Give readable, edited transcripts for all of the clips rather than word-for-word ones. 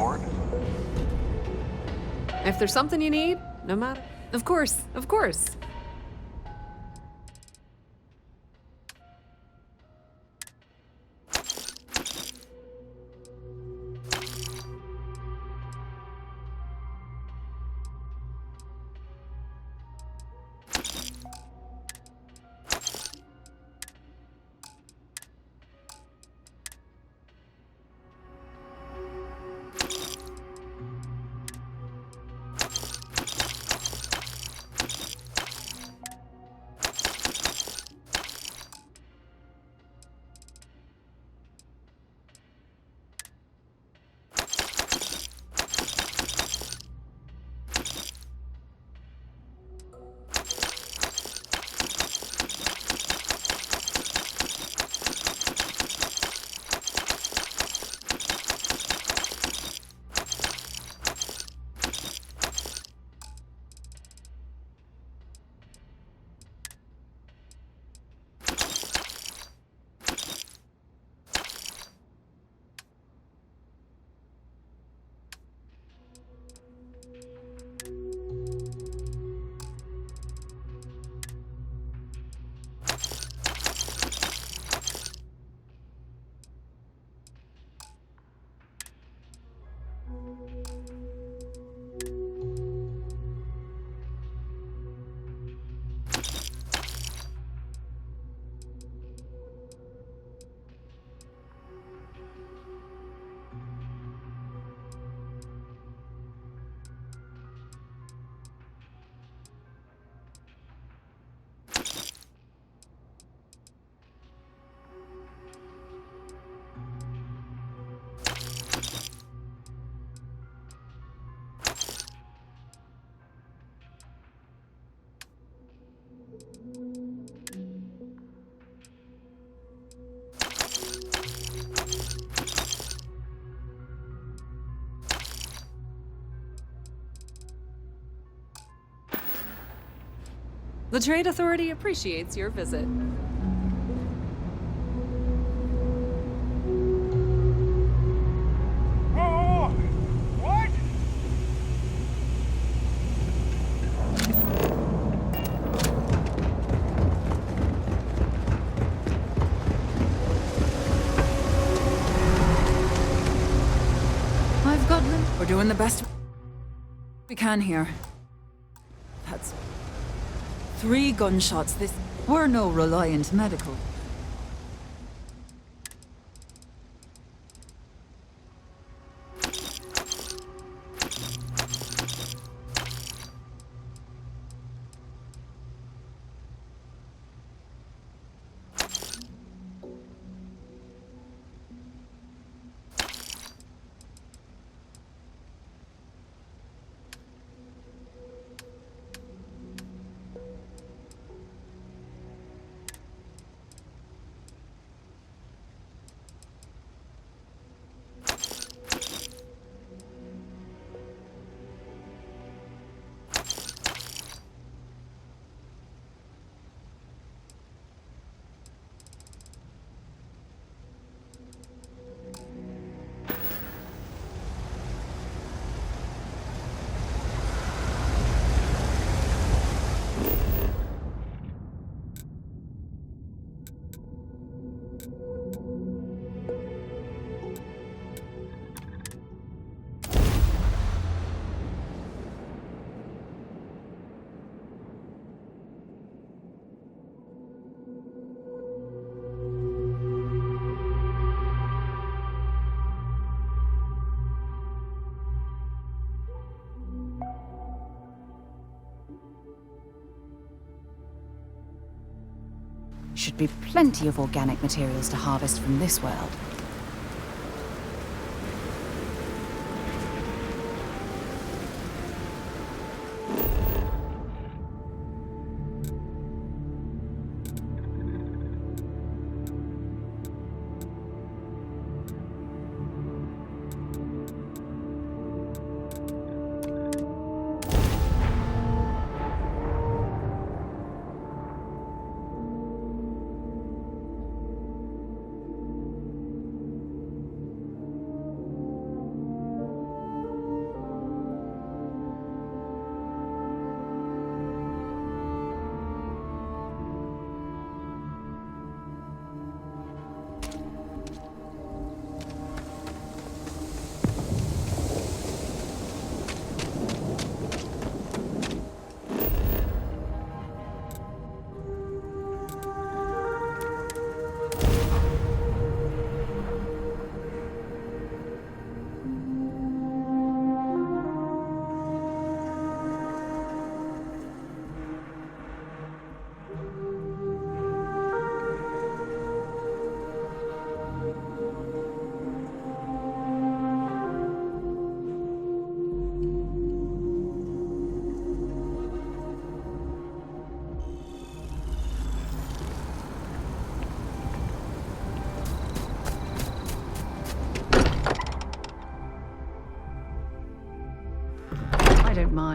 support? If there's something you need, no matter. Of course, of course. The Trade Authority appreciates your visit. Oh! What? I've got them. We're doing the best we can here. That's 3 gunshots. We're no Reliant Medical. Should be plenty of organic materials to harvest from this world.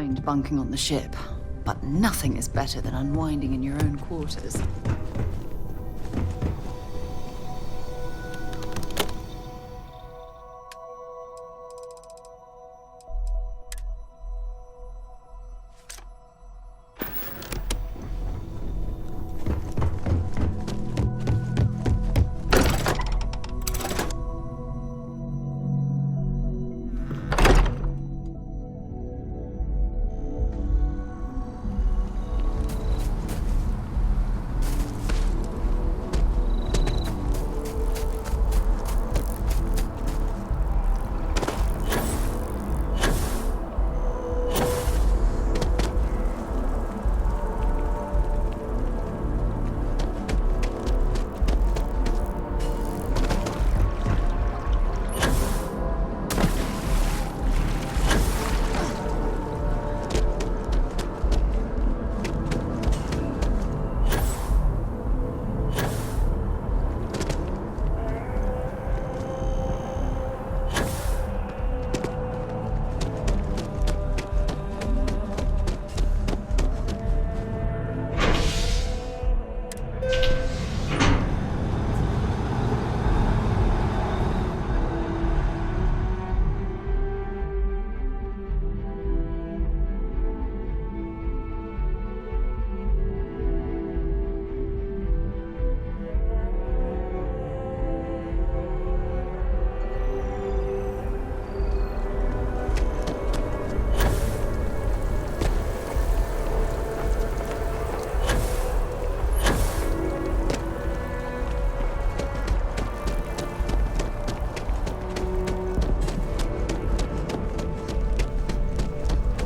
mind bunking on the ship, but nothing is better than unwinding in your own quarters.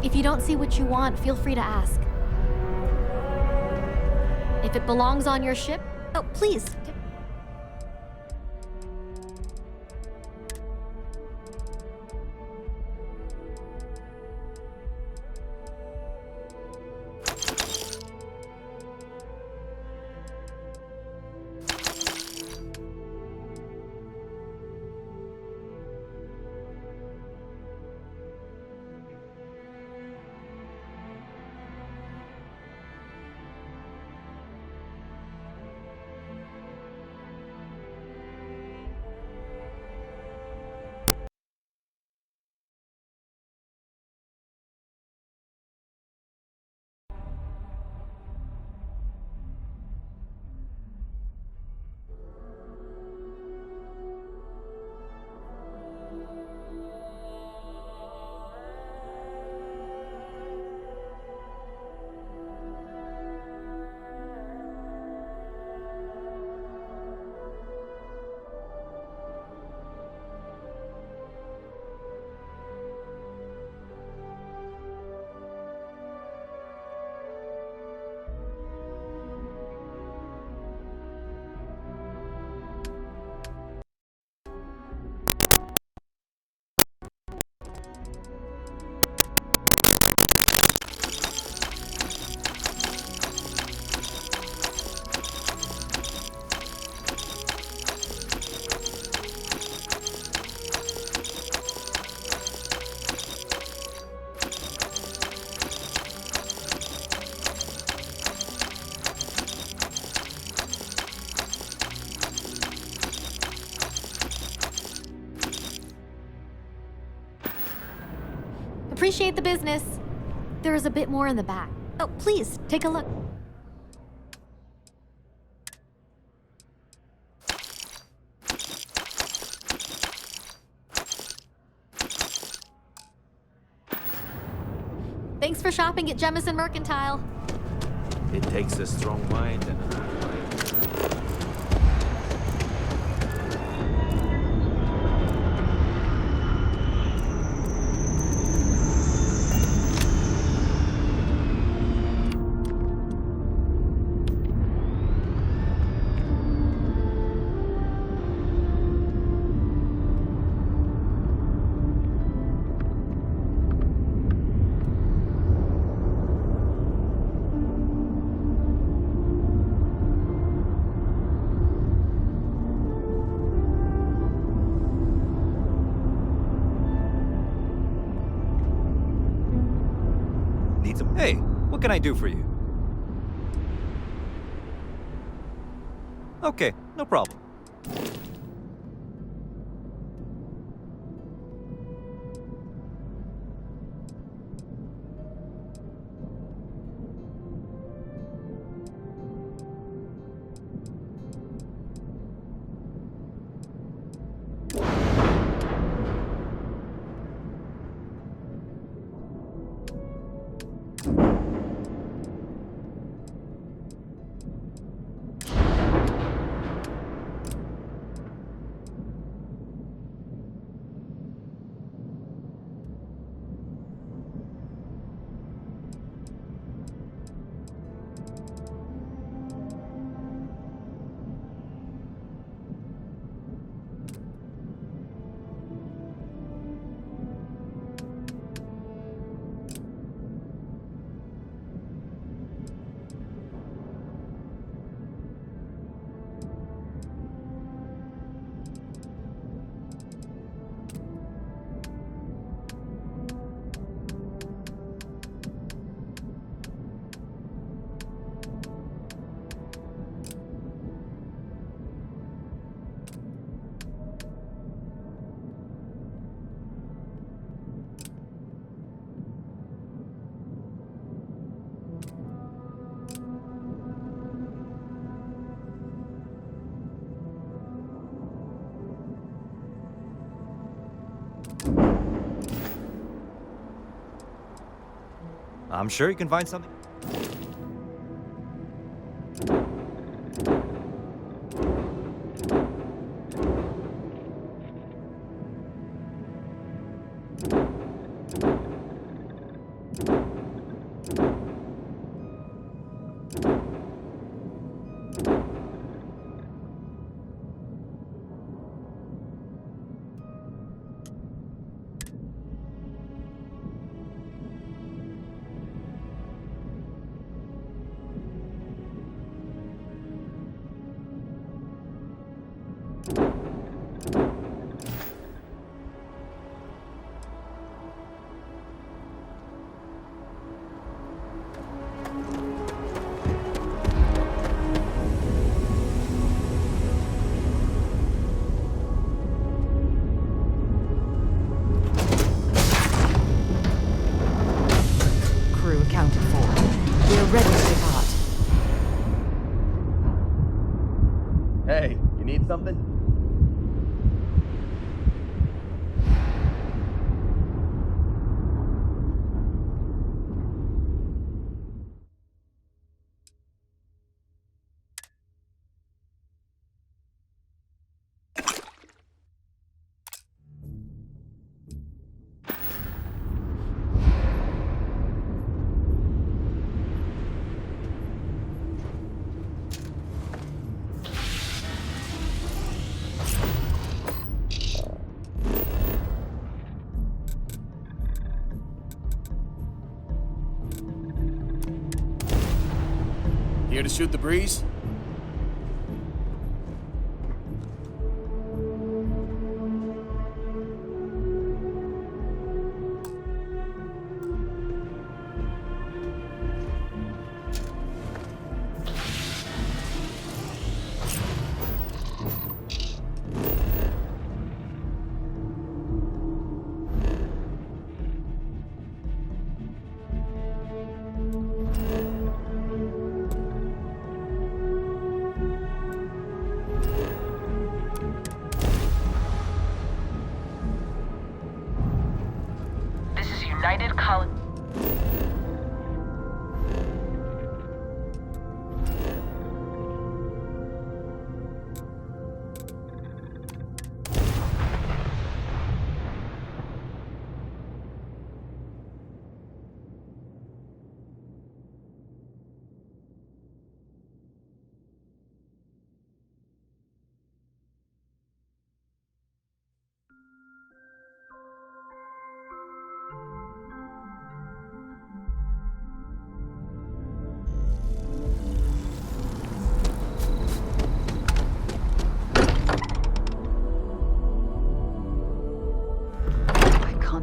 If you don't see what you want, feel free to ask. If it belongs on your ship, oh, please. Appreciate the business. There is a bit more in the back. Oh, please, take a look. Thanks for shopping at Jemison Mercantile. It takes a strong mind and a good mind. What can I do for you? Okay, no problem. I'm sure you can find something. Crew accounted for. We're ready to depart. Hey, you need something? Here to shoot the breeze? United Colony.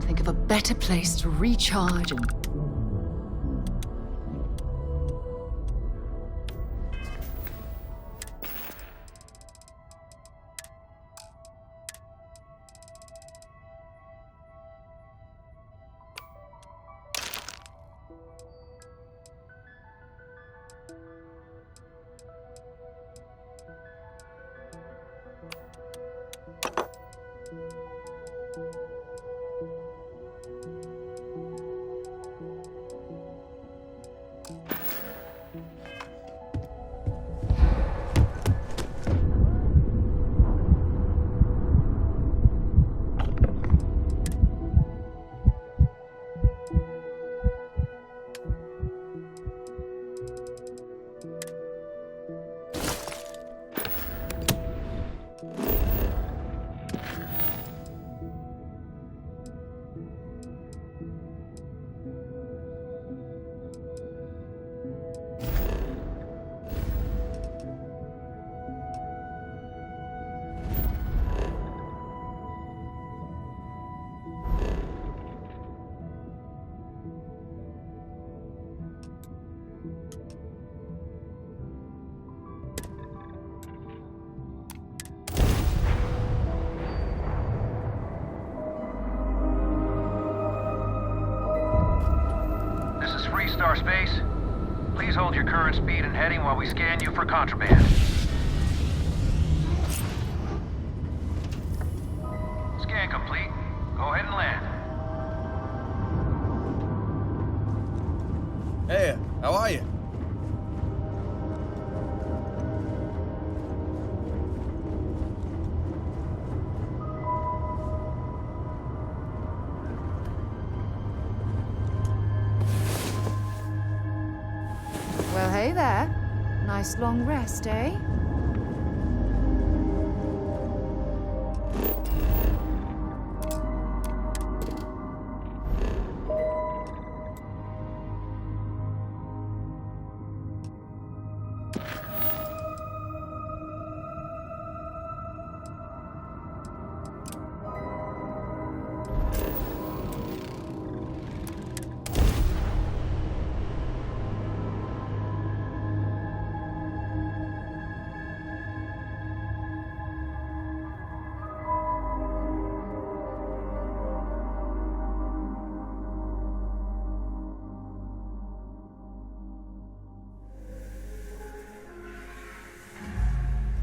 Think of a better place to recharge and... speed and heading while we scan you for contraband. Scan complete. Go ahead and land. Hey, how are you? Well, hey there. Nice long rest, eh?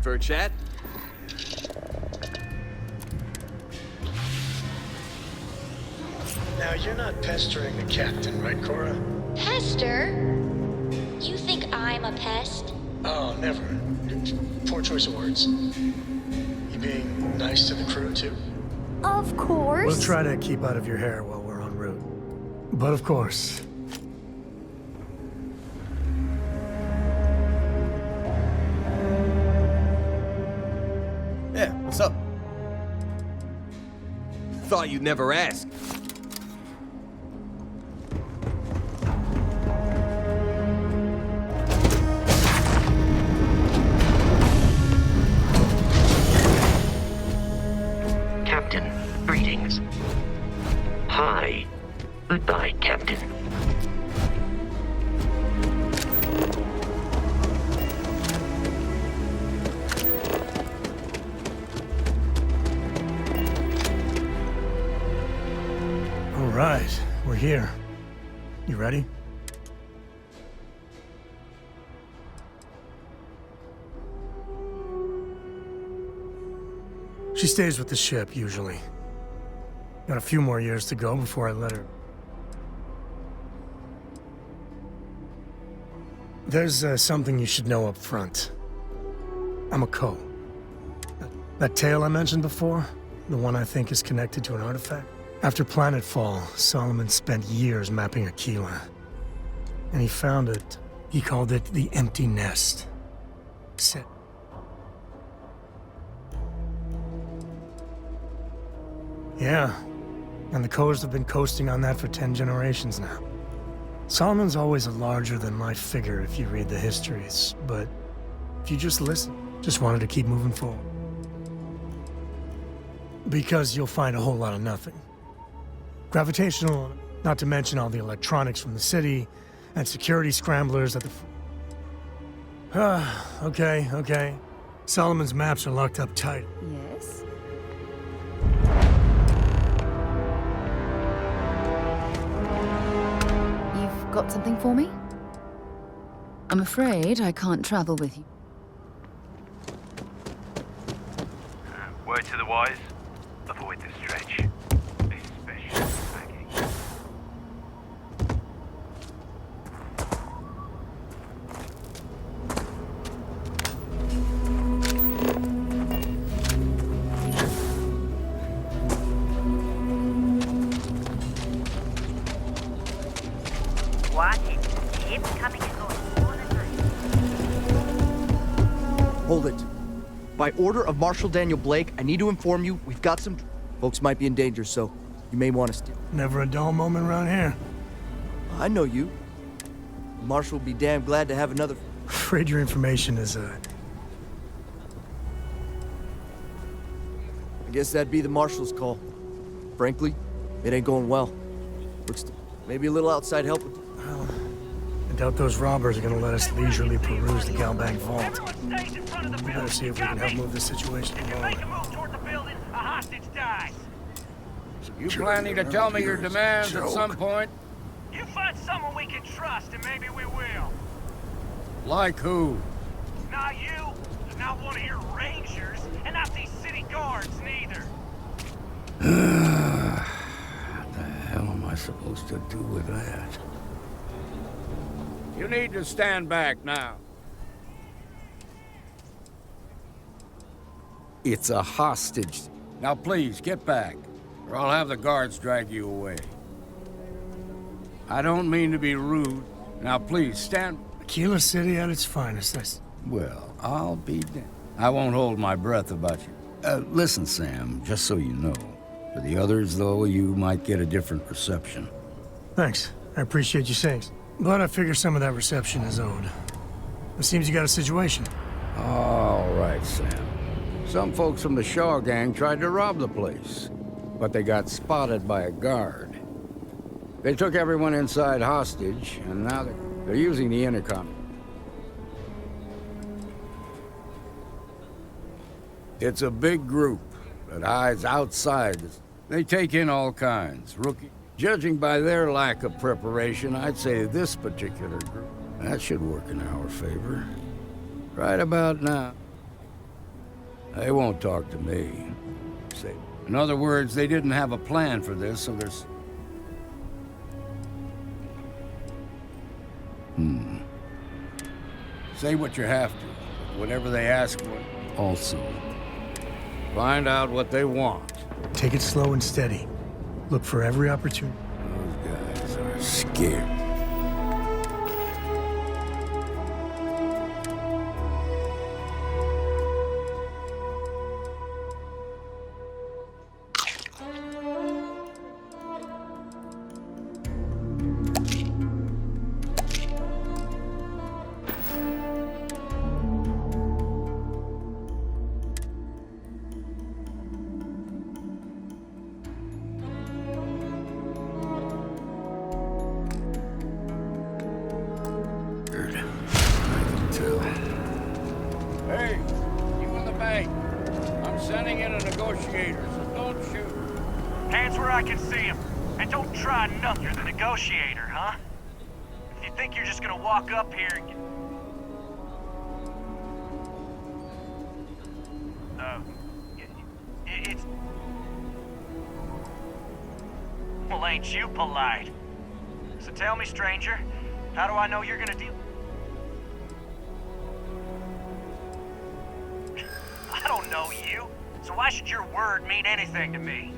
For a chat? Now, you're not pestering the captain, right, Cora? Pester? You think I'm a pest? Oh, never. Poor choice of words. You being nice to the crew, too? Of course. We'll try to keep out of your hair while we're en route. But of course. Yeah, what's up? Thought you'd never ask. Captain, greetings. Hi. Goodbye, Captain. All right, we're here. You ready? She stays with the ship, usually. Got a few more years to go before I let her. There's something you should know up front. I'm a Co. That tale I mentioned before, the one I think is connected to an artifact. After planetfall, Solomon spent years mapping Aquila. And he found it. He called it the Empty Nest. Sit. Yeah, and the Coast have been coasting on that for 10 generations now. Solomon's always a larger-than-life figure if you read the histories, but if you just listen, just wanted to keep moving forward. Because you'll find a whole lot of nothing. Gravitational, not to mention all the electronics from the city, and security scramblers at the... okay. Solomon's maps are locked up tight. Yes? You've got something for me? I'm afraid I can't travel with you. Word to the wise, avoid the stretch. Especially baggage. What? It's coming and going all the time. Hold it. By order of Marshal Daniel Blake, I need to inform you we've got some... Folks might be in danger, so you may want to steal. Never a dull moment around here. I know you. The Marshal will be damn glad to have another... Afraid your information is, I guess that'd be the Marshal's call. Frankly, it ain't going well. Looks to... maybe a little outside help would... Well, I doubt those robbers are gonna let us leisurely peruse the Galbank vault. We better see if we can help move this situation along. You planning to tell me your demands at some point? You find someone we can trust, and maybe we will. Like who? Not you, not one of your rangers, and not these city guards neither. What the hell am I supposed to do with that? You need to stand back now. It's a hostage. Now please, get back, or I'll have the guards drag you away. I don't mean to be rude. Now please, stand... Aquila City at its finest, Well, I'll be damned. I won't hold my breath about you. Listen, Sam, just so you know. For the others, though, you might get a different reception. Thanks. I appreciate you saying. But I figure some of that reception is owed. It seems you got a situation. All right, Sam. Some folks from the Shaw gang tried to rob the place, but they got spotted by a guard. They took everyone inside hostage, and now they're using the intercom. It's a big group that hides outside. They take in all kinds, rookie. Judging by their lack of preparation, I'd say this particular group, that should work in our favor. Right about now. They won't talk to me. In other words, they didn't have a plan for this, so there's... Say what you have to, whatever they ask for. Also, find out what they want. Take it slow and steady. Look for every opportunity. Those guys are scared. Hey, you in the bank. I'm sending in a negotiator, so don't shoot. Hands where I can see him. And don't try nothing. You're the negotiator, huh? If you think you're just gonna walk up here and get... It's... Well, ain't you polite? So tell me, stranger, how do I know you're gonna deal... I don't know you, so why should your word mean anything to me?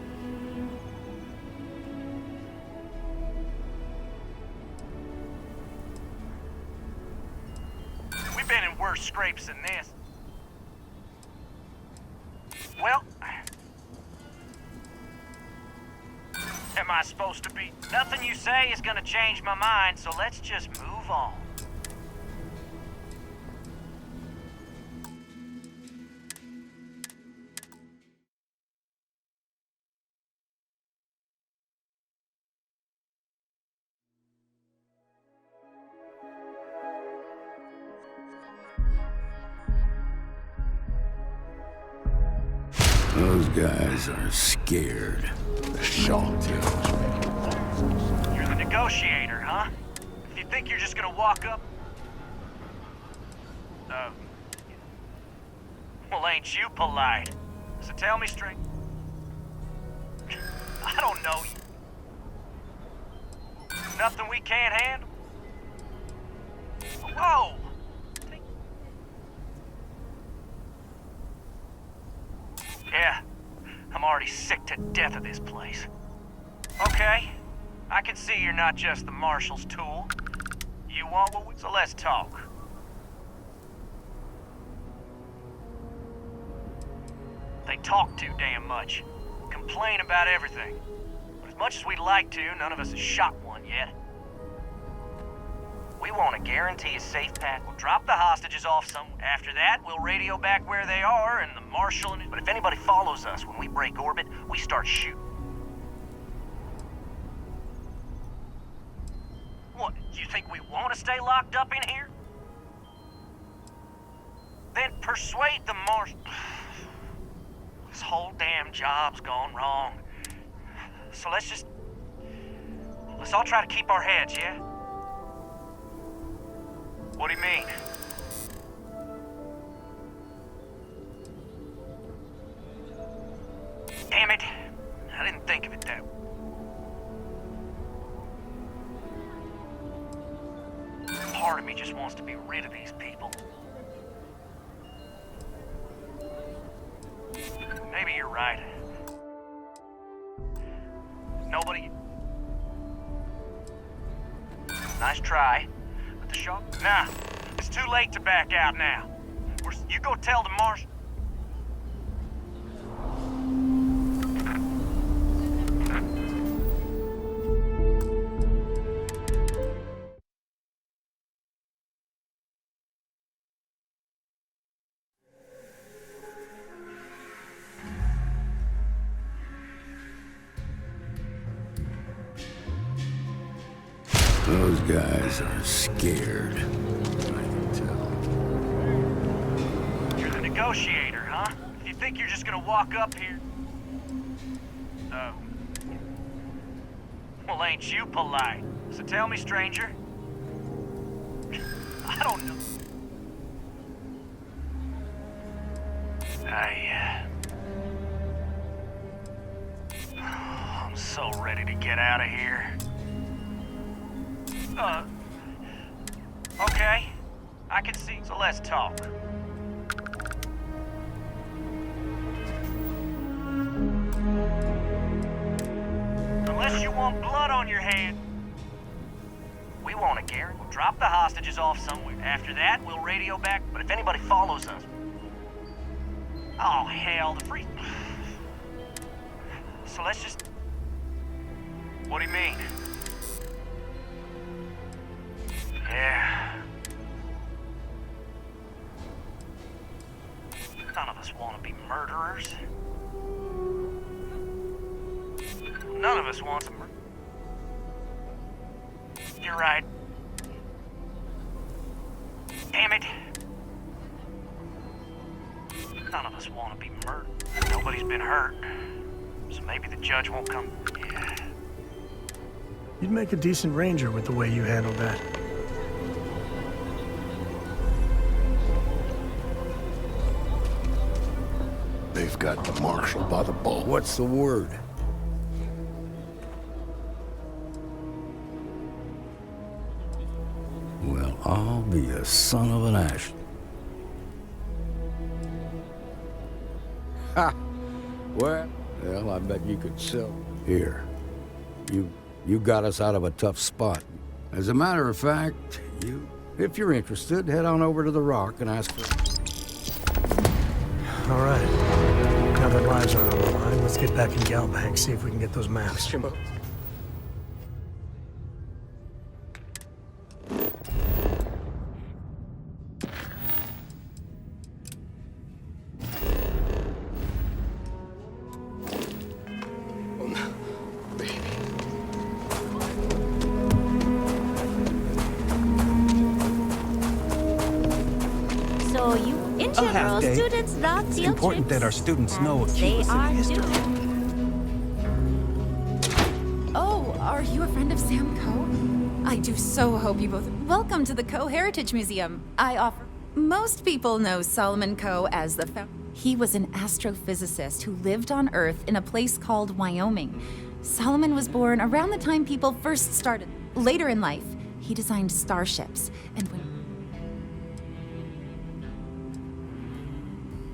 We've been in worse scrapes than this. Well, am I supposed to be? Nothing you say is gonna change my mind, so let's just move on. Those guys are scared. The shocked. You're the negotiator, huh? If you think you're just gonna walk up... Well, ain't you polite? So tell me straight... I don't know you. Nothing we can't handle? Whoa! Yeah, I'm already sick to death of this place. Okay, I can see you're not just the Marshal's tool. You want what we... So let's talk. They talk too damn much. Complain about everything. But as much as we'd like to, none of us has shot one yet. We want to guarantee a safe path. We'll drop the hostages off some. After that, we'll radio back where they are and the Marshal and... But if anybody follows us when we break orbit, we start shooting. What, you think we want to stay locked up in here? Then persuade the Marshal... This whole damn job's gone wrong. So let's all try to keep our heads, yeah? What do you mean? rid of these people. Maybe you're right. Nobody... Nice try. But the shark... Nah, it's too late to back out now. You go tell the marshal... Those guys are scared. I can tell. You're the negotiator, huh? You think you're just gonna walk up here? Oh. Well, ain't you polite? So tell me, stranger. I don't know. I'm so ready to get out of here. Okay. I can see. So let's talk. Unless you want blood on your hand. We want a guarantee. We'll drop the hostages off somewhere. After that, we'll radio back. But if anybody follows us... Oh, hell, the free... So let's just... What do you mean? Yeah. None of us want to be murderers. None of us wants to murder. You're right. Damn it. None of us want to be murdered. Nobody's been hurt. So maybe the judge won't come. Yeah. You'd make a decent ranger with the way you handled that. They've got the marshal by the ball. What's the word? Well, I'll be a son of an ash. Ha! Well, I bet you could sell. Here. You got us out of a tough spot. As a matter of fact, if you're interested, head on over to the Rock and ask for... All right. Now that lives are on the line, let's get back in Galbank, see if we can get those maps. So you, in general, students love It's field important trips, that our students know and Aquila they City are history. Oh, are you a friend of Sam Coe? I do so hope you both... Welcome to the Coe Heritage Museum. I offer... Most people know Solomon Coe as the He was an astrophysicist who lived on Earth in a place called Wyoming. Solomon was born around the time people first started. Later in life, he designed starships, and when...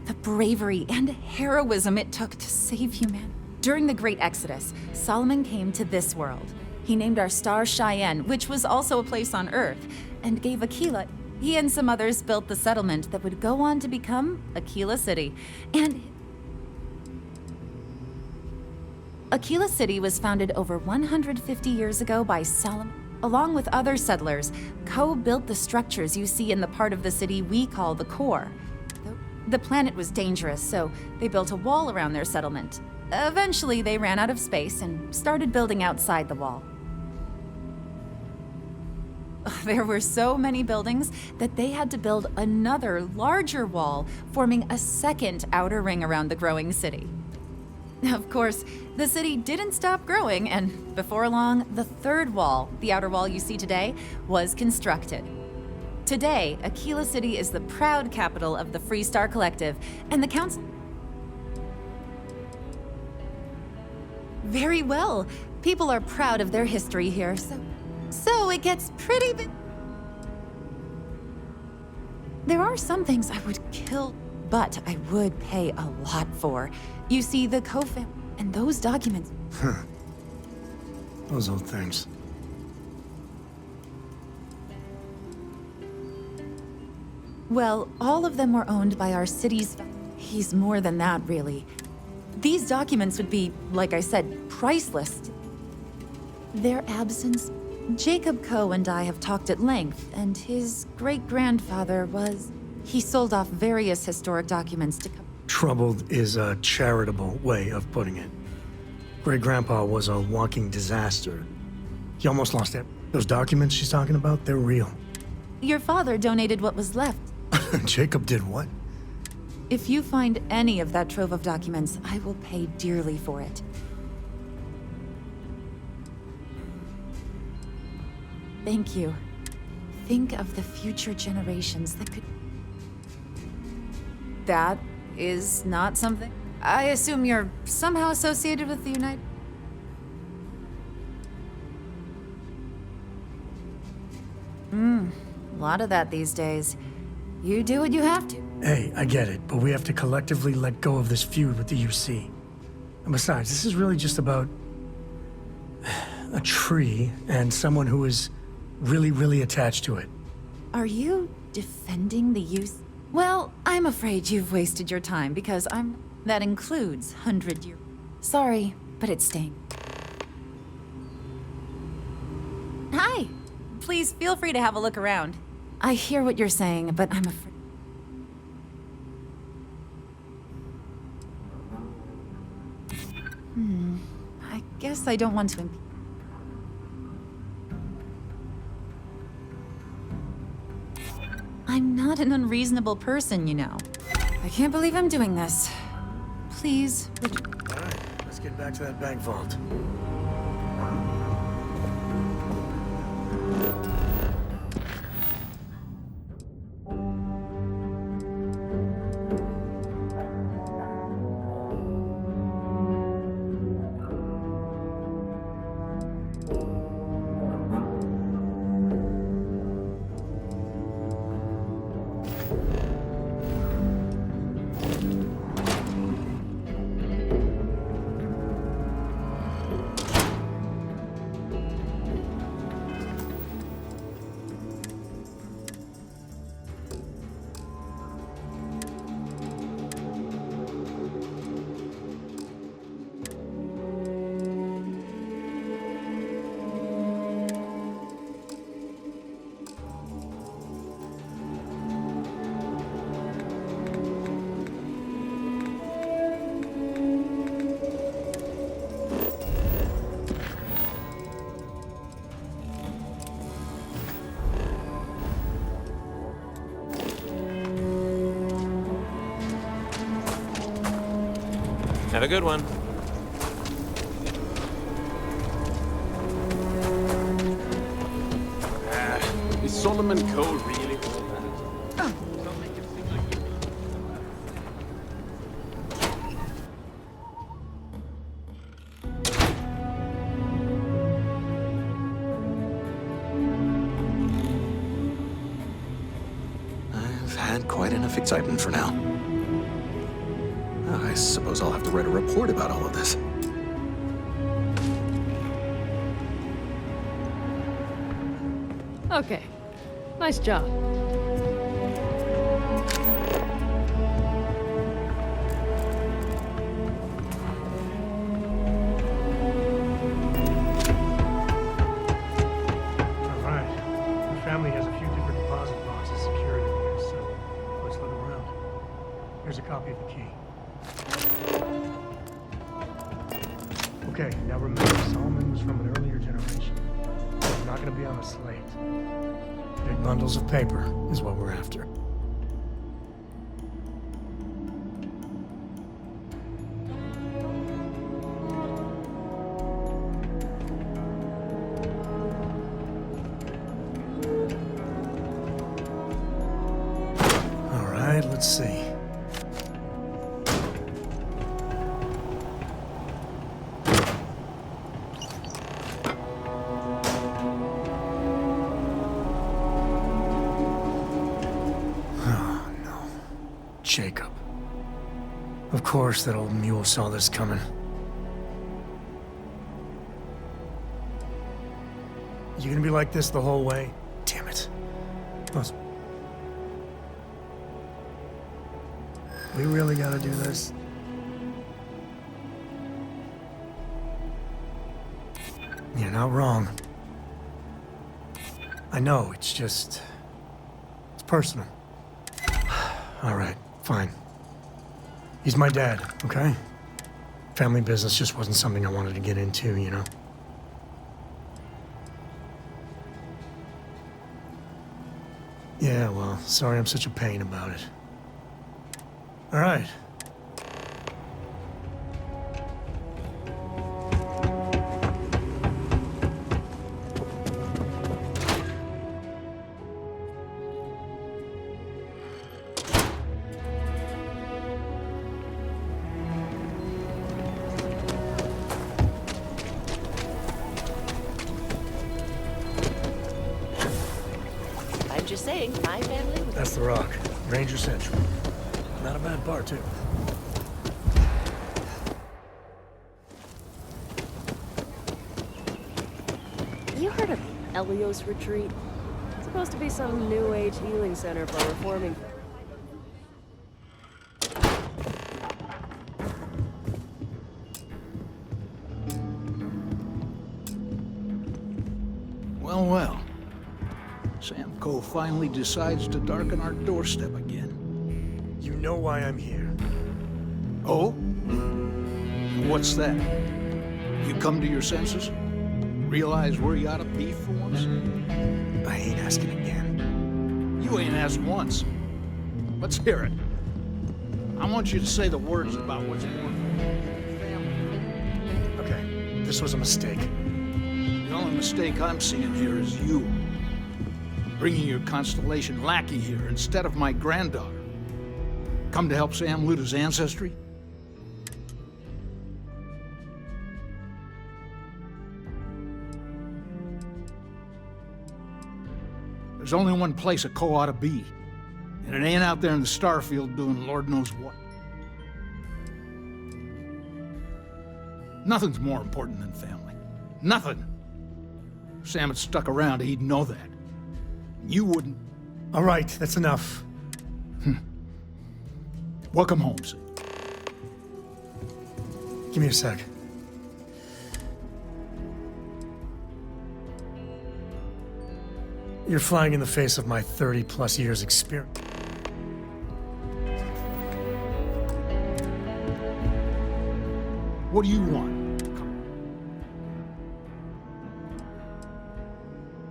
The bravery and heroism it took to save humanity. During the Great Exodus, Solomon came to this world. He named our star Cheyenne, which was also a place on Earth, and gave Aquila. He and some others built the settlement that would go on to become Aquila City. And Aquila City was founded over 150 years ago by Solomon. Along with other settlers, Coe built the structures you see in the part of the city we call the core. The planet was dangerous, so they built a wall around their settlement. Eventually, they ran out of space and started building outside the wall. There were so many buildings that they had to build another, larger wall, forming a second outer ring around the growing city. Of course, the city didn't stop growing, and before long, the third wall, the outer wall you see today, was constructed. Today, Aquila City is the proud capital of the Free Star Collective, and the council... Very well. People are proud of their history here, so it gets pretty big. There are some things I would kill, but I would pay a lot for. You see, the co-fam and those documents. Those old things. Well, all of them were owned by our city's. He's more than that, really. These documents would be, like I said, priceless. Their absence. Jacob Coe and I have talked at length, and his great-grandfather was. He sold off various historic documents to. Troubled is a charitable way of putting it. Great-grandpa was a walking disaster. He almost lost it. Those documents she's talking about, they're real. Your father donated what was left. Jacob did what? If you find any of that trove of documents, I will pay dearly for it. Thank you. Think of the future generations that could... That is not something... I assume you're somehow associated with the United... A lot of that these days. You do what you have to. Hey, I get it, but we have to collectively let go of this feud with the UC. And besides, this is really just about... a tree and someone who is really, really attached to it. Are you defending the use? Well, I'm afraid you've wasted your time because I'm... That includes 100 years. Sorry, but it's staying. Hi. Please feel free to have a look around. I hear what you're saying, but I'm afraid... I guess I don't want to... I'm not an unreasonable person, you know. I can't believe I'm doing this. Please... All right, let's get back to that bank vault. Have a good one. Is Solomon Cole really? I've had quite enough excitement for now. I suppose I'll have to write a report about all of this. Okay. Nice job. Alright. The family has a few different deposit boxes secured in here, so let's look around. Here's a copy of the key. Okay, now remember, Solomon was from an earlier generation. It's not gonna be on a slate. Big bundles of paper is what we're after. All right, let's see. shakeup. Of course, that old mule saw this coming. You gonna be like this the whole way? Damn it. We really gotta do this? You're not wrong. I know, it's just... it's personal. Alright, fine. He's my dad, okay? Family business just wasn't something I wanted to get into, you know? Yeah, well, sorry I'm such a pain about it. Alright. I'm just saying, my family was... That's the Rock. Ranger Central. Not a bad bar, too. You heard of Elios Retreat? It's supposed to be some new age healing center for reforming... Well, well. Sam Coe finally decides to darken our doorstep again. You know why I'm here. Oh? What's that? You come to your senses? Realize where you ought to be for once? I ain't asking again. You ain't asked once. Let's hear it. I want you to say the words about what's more important than family. Okay, this was a mistake. The only mistake I'm seeing here is you. Bringing your Constellation lackey here instead of my granddaughter. Come to help Sam loot his ancestry? There's only one place a Coe ought to be, and it ain't out there in the Starfield doing Lord knows what. Nothing's more important than family. Nothing. If Sam had stuck around, he'd know that. You wouldn't. All right, that's enough. Welcome home, Sid. Give me a sec. You're flying in the face of my 30-plus years experience. What do you want?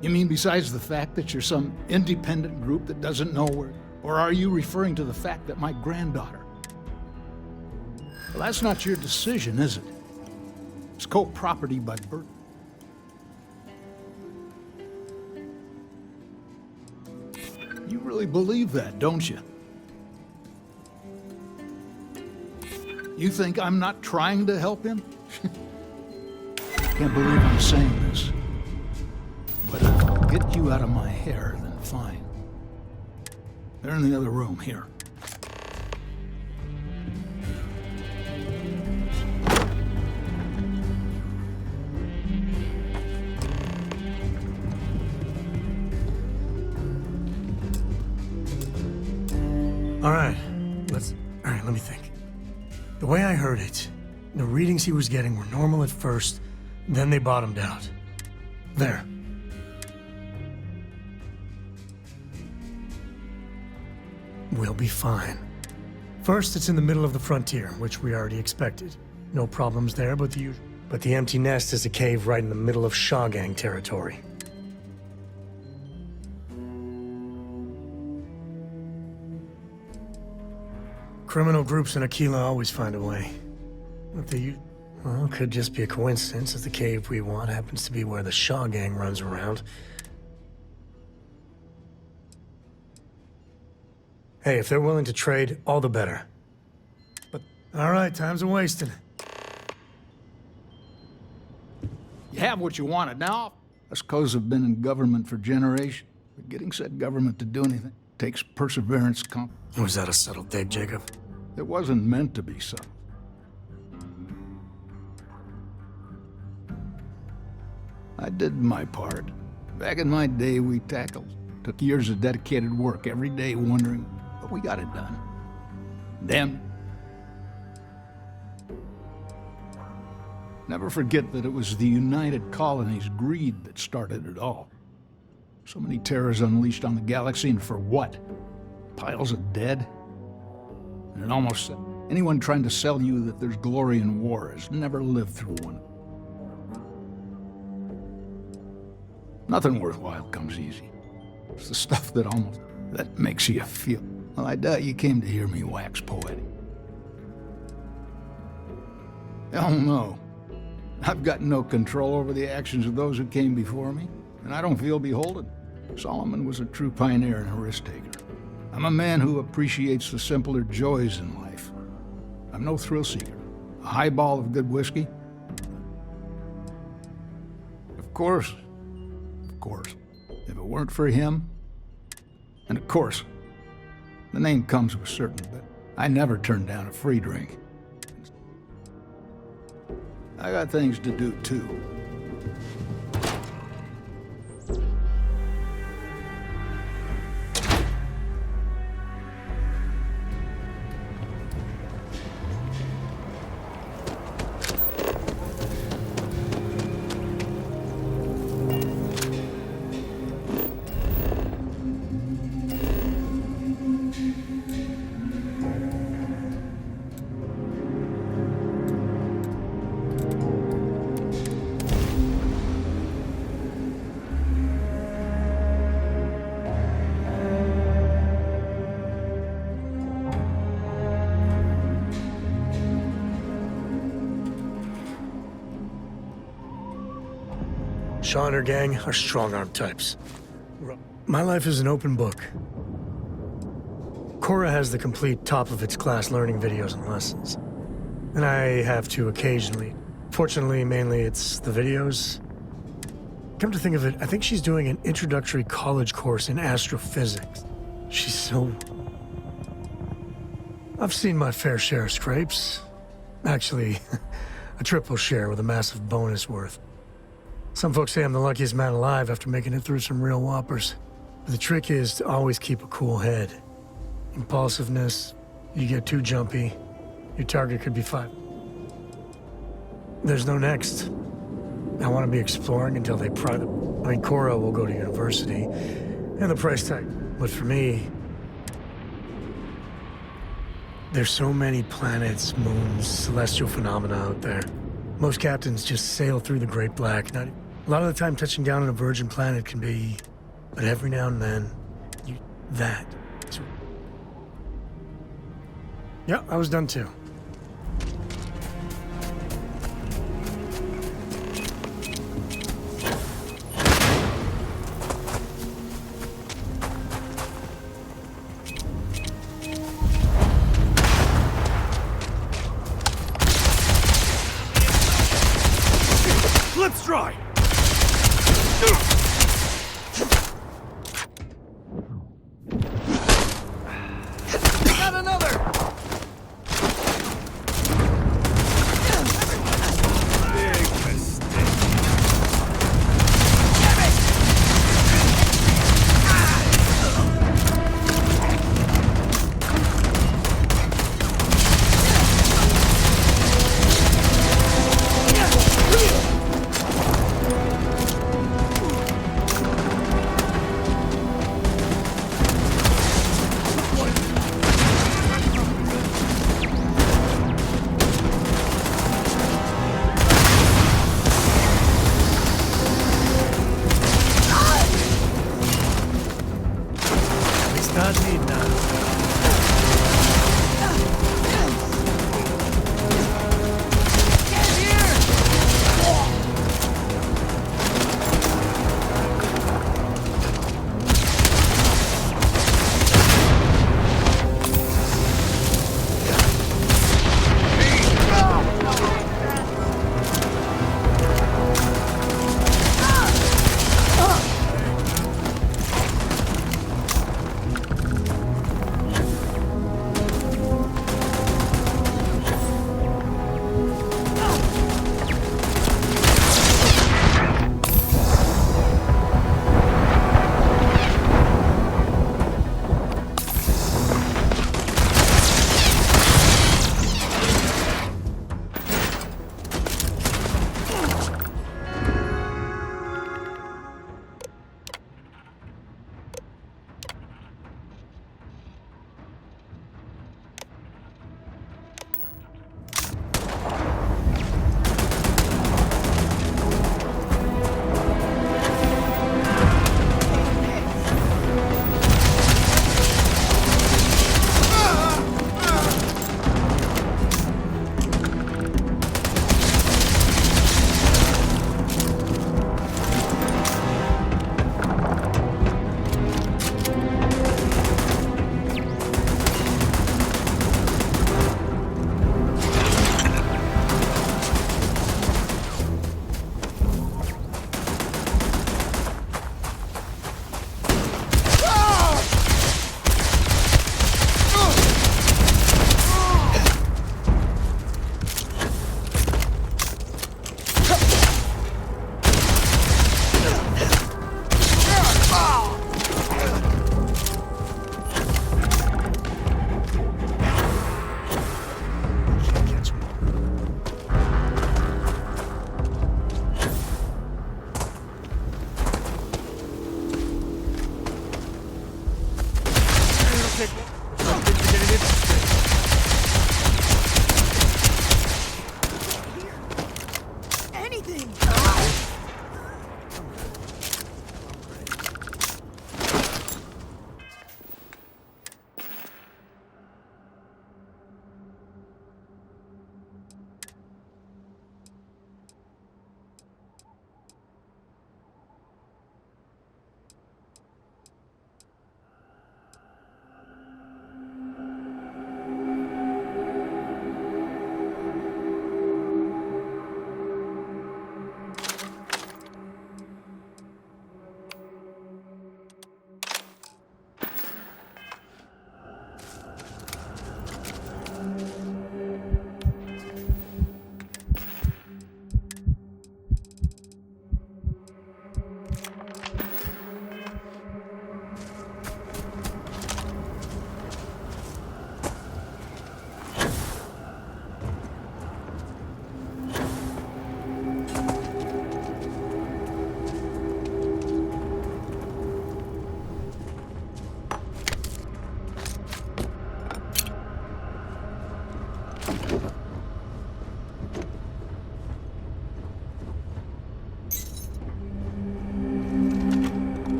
You mean besides the fact that you're some independent group that doesn't know where? Or are you referring to the fact that my granddaughter? Well, that's not your decision, is it? It's Coe property by birth. You really believe that, don't you? You think I'm not trying to help him? Can't believe I'm saying this. But if I'll get you out of my hair, then fine. They're in the other room, here. All right, let me think. The way I heard it, the readings he was getting were normal at first, then they bottomed out. There. We'll be fine. First, it's in the middle of the frontier, which we already expected. No problems there, but the empty nest is a cave right in the middle of Shaw Gang territory. Criminal groups in Aquila always find a way. Well, it could just be a coincidence if the cave we want happens to be where the Shaw Gang runs around. Hey, if they're willing to trade, all the better. But, all right, time's a-wasting. You have what you wanted. Now, us Coes have been in government for generations. But getting said government to do anything takes perseverance. Was that a subtle dig, Jacob? It wasn't meant to be subtle. I did my part. Back in my day, we tackled. Took years of dedicated work, every day wondering, but we got it done. Then, never forget that it was the United Colonies' greed that started it all. So many terrors unleashed on the galaxy, and for what? Piles of dead? And it almost said, anyone trying to sell you that there's glory in war has never lived through one. Nothing worthwhile comes easy. It's the stuff that makes you feel. Well, I doubt you came to hear me wax poetic. Hell no. I've got no control over the actions of those who came before me, and I don't feel beholden. Solomon was a true pioneer and a risk-taker. I'm a man who appreciates the simpler joys in life. I'm no thrill-seeker. A highball of good whiskey? Of course. If it weren't for him, and of course, the name comes with certain, but I never turned down a free drink. I got things to do too. Shaw and her gang are strong-arm types. My life is an open book. Cora has the complete top-of-its-class learning videos and lessons. And I have to occasionally. Fortunately, mainly it's the videos. Come to think of it, I think she's doing an introductory college course in astrophysics. She's so... I've seen my fair share of scrapes. Actually, a triple share with a massive bonus worth. Some folks say I'm the luckiest man alive after making it through some real whoppers. But the trick is to always keep a cool head. Impulsiveness, you get too jumpy, your target could be 5. There's no next. I want to be exploring until they pry the... I mean, Cora will go to university, and the price tag. But for me, there's so many planets, moons, celestial phenomena out there. Most captains just sail through the Great Black. A lot of the time, touching down on a virgin planet can be... But every now and then, that. Yeah, I was done too. Let's try! Got another! Big mistake.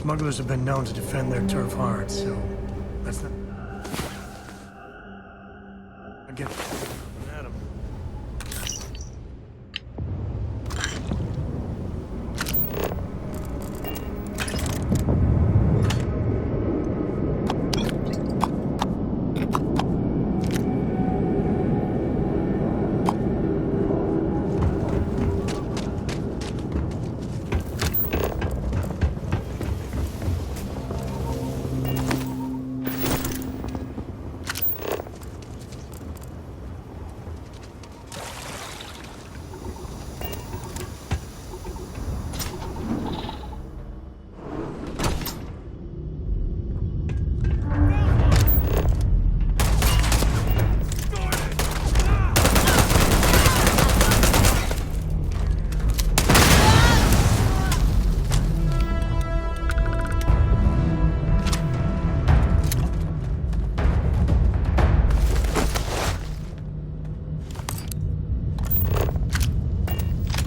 Smugglers have been known to defend their turf hard, so let's not... Again, Adam.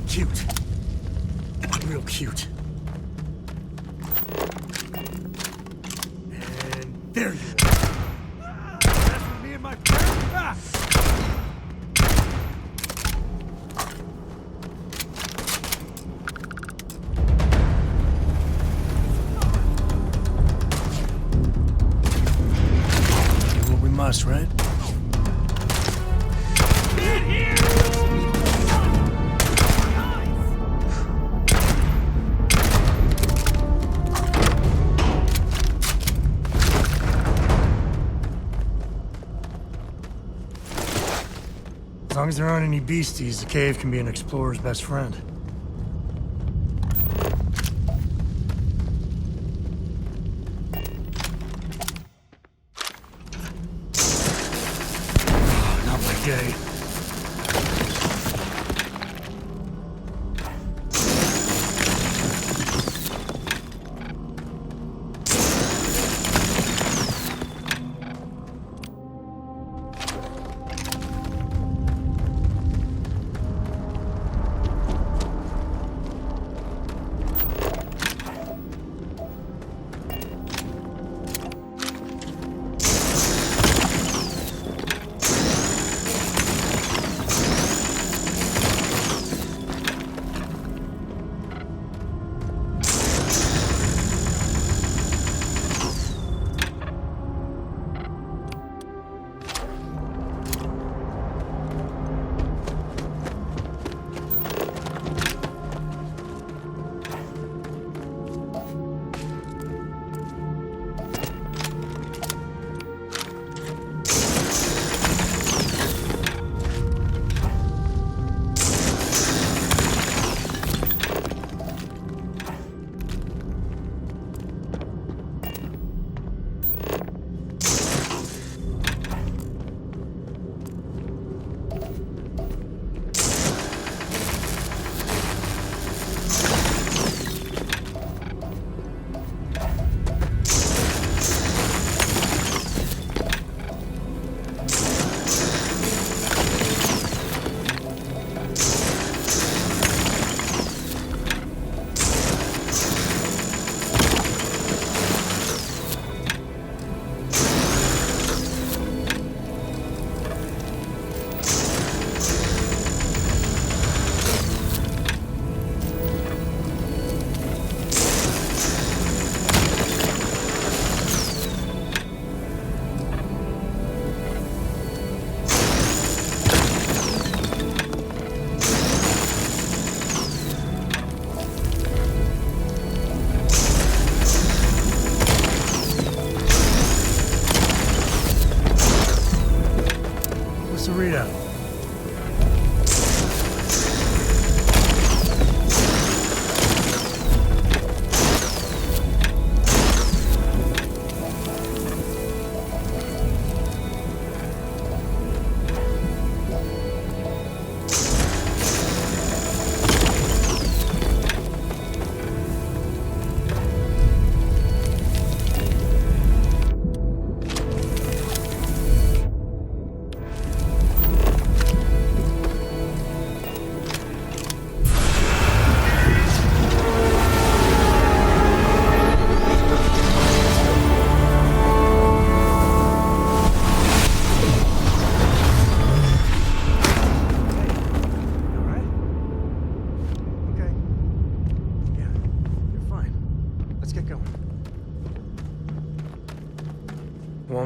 Cute. Real cute. And there you go. That's for me and my friend. Ah! Do what we must, right? As long as there aren't any beasties, the cave can be an explorer's best friend. Not my day.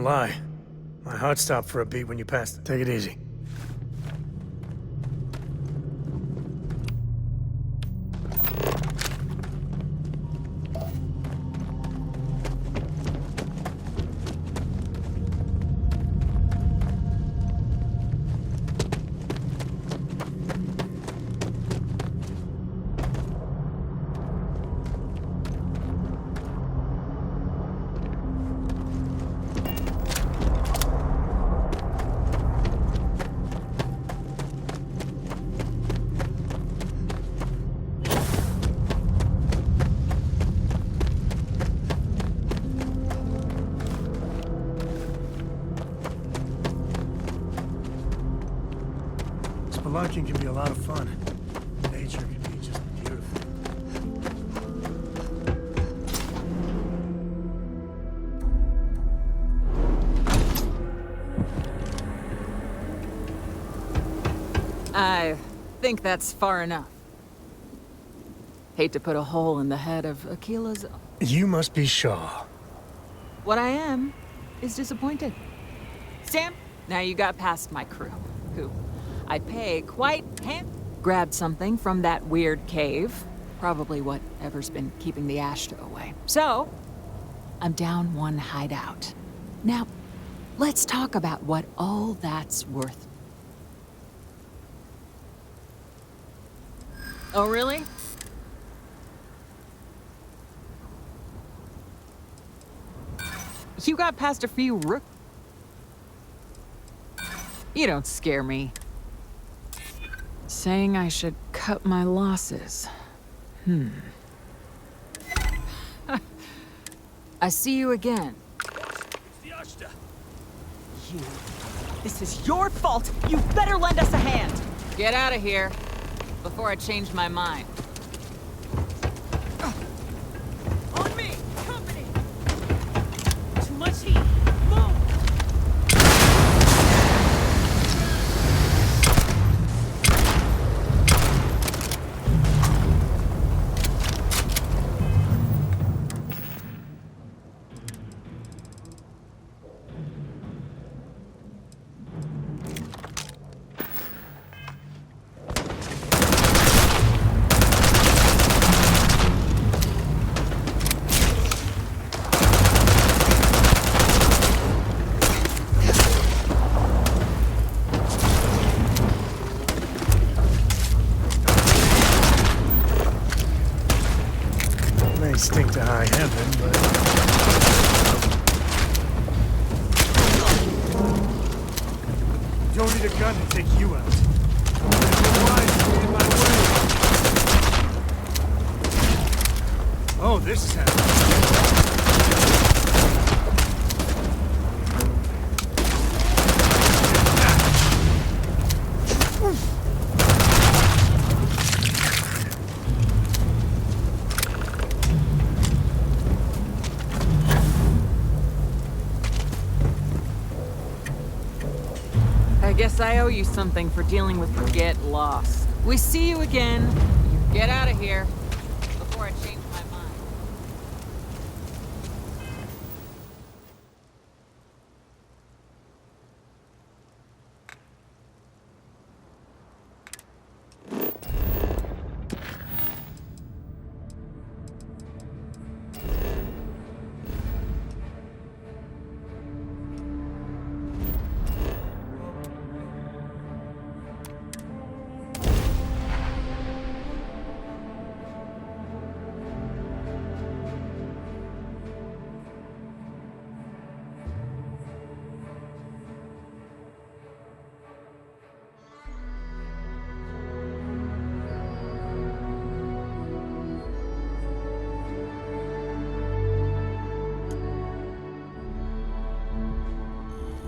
lie. My heart stopped for a beat when you passed it. Take it easy. Spelunking can be a lot of fun. Nature can be just beautiful. I think that's far enough. Hate to put a hole in the head of Akila's... You must be Shaw. What I am is disappointed. Sam, now you got past my crew, who I pay quite grabbed something from that weird cave. Probably whatever's been keeping the ash away. So, I'm down one hideout. Now, let's talk about what all that's worth. Oh, really? You got past a few You don't scare me. Saying I should cut my losses. I see you again. You. This is your fault. You better lend us a hand. Get out of here before I change my mind. On me, company. Too much heat. Move. Stink to high heaven, but... Don't need a gun to take you out. Your mind's in my way. Oh, this is happening. I guess I owe you something for dealing with Get Lost. We see you again. You get out of here before I change my mind.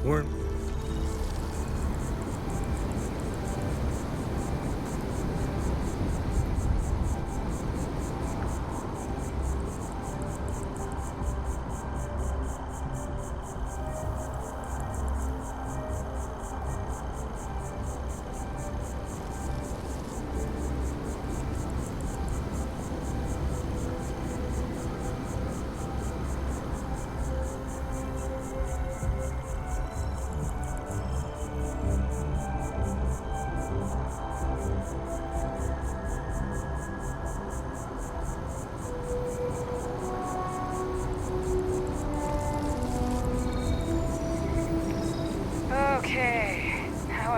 We're...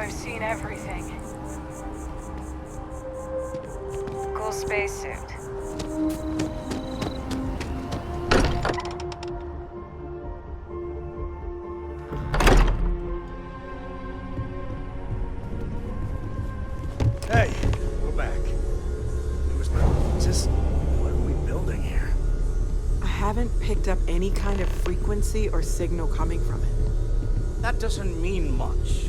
I've seen everything. Cool spacesuit. Hey, we're back. What are we building here? I haven't picked up any kind of frequency or signal coming from it. That doesn't mean much.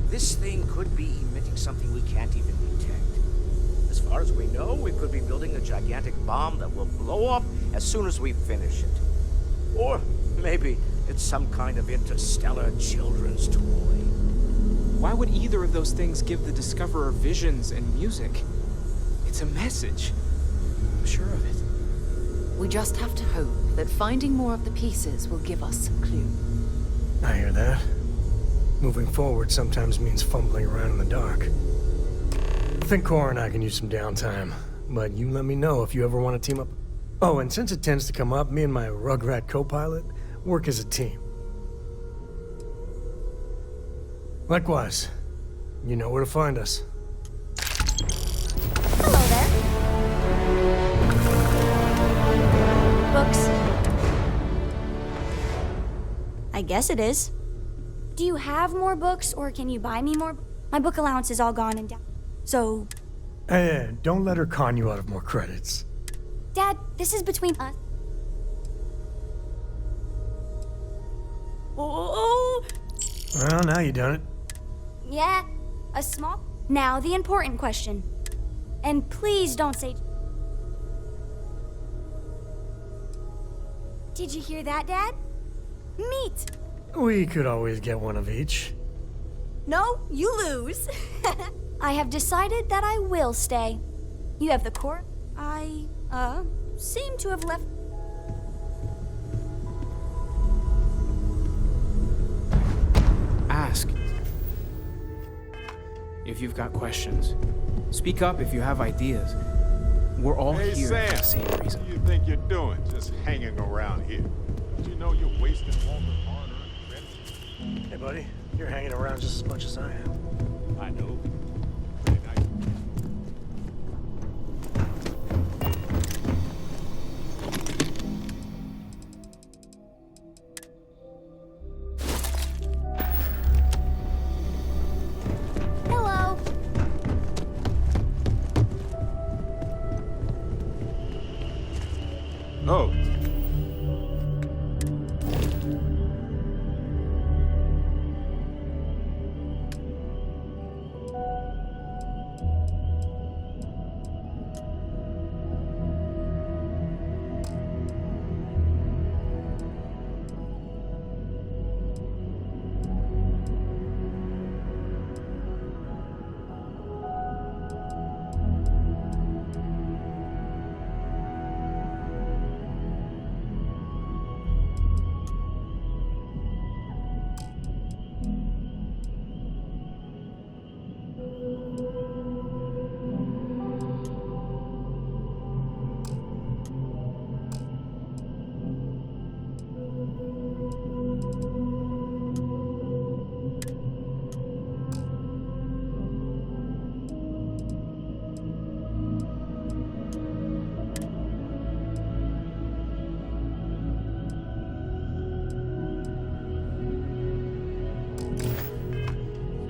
This thing could be emitting something we can't even detect. As far as we know, we could be building a gigantic bomb that will blow up as soon as we finish it. Or maybe it's some kind of interstellar children's toy. Why would either of those things give the Discoverer visions and music? It's a message. I'm sure of it. We just have to hope that finding more of the pieces will give us some clue. I hear that. Moving forward sometimes means fumbling around in the dark. I think Cora and I can use some downtime, but you let me know if you ever want to team up. Oh, and since it tends to come up, me and my Rugrat co-pilot work as a team. Likewise, you know where to find us. Hello there. Books. I guess it is. Do you have more books, or can you buy me more? My book allowance is all gone and down. So... Hey, don't let her con you out of more credits. Dad, this is between us. Oh! Well, now you done it. Yeah, a small... Now, the important question. And please don't say... Did you hear that, Dad? Meat! We could always get one of each. No, you lose. I have decided that I will stay. You have the core. I, seem to have left... Ask. If you've got questions. Speak up if you have ideas. We're all Hey, here Sam, for the same reason. What do you think you're doing, just hanging around here? Don't you know you're wasting Walter's hard-earned credit? Hey, buddy, you're hanging around just as much as I am. I know. Very nice. Hello. Oh.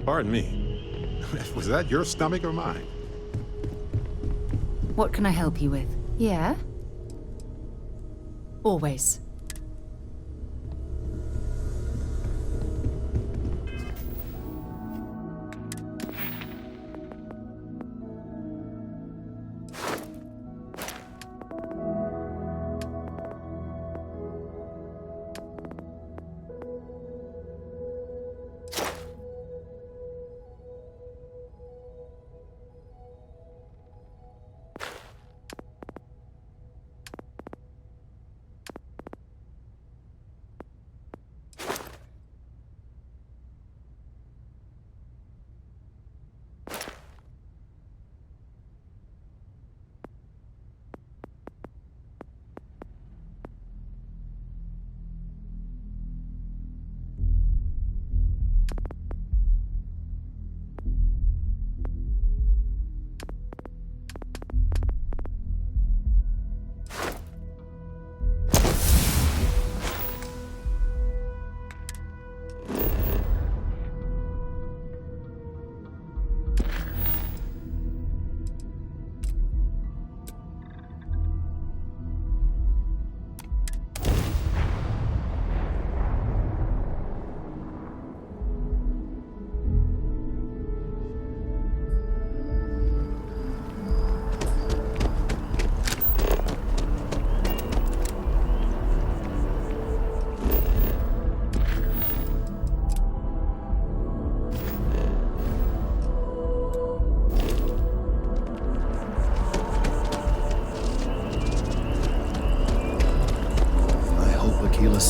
Pardon me. Was that your stomach or mine? What can I help you with? Yeah? Always.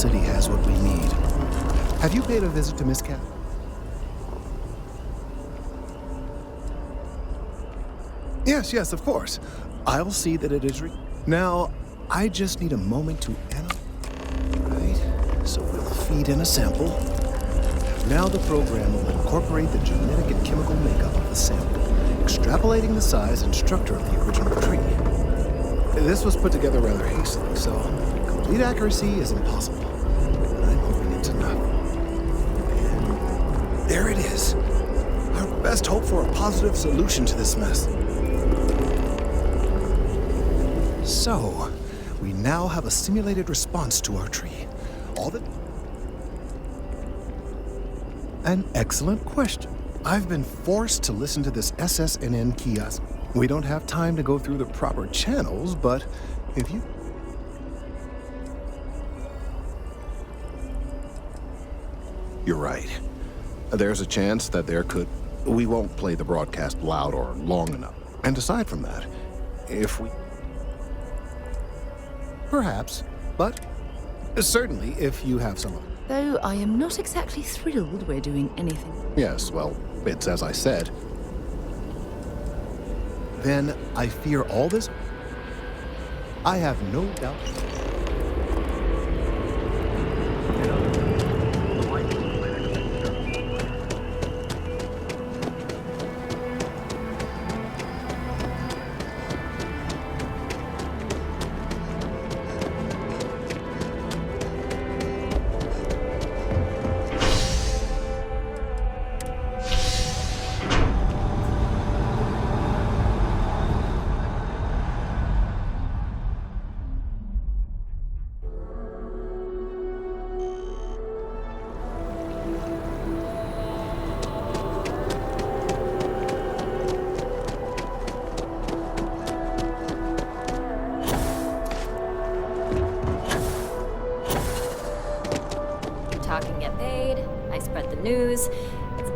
city has what we need. Have you paid a visit to Miss Cat? Yes, of course. I'll see that it is Now, I just need a moment to analyze. Right, so we'll feed in a sample. Now the program will incorporate the genetic and chemical makeup of the sample, extrapolating the size and structure of the original tree. This was put together rather hastily, so complete accuracy is impossible. But I'm hoping it's enough. And there it is. Our best hope for a positive solution to this mess. So, we now have a simulated response to our tree. An excellent question. I've been forced to listen to this SSNN kiosk. We don't have time to go through the proper channels, but if you... You're right. There's a chance that we won't play the broadcast loud or long enough. And aside from that, if we... Perhaps, but certainly if you have some... Though I am not exactly thrilled we're doing anything. Yes, well, it's as I said. Then I fear all this. I have no doubt.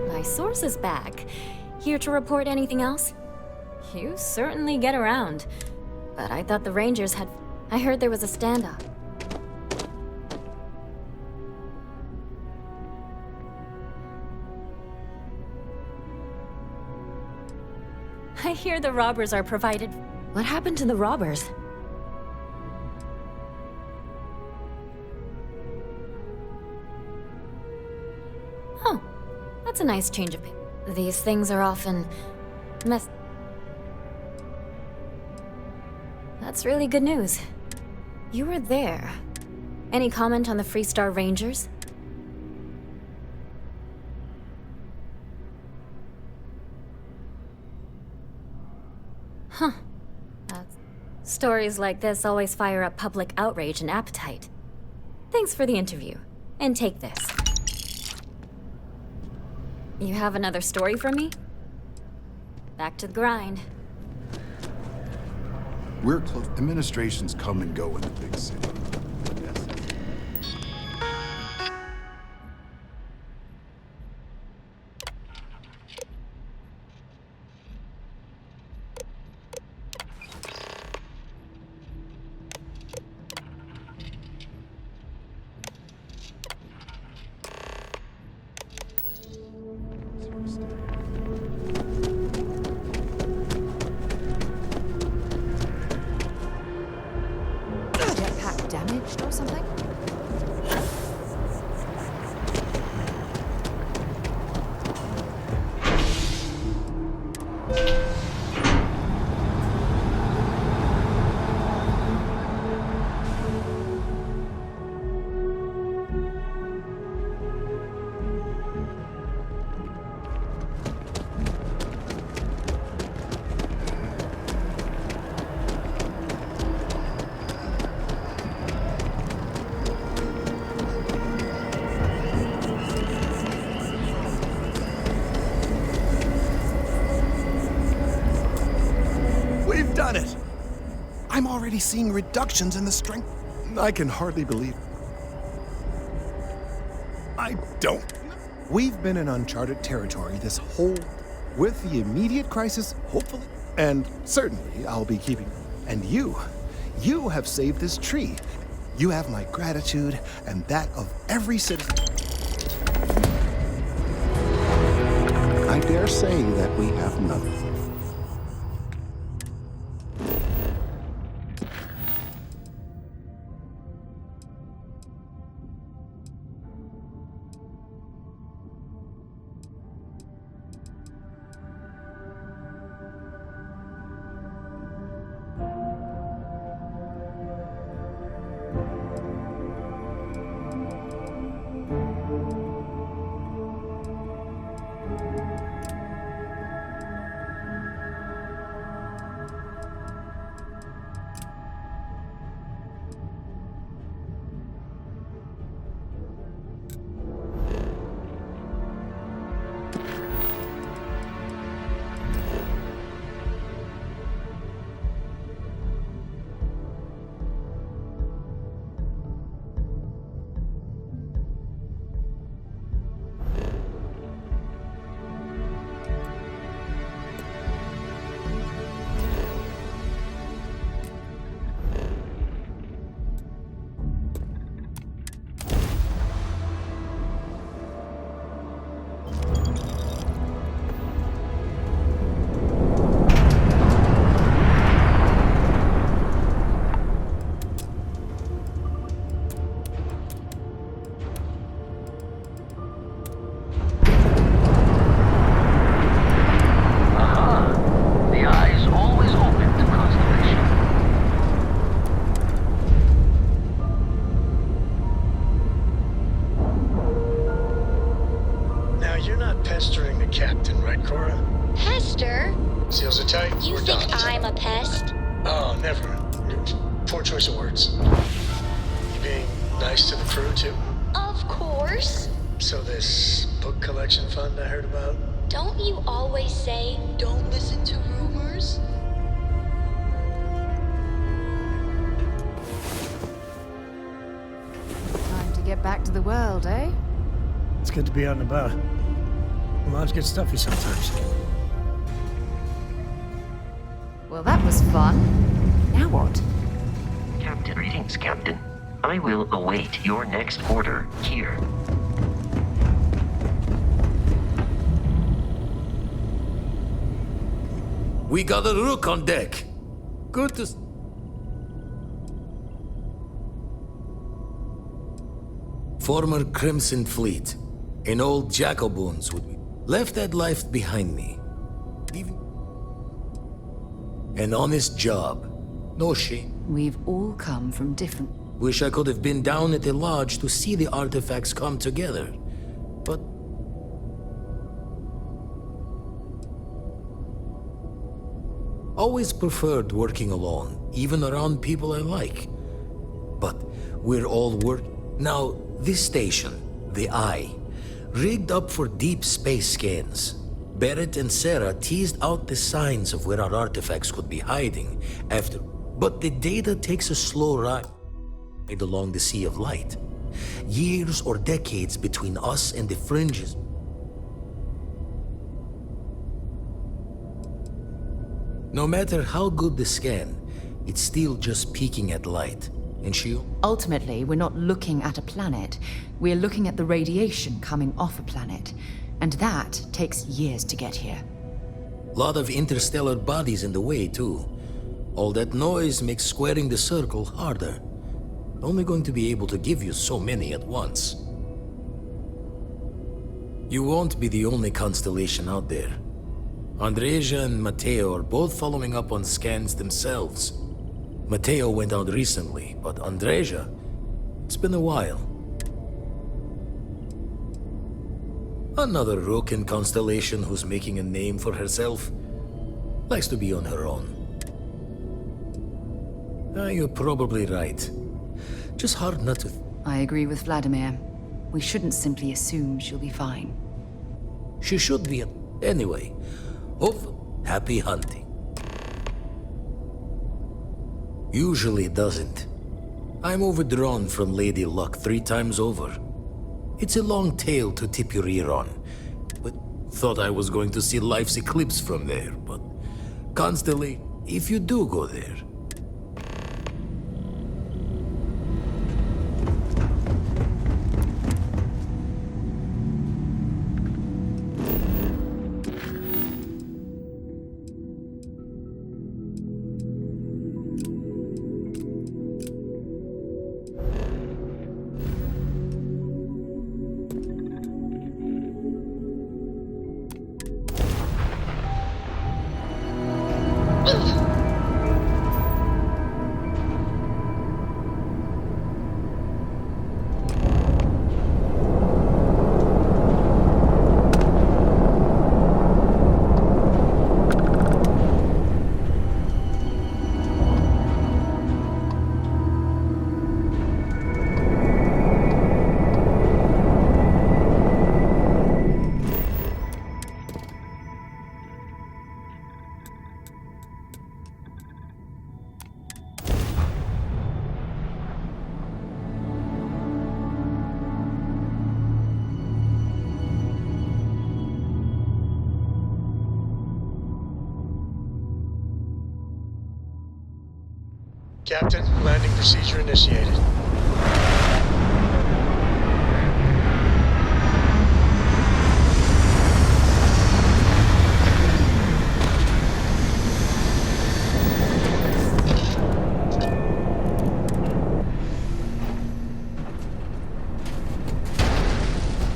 My source is back. Here to report anything else? You certainly get around. But I thought the Rangers had... I heard there was a standoff. I hear the robbers are provided... What happened to the robbers? Oh, that's a nice change of pace. These things are often... That's really good news. You were there. Any comment on the Freestar Rangers? Huh. Stories like this always fire up public outrage and appetite. Thanks for the interview. And take this. You have another story for me? Back to the grind. We're close. Administrations come and go in the big city. Damaged or something? Done it! I'm already seeing reductions in the strength. I can hardly believe. I don't. We've been in uncharted territory this whole... With the immediate crisis, hopefully, and certainly I'll be keeping... And you have saved this tree. You have my gratitude and that of every citizen. I dare say that we have none. Pestering the captain, right, Cora? Pester? Seals are tight. You We're think docked. I'm a pest? Oh, never. Poor choice of words. You being nice to the crew, too? Of course. So this book collection fund I heard about? Don't you always say, don't listen to rumors? Time to get back to the world, eh? It's good to be out and about. The lives get stuffy sometimes. Well, that was fun. Now what? Captain, greetings, Captain. I will await your next order here. We got a rook on deck. Good to... Former Crimson Fleet. An old Jacoboons would be... Left that life behind me. Even... An honest job. No shame. We've all come from different... Wish I could have been down at the lodge to see the artifacts come together. But... Always preferred working alone, even around people I like. But we're all Now, this station, the Eye, rigged up for deep space scans. Barrett and Sarah teased out the signs of where our artifacts could be hiding after... But the data takes a slow ride along the Sea of Light. Years or decades between us and the fringes. No matter how good the scan, it's still just peeking at light. And Ultimately, we're not looking at a planet. We're looking at the radiation coming off a planet. And that takes years to get here. Lot of interstellar bodies in the way, too. All that noise makes squaring the circle harder. Only going to be able to give you so many at once. You won't be the only constellation out there. Andreja and Matteo are both following up on scans themselves. Matteo went out recently, but Andreja, it's been a while. Another Roken constellation who's making a name for herself. Likes to be on her own. You're probably right. Just hard not to... I agree with Vladimir. We shouldn't simply assume she'll be fine. She should be. Anyway, happy hunting. Usually doesn't. I'm overdrawn from Lady Luck 3 times over. It's a long tale to tip your ear on, but thought I was going to see life's eclipse from there, but constantly, if you do go there. Captain. Landing procedure initiated.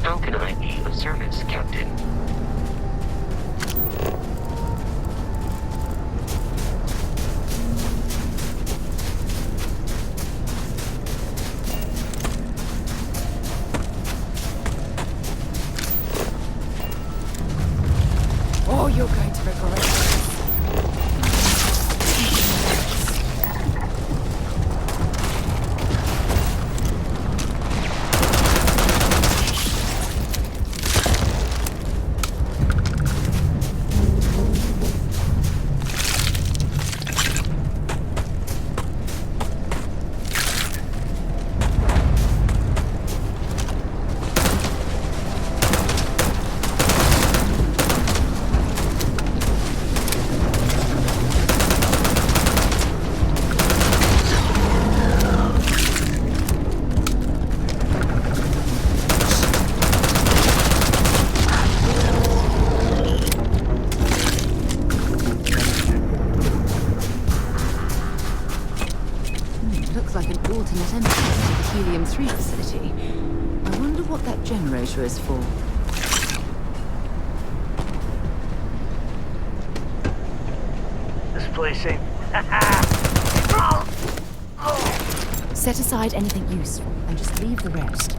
How can I be of service, Captain? Oh, you're going to regret this. Looks like an alternate entrance to the Helium-3 facility. I wonder what that generator is for. This place ain't... Set aside anything useful and just leave the rest.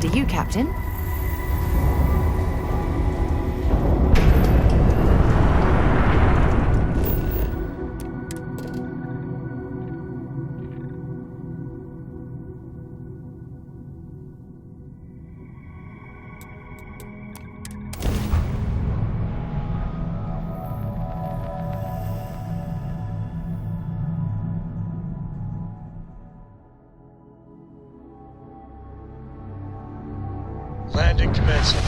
After you, Captain. Landing commencing.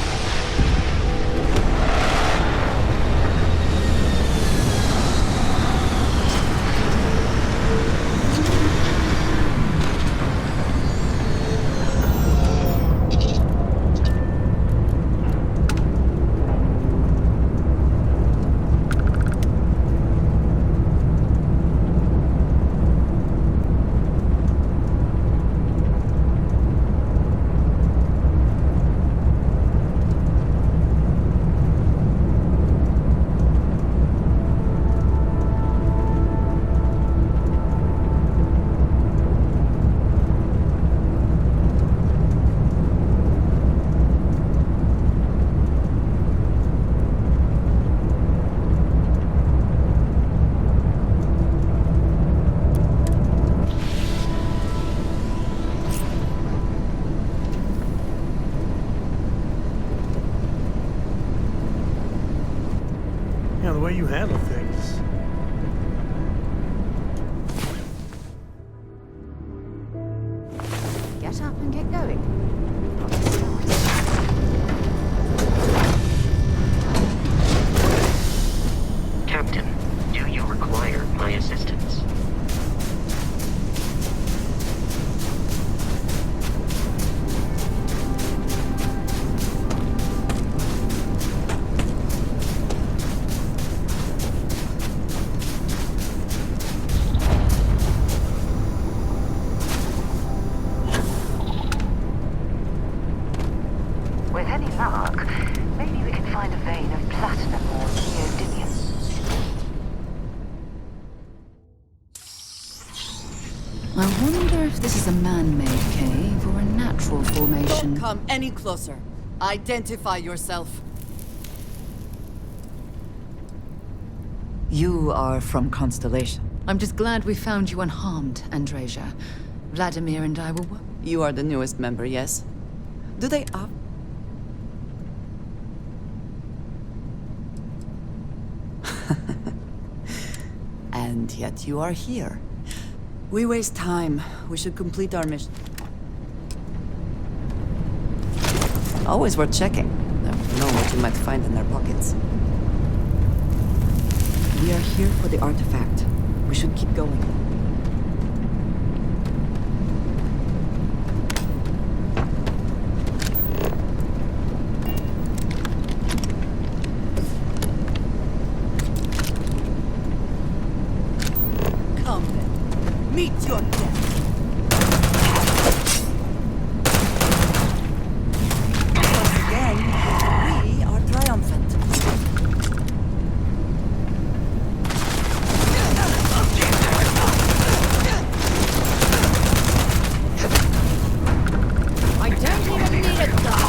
Yeah, the way you handle things. Get up and get going. Captain, do you require my assistance? With any luck, maybe we can find a vein of platinum or neodymium. I wonder if this is a man-made cave or a natural formation. Don't come any closer. Identify yourself. You are from Constellation. I'm just glad we found you unharmed, Andreja. Vladimir and I will work. You are the newest member, yes? Do they up? And yet you are here. We waste time. We should complete our mission. Always worth checking. Never know what you might find in their pockets. We are here for the artifact. We should keep going. Come then. Meet your death. Once again, we are triumphant. I don't even need a gun.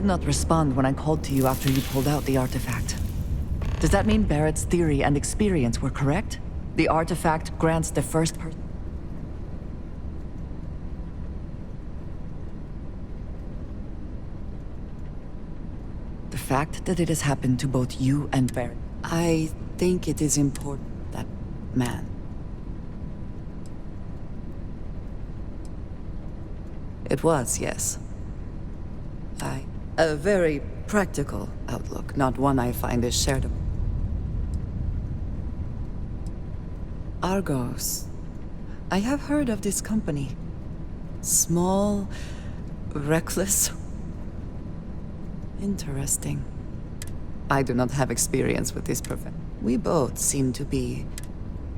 not respond when I called to you after you pulled out the artifact. Does that mean Barrett's theory and experience were correct? The artifact grants the first person... The fact that it has happened to both you and Barrett... I think it is important that man... It was, yes. A very practical outlook, not one I find is shared. Argos. I have heard of this company. Small, reckless. Interesting. I do not have experience with this profession. We both seem to be...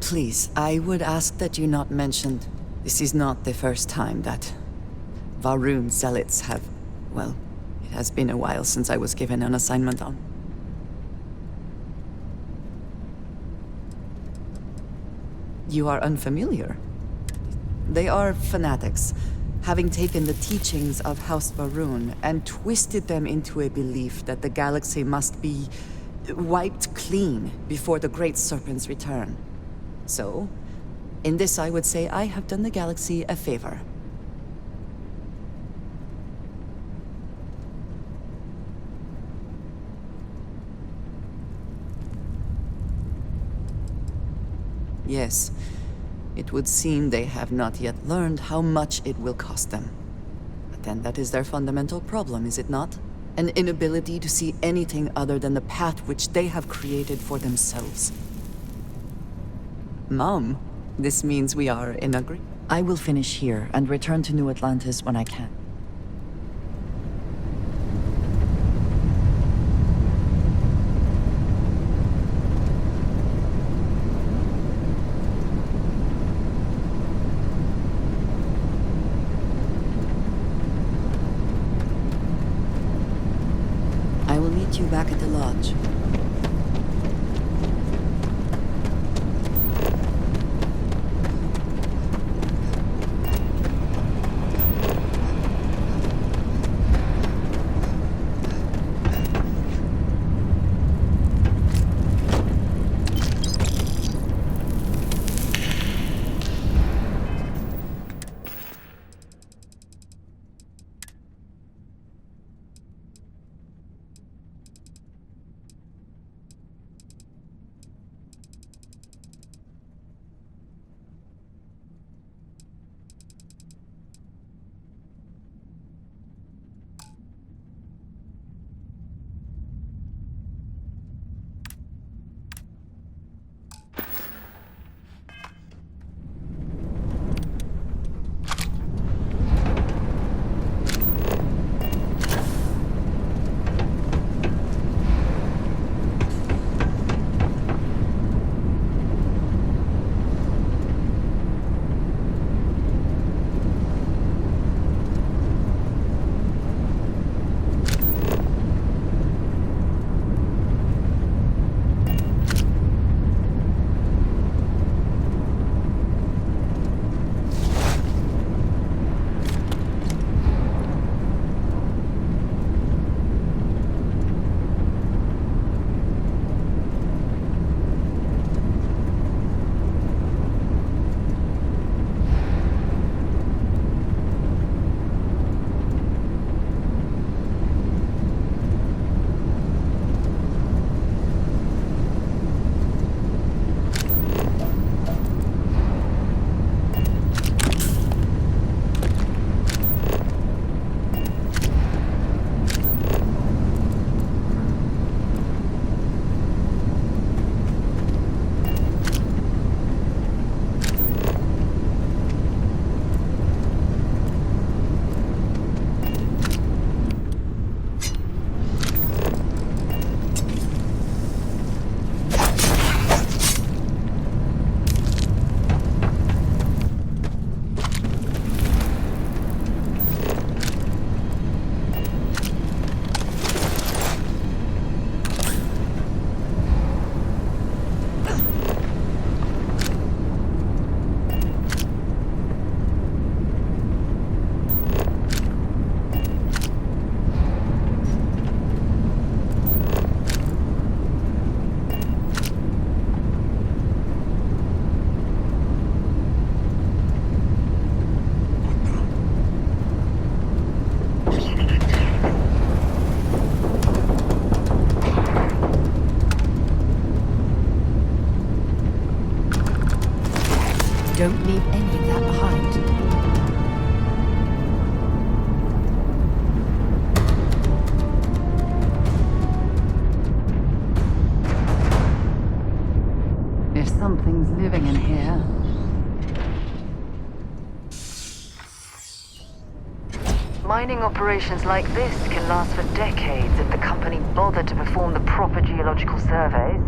Please, I would ask that you not mention... This is not the first time that Va'ruun zealots have... Well, it has been a while since I was given an assignment on... You are unfamiliar. They are fanatics, having taken the teachings of House Va'ruun and twisted them into a belief that the galaxy must be wiped clean before the Great Serpent's return. So, in this I would say I have done the galaxy a favor. Yes, it would seem they have not yet learned how much it will cost them. But then that is their fundamental problem, is it not? An inability to see anything other than the path which they have created for themselves. Mom, this means we are in agreement. I will finish here and return to New Atlantis when I can. You back at the lodge. Mining operations like this can last for decades if the company bothered to perform the proper geological surveys.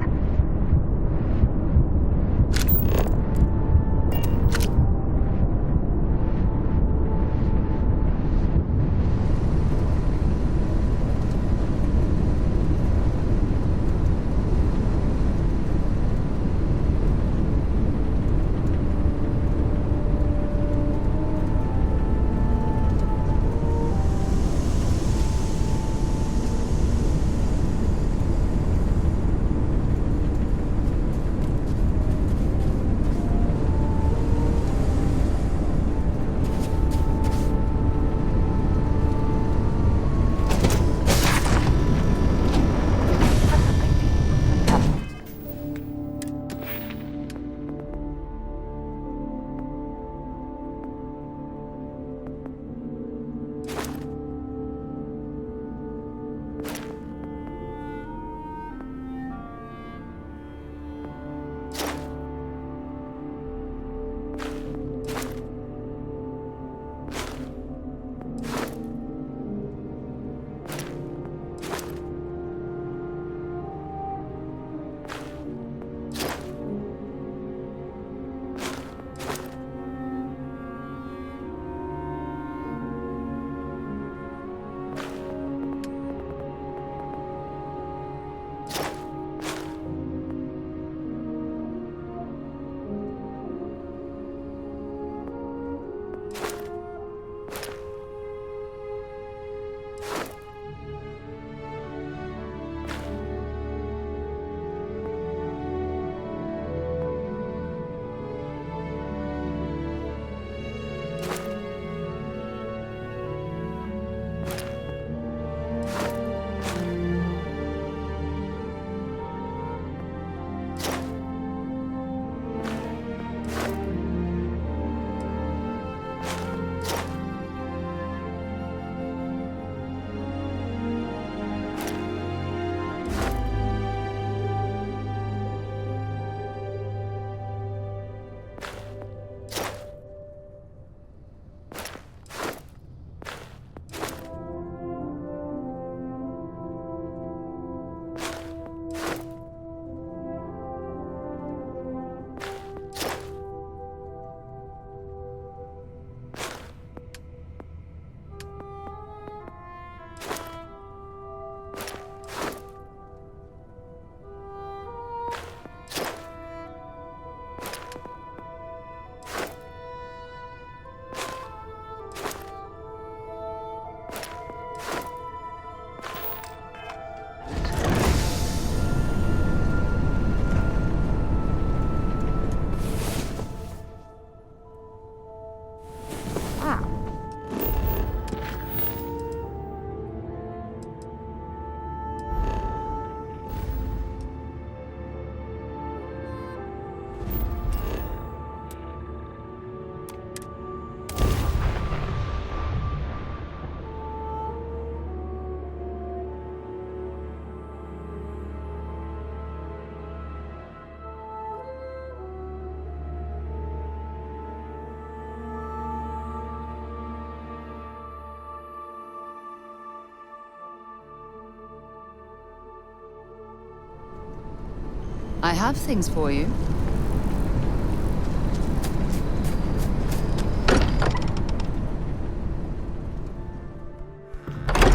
I have things for you.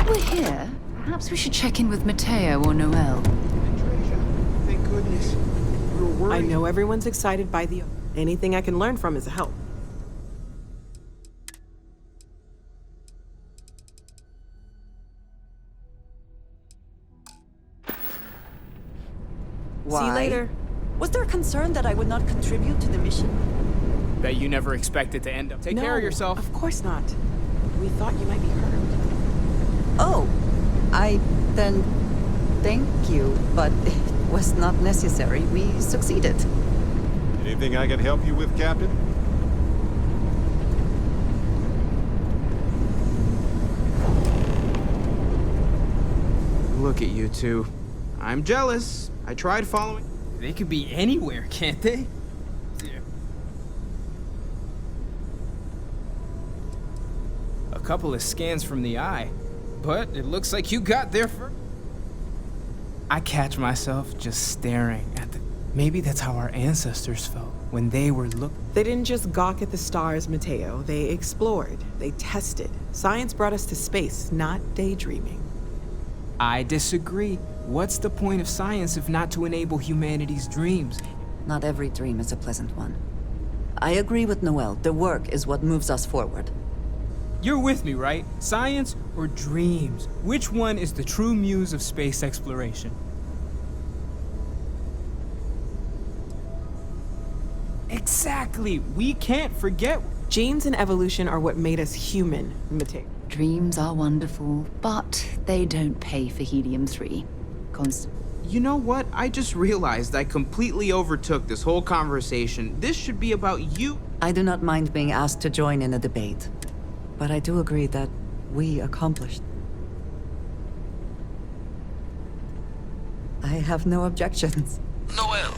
We're here. Perhaps we should check in with Mateo or Noel. Thank goodness. We were worried. I know everyone's excited by the... Anything I can learn from is a help. Why? See you later. Was there a concern that I would not contribute to the mission? Bet you never expected to end up. Take care of yourself. Of course not. We thought you might be hurt. Oh, then thank you, but it was not necessary. We succeeded. Anything I can help you with, Captain? Look at you two. I'm jealous. I tried following. They could be anywhere, can't they? Yeah. A couple of scans from the eye, but it looks like you got there first. I catch myself just staring at the... Maybe that's how our ancestors felt when they were They didn't just gawk at the stars, Mateo. They explored. They tested. Science brought us to space, not daydreaming. I disagree. What's the point of science if not to enable humanity's dreams? Not every dream is a pleasant one. I agree with Noel. The work is what moves us forward. You're with me, right? Science or dreams? Which one is the true muse of space exploration? Exactly. We can't forget. Genes and evolution are what made us human, Mateo. Dreams are wonderful, but they don't pay for helium-3. You know what? I just realized I completely overtook this whole conversation. This should be about you. I do not mind being asked to join in a debate, but I do agree that we accomplished. I have no objections. Noel,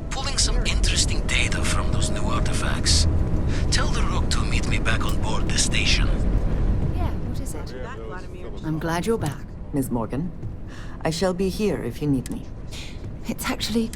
pulling some interesting data from those new artifacts. Tell the Rook to meet me back on board the station. Yeah, what is it? I'm glad you're back. Ms. Morgan, I shall be here if you need me. It's actually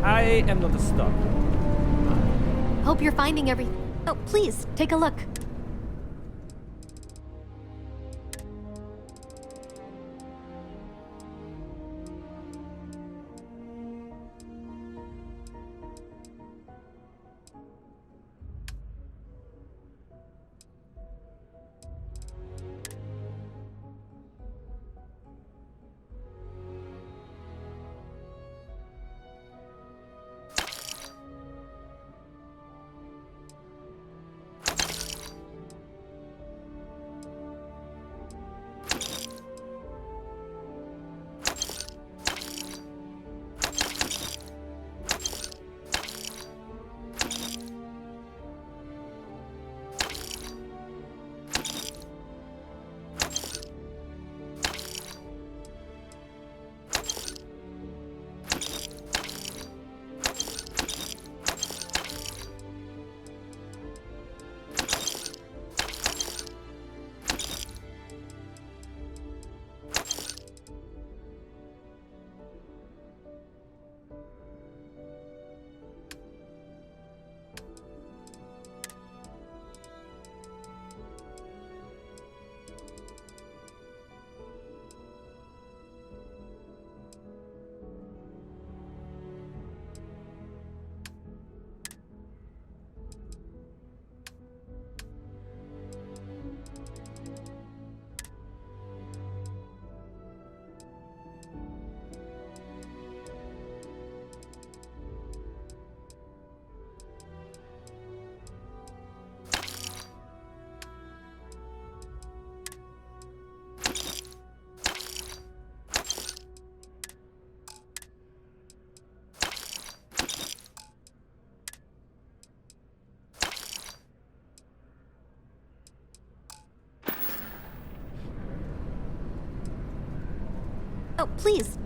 I am not a star. Hope you're finding everything. Oh, please, take a look. Oh, please.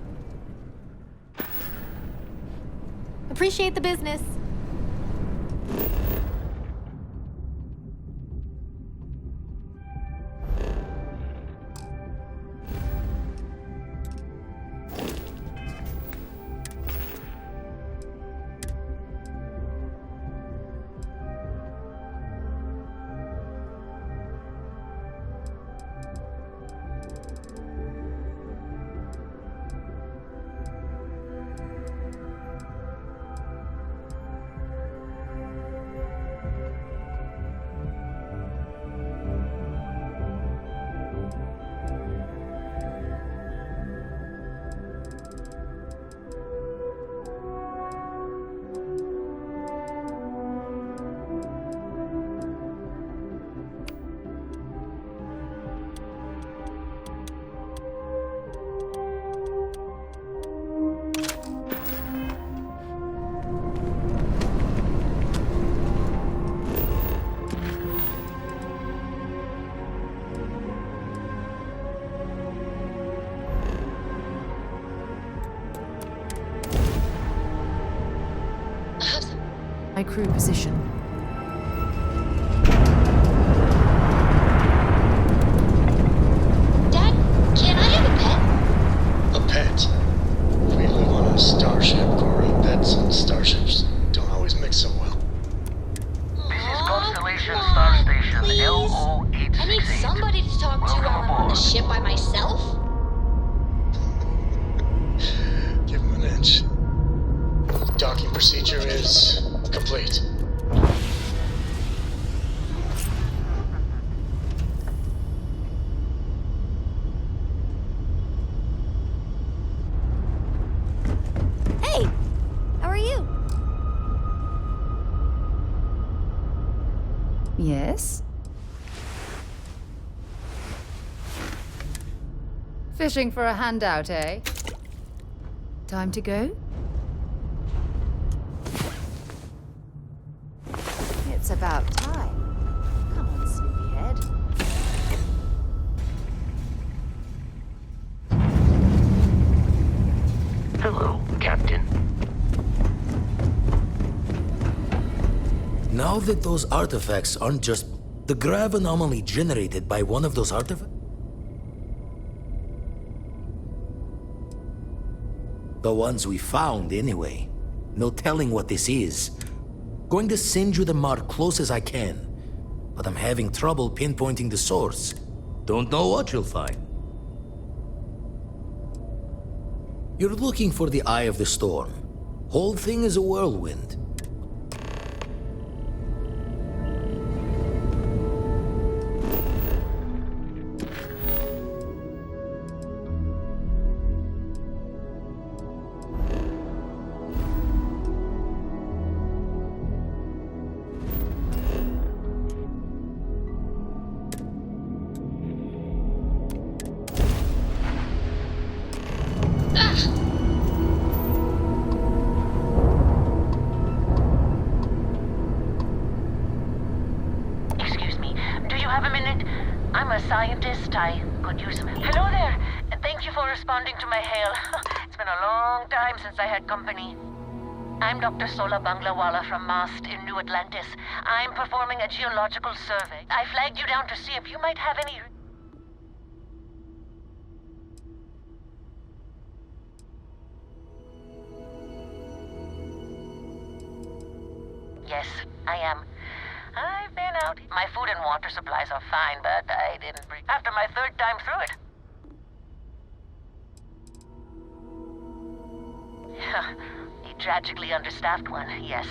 Appreciate the business. My crew position. Dad, can I have a pet? A pet? We live on a starship, Cora. Pets and starships don't always mix so well. This is Constellation Star Station LO868. I need somebody to talk to while I'm on the ship by myself. Give him an inch. Docking procedure is complete. Hey! How are you? Yes? Fishing for a handout, eh? Time to go? It's about time. Come on, sleepyhead. Hello, Captain. Now that those artifacts aren't just the grav anomaly generated by one of those artifacts? The ones we found, anyway. No telling what this is. Going to send you the mark close as I can, but I'm having trouble pinpointing the source. Don't know what you'll find. You're looking for the eye of the storm. Whole thing is a whirlwind. Excuse me, do you have a minute? I'm a scientist. I could use some help. Hello there. Thank you for responding to my hail. It's been a long time since I had company. I'm Dr. Sola Banglawala from MAST in New Atlantis. I'm performing a geological survey. I flagged you down to see if you might have any... Yes, I am. I've been out. My food and water supplies are fine, but I didn't bring... After my third time through it. A tragically understaffed one, yes.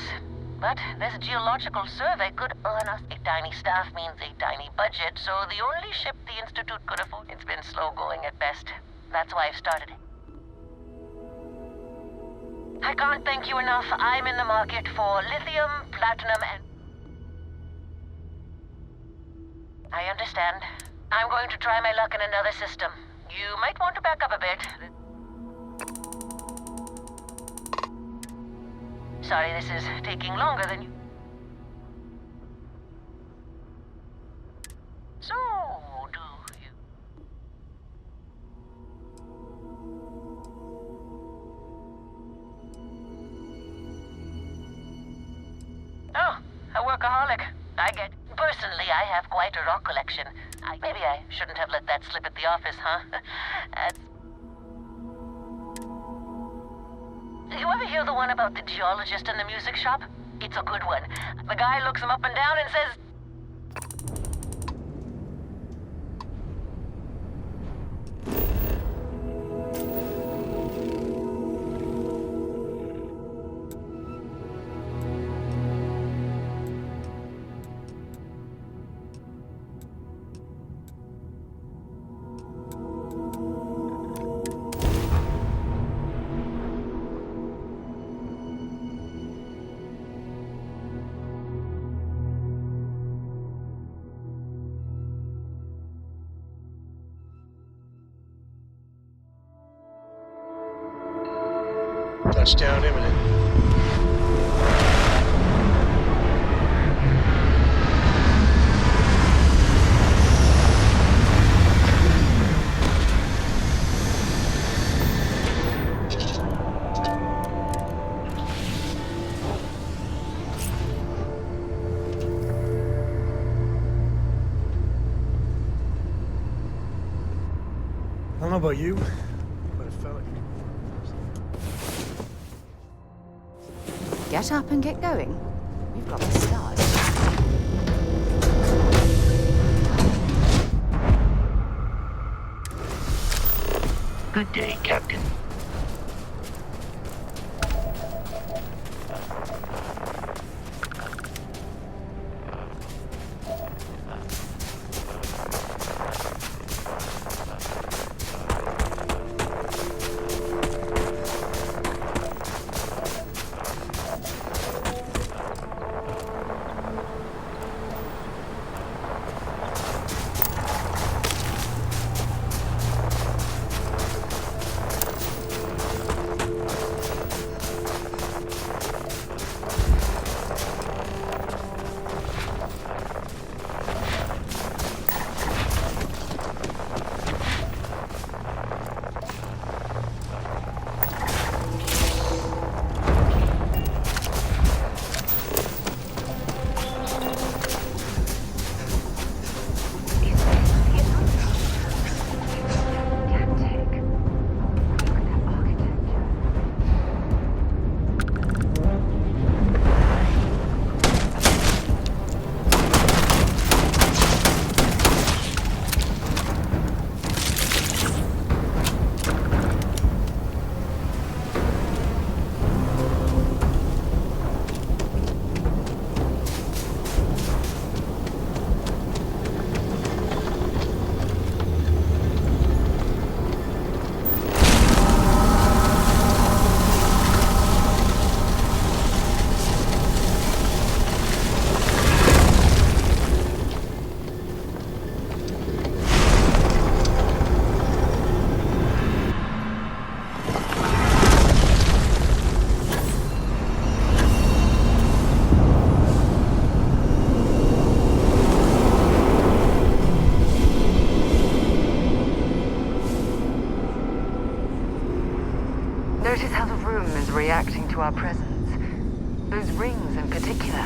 But this geological survey could earn us. A tiny staff means a tiny budget, so the only ship the Institute could afford. It's been slow going at best. That's why I've started. I can't thank you enough. I'm in the market for lithium, platinum, and... I understand. I'm going to try my luck in another system. You might want to back up a bit. Sorry, this is taking longer than you... So, do you... Personally, I have quite a rock collection. Maybe I shouldn't have let that slip at the office, huh? You ever hear the one about the geologist in the music shop? It's a good one. The guy looks him up and down and says, Touchdown imminent. I don't know about you, but it felt like... Get up and get going. We've got the stars. Good day, Captain. Notice how the room is reacting to our presence. Those rings in particular.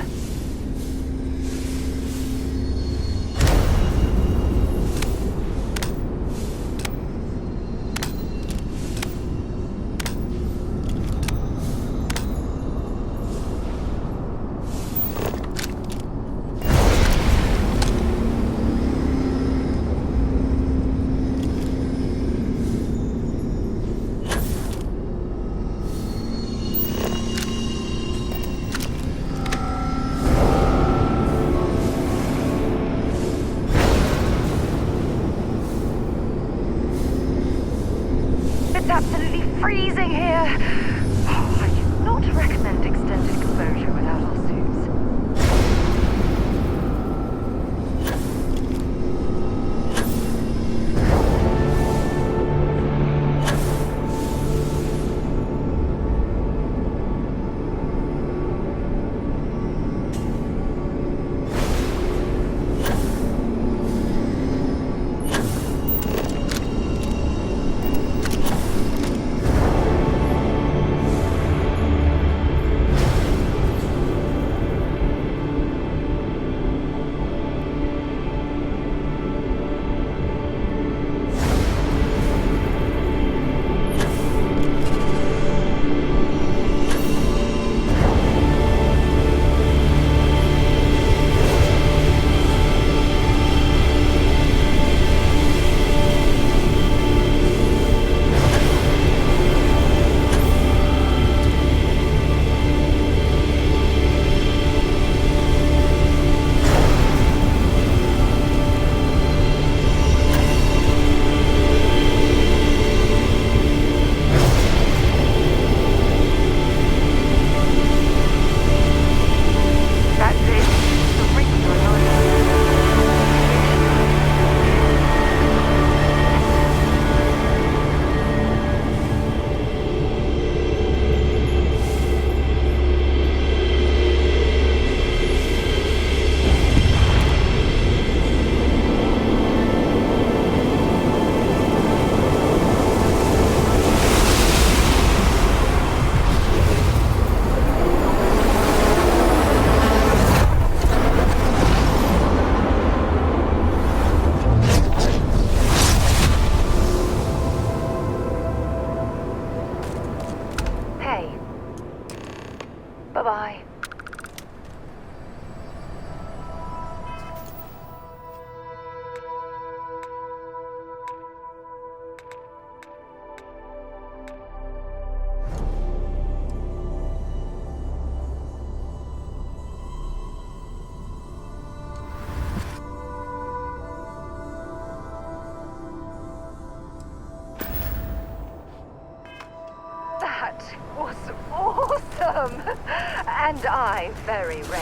And I very rare.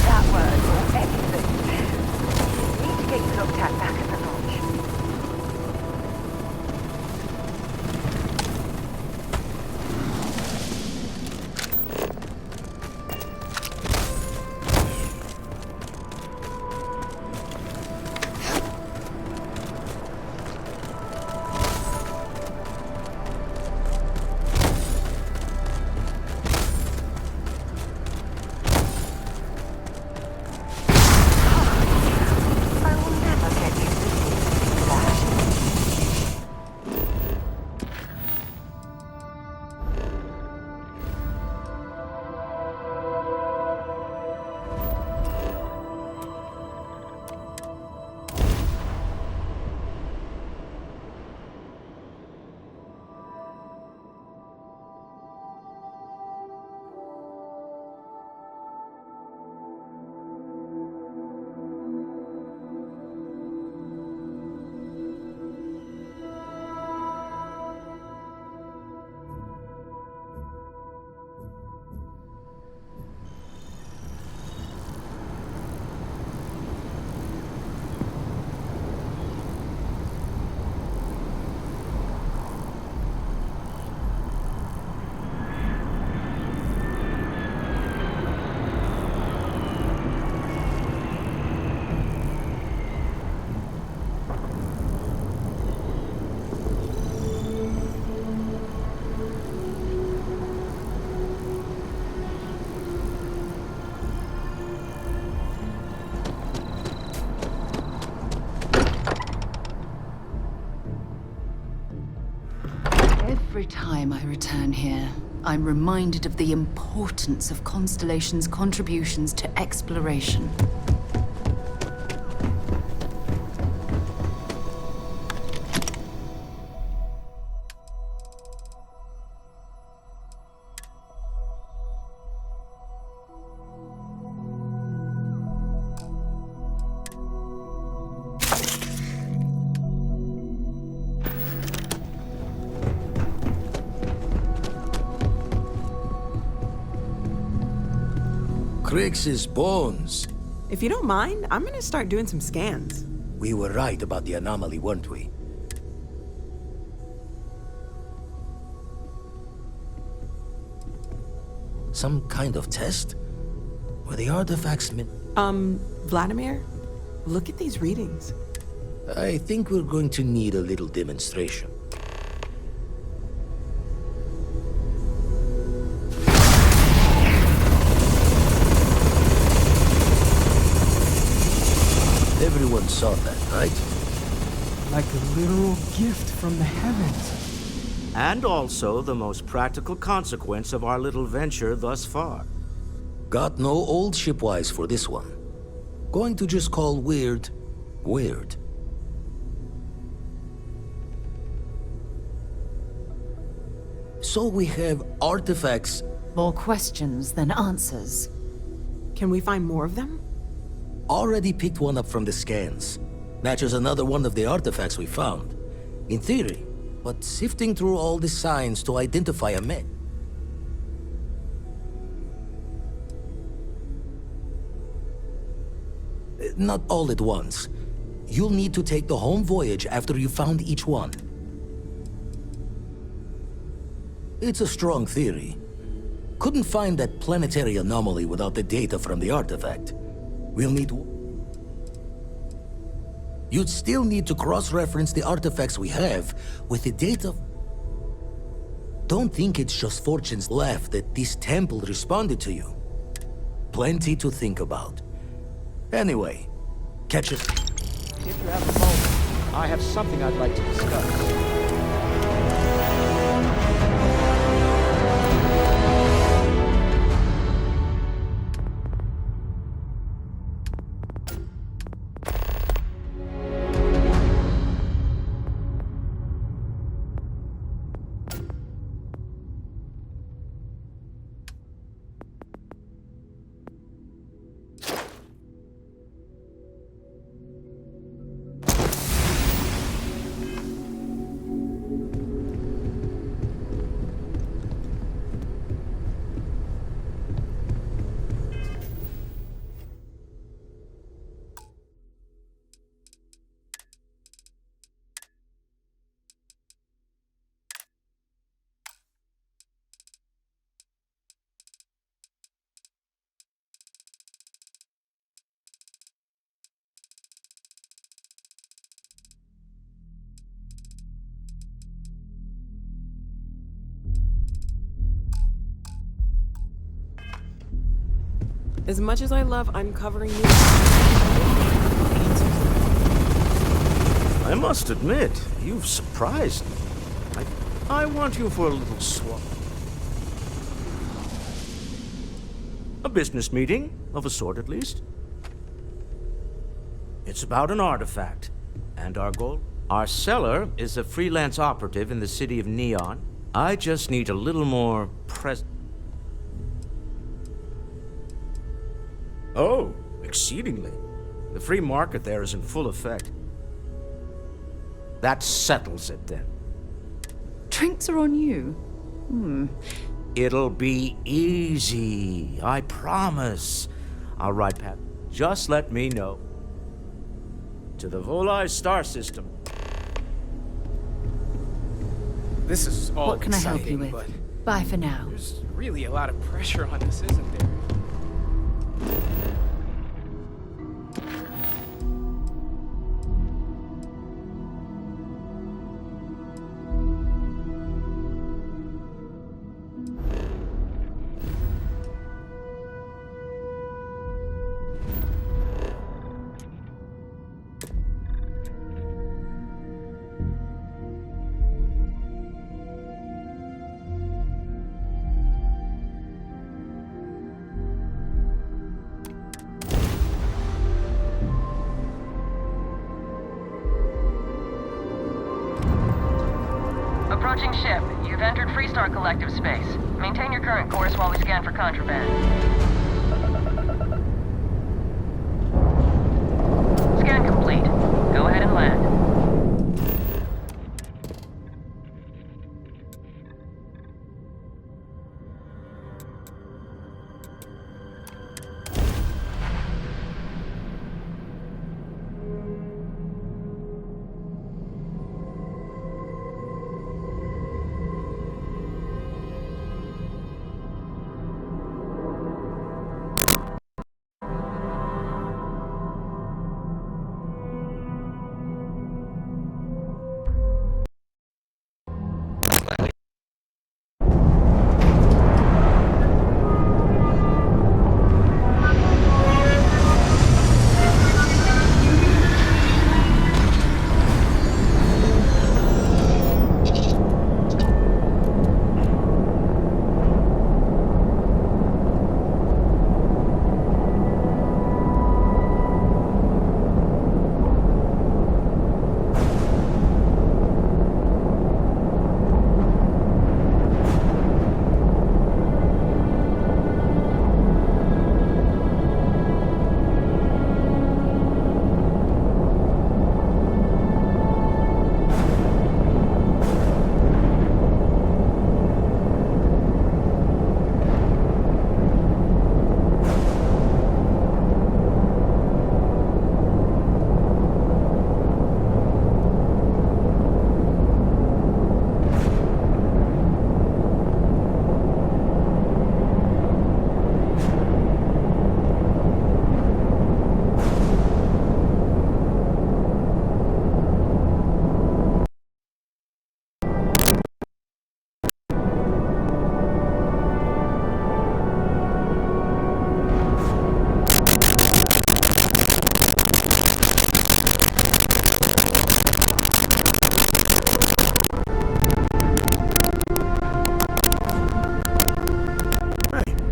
That word or anything. Need to get you looked at back at the lodge. Every time I return here, I'm reminded of the importance of Constellation's contributions to exploration. Crix's bones. If you don't mind, I'm gonna start doing some scans. We were right about the anomaly, weren't we? Some kind of test? Were the artifacts meant... Vladimir, look at these readings. I think we're going to need a little demonstration. Everyone saw that, right? Like a literal gift from the heavens. And also the most practical consequence of our little venture thus far. Got no old shipwise for this one. Going to just call weird, weird. So we have artifacts. More questions than answers. Can we find more of them? Already picked one up from the scans. Matches another one of the artifacts we found. In theory, but sifting through all the signs to identify a match. Not all at once. You'll need to take the home voyage after you found each one. It's a strong theory. Couldn't find that planetary anomaly without the data from the artifact. We'll need... You'd still need to cross-reference the artifacts we have with the data... Don't think it's just Fortune's laugh that this temple responded to you. Plenty to think about. Anyway, catch us... If you have a moment, I have something I'd like to discuss. As much as I love uncovering new I must admit, you've surprised me. I want you for a little swap. A business meeting, of a sort at least. It's about an artifact, and our goal. Our seller is a freelance operative in the city of Neon. I just need a little more Oh, exceedingly. The free market there is in full effect. That settles it, then. Drinks are on you. It'll be easy, I promise. All right, Pat. Just let me know. To the Volai star system. This is all What can I exciting, help you with? but Bye for now. there's really a lot of pressure on this, isn't there? Approaching ship. You've entered Freestar Collective space. Maintain your current course while we scan for contraband. Scan complete. Go ahead and land.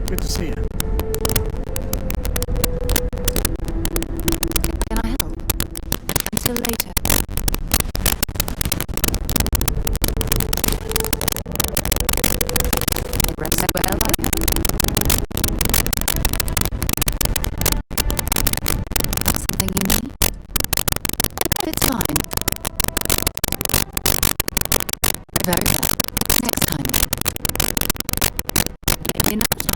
Good to see you. Can I help? Until later. Rest well, I hope. Something you need? It's fine. Very well. Next time. Maybe another time.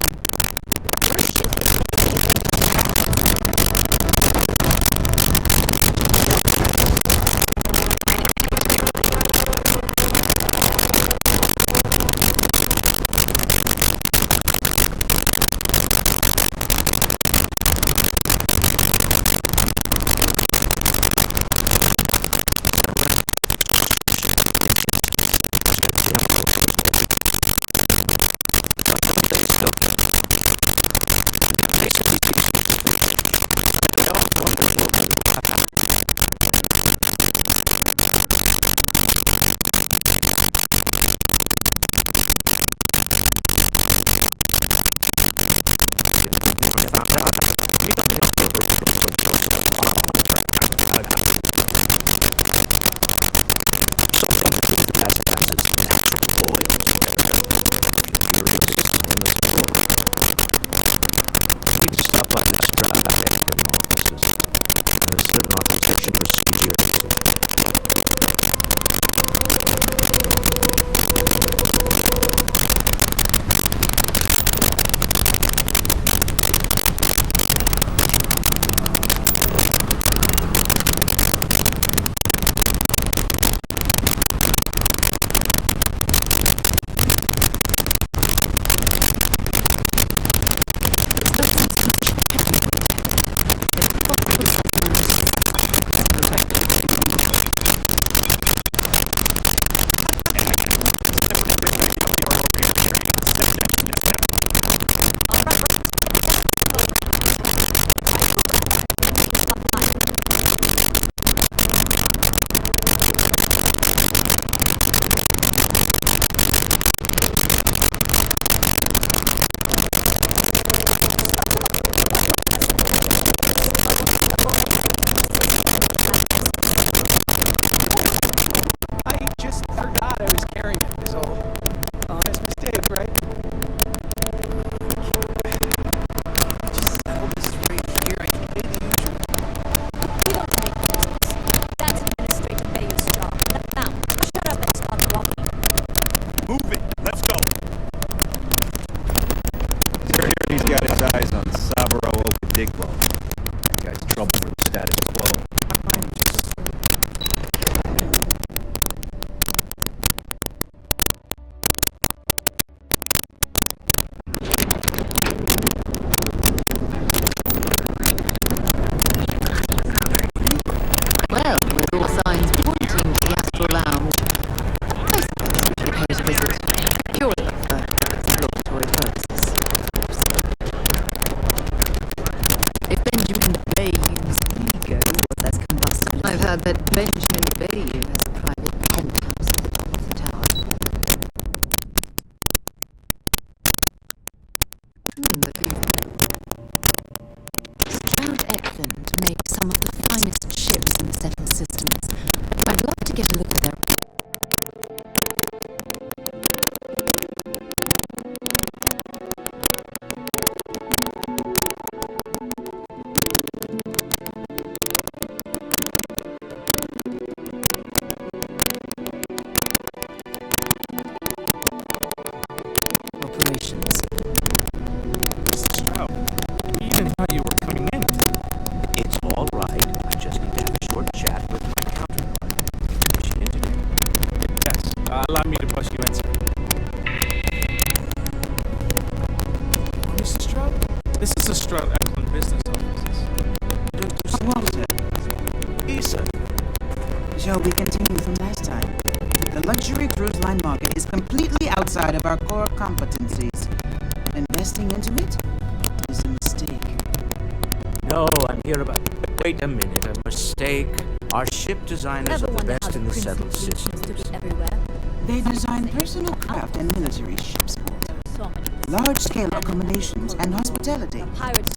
Digwell. That guy's trouble for the status quo. Well, with all signs pointing to the Astral Lounge, I suppose we should pay it a visit. Purely for exploratory purposes. If Benjamin Bayou's ego was as combustible, I've heard that Benjamin Bayou has a private penthouse at the top of the tower. Stroud Eklund make some of the finest ships in the Settled Systems. I'd love to get a look at their... operations. Mr. Stroud, we even thought you were coming in. It's all right. I just need to have a short chat with my counterpart. Is she in today? Yes. Allow me to push you in, sir. Mr. Stroud? This is the Stroud Eklund business offices. Walter. Issa. Shall we continue from last time? The luxury cruise line market is completely outside of our core competencies. Investing into it is a mistake. No, I'm here about... Wait a minute, a mistake. Our ship designers are the best in the Settled Systems. They design personal craft and military ships. Large-scale accommodations and hospitality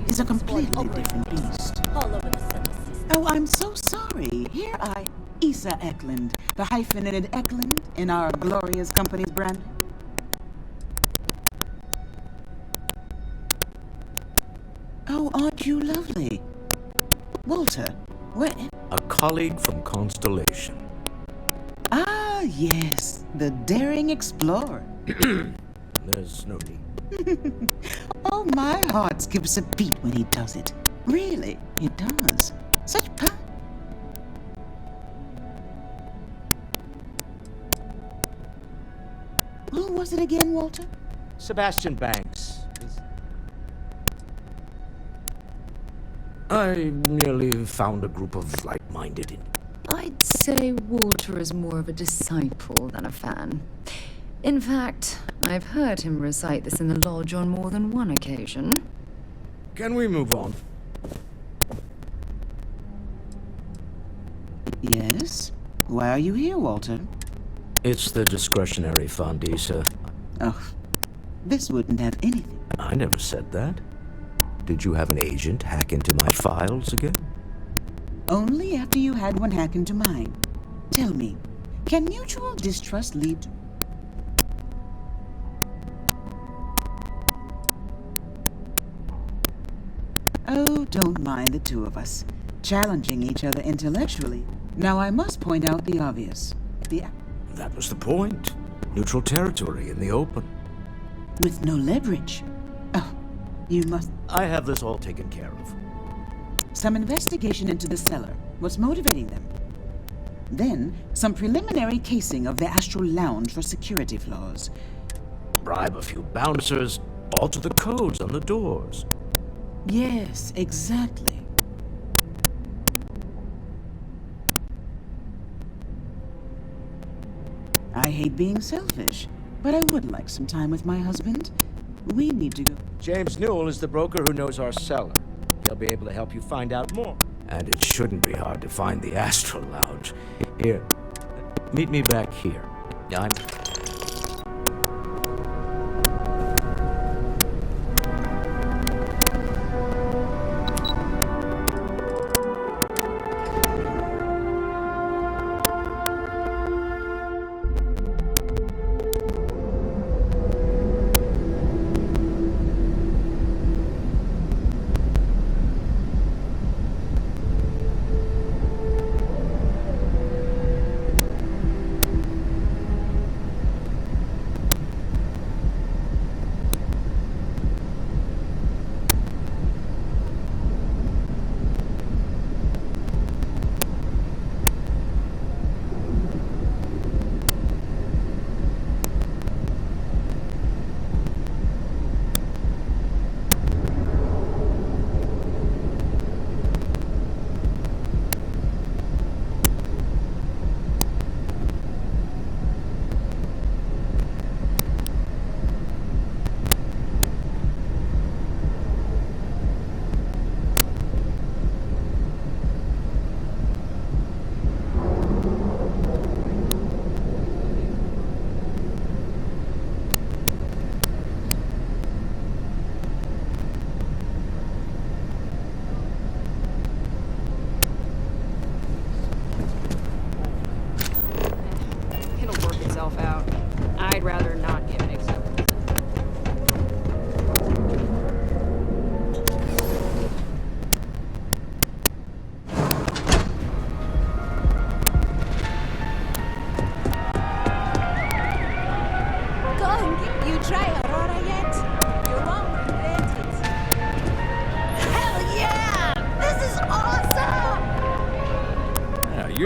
is a completely different beast. Oh, I'm so sorry. Here I, Issa Eklund, the hyphenated Eklund in our glorious company's brand. Oh, aren't you lovely? Walter, where? A colleague from Constellation. Ah, yes, the daring explorer. There's no need. Oh, my heart skips a beat when he does it. Really, it does. Such Who was it again, Walter? Sebastian Banks. I merely found a group of like-minded I'd say Walter is more of a disciple than a fan. In fact, I've heard him recite this in the lodge on more than one occasion. Can we move on? Yes? Why are you here, Walter? It's the discretionary fund, Issa. Oh, this wouldn't have anything. I never said that. Did you have an agent hack into my files again? Only after you had one hack into mine. Tell me, can mutual distrust lead to... Oh, don't mind the two of us, challenging each other intellectually. Now I must point out the obvious. That was the point. Neutral territory in the open. With no leverage. Oh, you must... I have this all taken care of. Some investigation into the seller. What's motivating them? Then, some preliminary casing of the Astral Lounge for security flaws. Bribe a few bouncers, alter the codes on the doors. Yes, exactly. I hate being selfish, but I would like some time with my husband. We need to go. James Newell is the broker who knows our seller. He'll be able to help you find out more. And it shouldn't be hard to find the Astral Lounge. Here, meet me back here. I'm...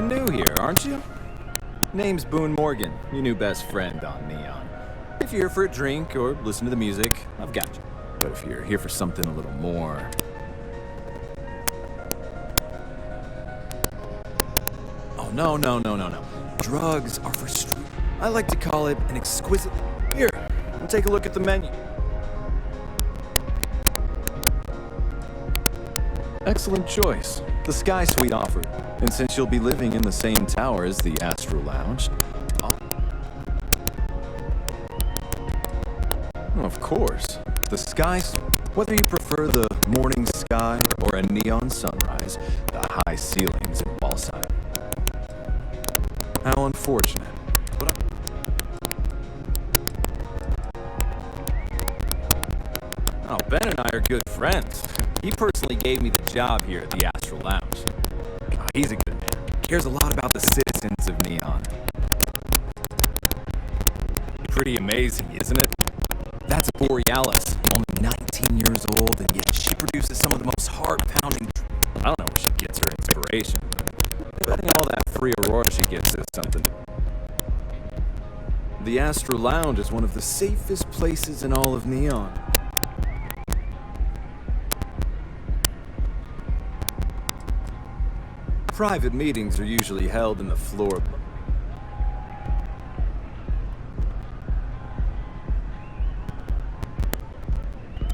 new here, aren't you? Name's Boone Morgan, your new best friend on Neon. If you're here for a drink or listen to the music, I've got you. But if you're here for something a little more... Oh, no. Drugs are for street. I like to call it an exquisite... Here, take a look at the menu. Excellent choice. The Sky Suite offered. And since you'll be living in the same tower as the Astro Lounge... Of course. The Sky... Whether you prefer the morning sky or a neon sunrise, the high ceilings at Wallside. How unfortunate. But Oh, Ben and I are good friends. He personally gave me the job here at the Astro Lounge. Oh, he's a good man. Cares a lot about the citizens of Neon. Pretty amazing, isn't it? That's Borealis, only 19 years old, and yet she produces some of the most heart-pounding... I don't know where she gets her inspiration, but betting all that free Aurora she gets is something. The Astro Lounge is one of the safest places in all of Neon. Private meetings are usually held in the floor.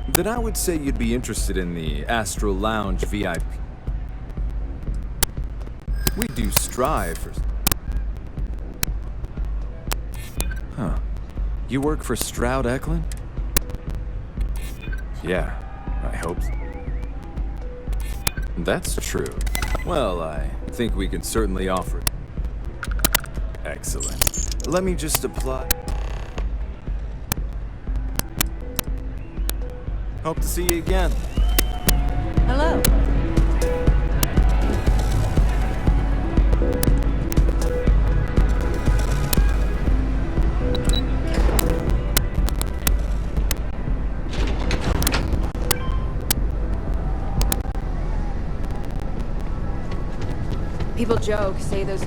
Then I would say you'd be interested in the Astro Lounge VIP. We do strive for... Huh. You work for Stroud Eklund? Yeah, I hope so. That's true. Well, I think we can certainly offer it. Excellent. Let me just apply... Hope to see you again. Hello. People joke, say those...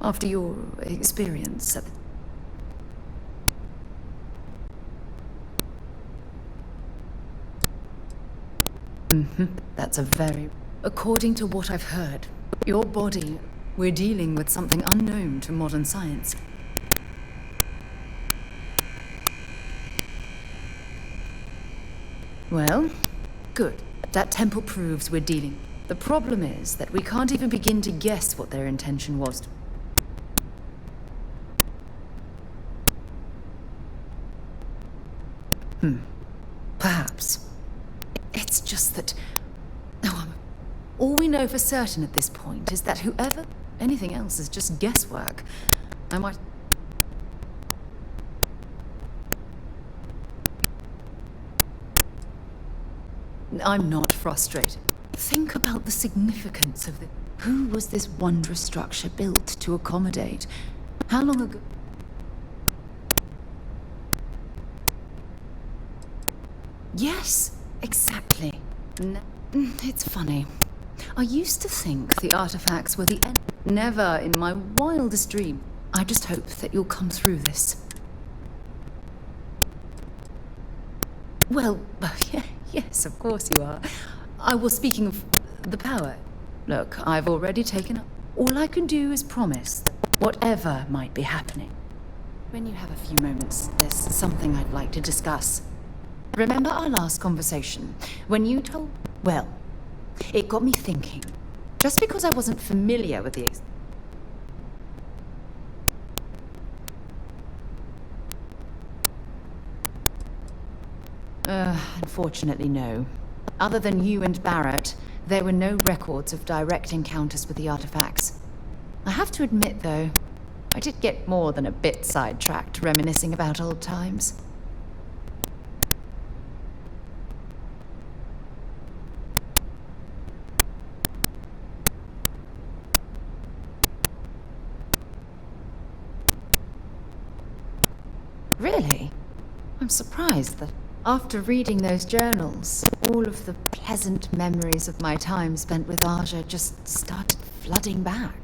After your experience at That's a very... According to what I've heard, your body, we're dealing with something unknown to modern science. Well, good. That temple proves we're dealing. The problem is that we can't even begin to guess what their intention was. Perhaps. It's just that... all we know for certain at this point is that whoever... anything else is just guesswork. I might... I'm not frustrated. Think about the significance of the... Who was this wondrous structure built to accommodate? How long ago... Yes, exactly. It's funny. I used to think the artifacts were the end. Never in my wildest dream. I just hope that you'll come through this. Well, yes, of course you are. I was speaking of the power. Look, I've already taken up. All I can do is promise that whatever might be happening. When you have a few moments, there's something I'd like to discuss. Remember our last conversation, when you told... Well, it got me thinking. Just because I wasn't familiar with the... Unfortunately, no. Other than you and Barrett, there were no records of direct encounters with the artifacts. I have to admit, though, I did get more than a bit sidetracked reminiscing about old times. Really? I'm surprised that after reading those journals, all of the pleasant memories of my time spent with Aja just started flooding back.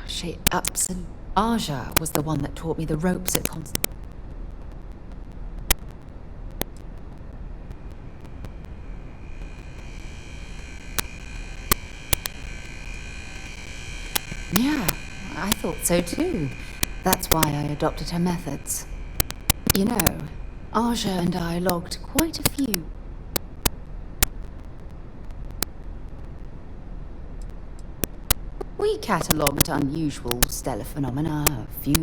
She absolutely... Aja was the one that taught me the ropes at Constant. Yeah, I thought so too. That's why I adopted her methods. You know, Aja and I logged quite a few. We catalogued unusual stellar phenomena, a few...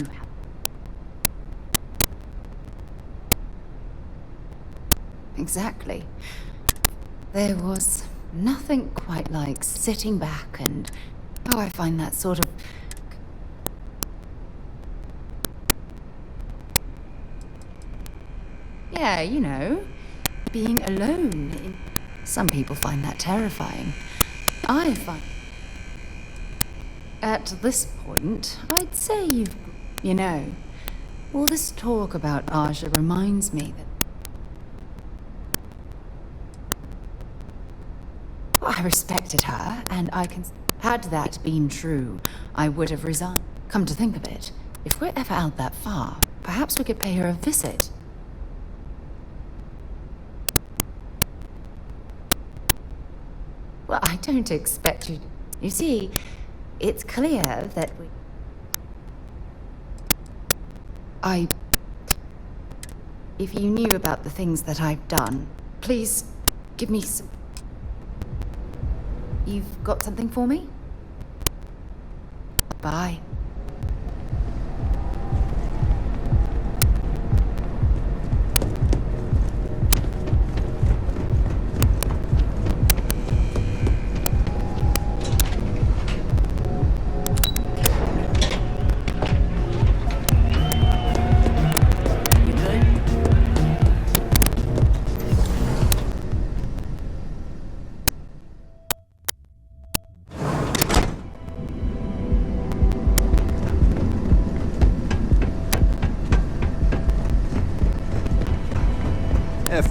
Exactly. There was nothing quite like sitting back and... Oh, I find that sort of... Yeah, you know, being alone. Some people find that terrifying. I find... At this point, I'd say you've... You know, all this talk about Aja reminds me that... I respected her, and I can... Had that been true, I would have resigned. Come to think of it, if we're ever out that far, perhaps we could pay her a visit. Well, I don't expect you to... You see... It's clear that we... If you knew about the things that I've done, please give me some... You've got something for me? Bye.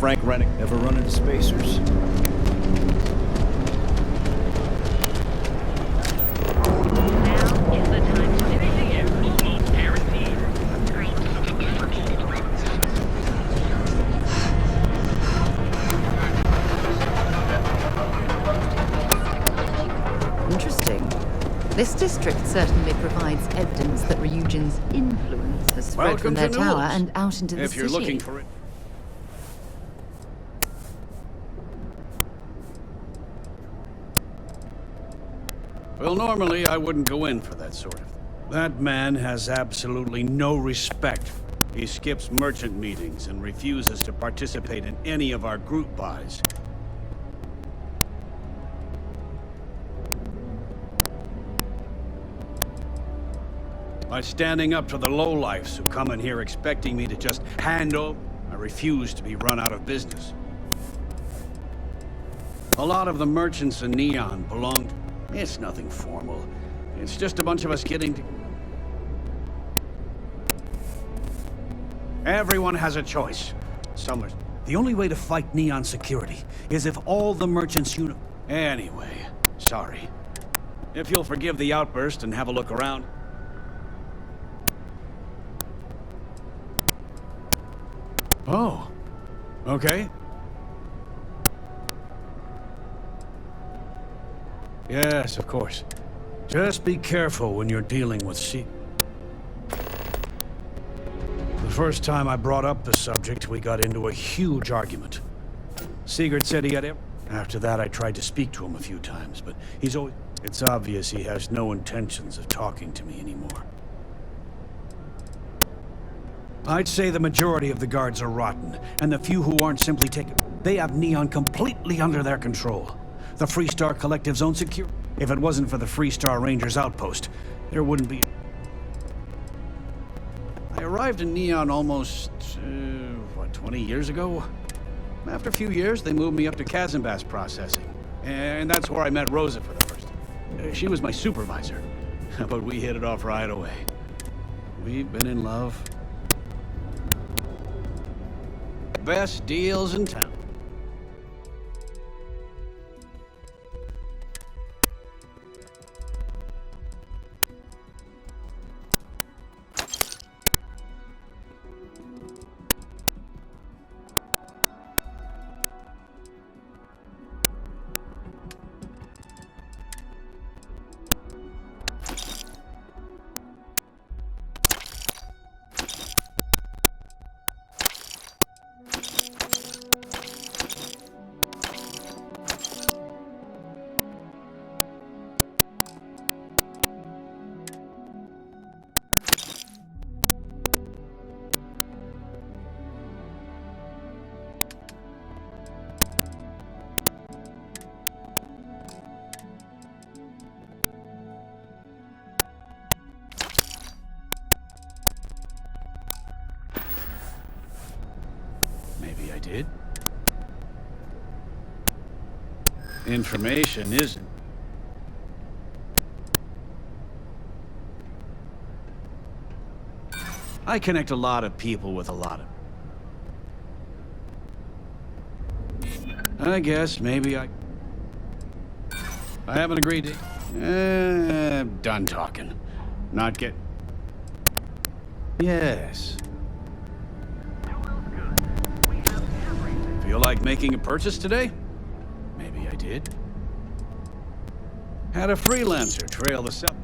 Frank Rennick. Ever run into spacers? Interesting. This district certainly provides evidence that Ryujin's influence has spread from their tower and out into the If city. you're looking for it. Well, normally I wouldn't go in for that sort of thing. That man has absolutely no respect. He skips merchant meetings and refuses to participate in any of our group buys. By standing up to the lowlifes who come in here expecting me to just hand over, I refuse to be run out of business. A lot of the merchants in Neon belong to... It's nothing formal. It's just a bunch of us getting together. Everyone has a choice. The only way to fight Neon security is if all the merchants Anyway, sorry. If you'll forgive the outburst and have a look around. Oh, okay. Yes, of course. Just be careful when you're dealing with The first time I brought up the subject, we got into a huge argument. Sigurd said he had After that, I tried to speak to him a few times, but he's always... It's obvious he has no intentions of talking to me anymore. I'd say the majority of the guards are rotten, and the few who aren't simply taken... They have Neon completely under their control. The Freestar Collective's own security. If it wasn't for the Freestar Rangers outpost, there wouldn't be... I arrived in Neon almost, 20 years ago? After a few years, they moved me up to Kazanbas processing. And that's where I met Rosa for the first time. She was my supervisor. But we hit it off right away. We've been in love. Best deals in town. Maybe I did. Information isn't. I connect a lot of people with a lot of... I guess maybe I haven't agreed to... done talking. Not get... Yes. Feel like making a purchase today? Maybe I did. Had a freelancer trail the cell.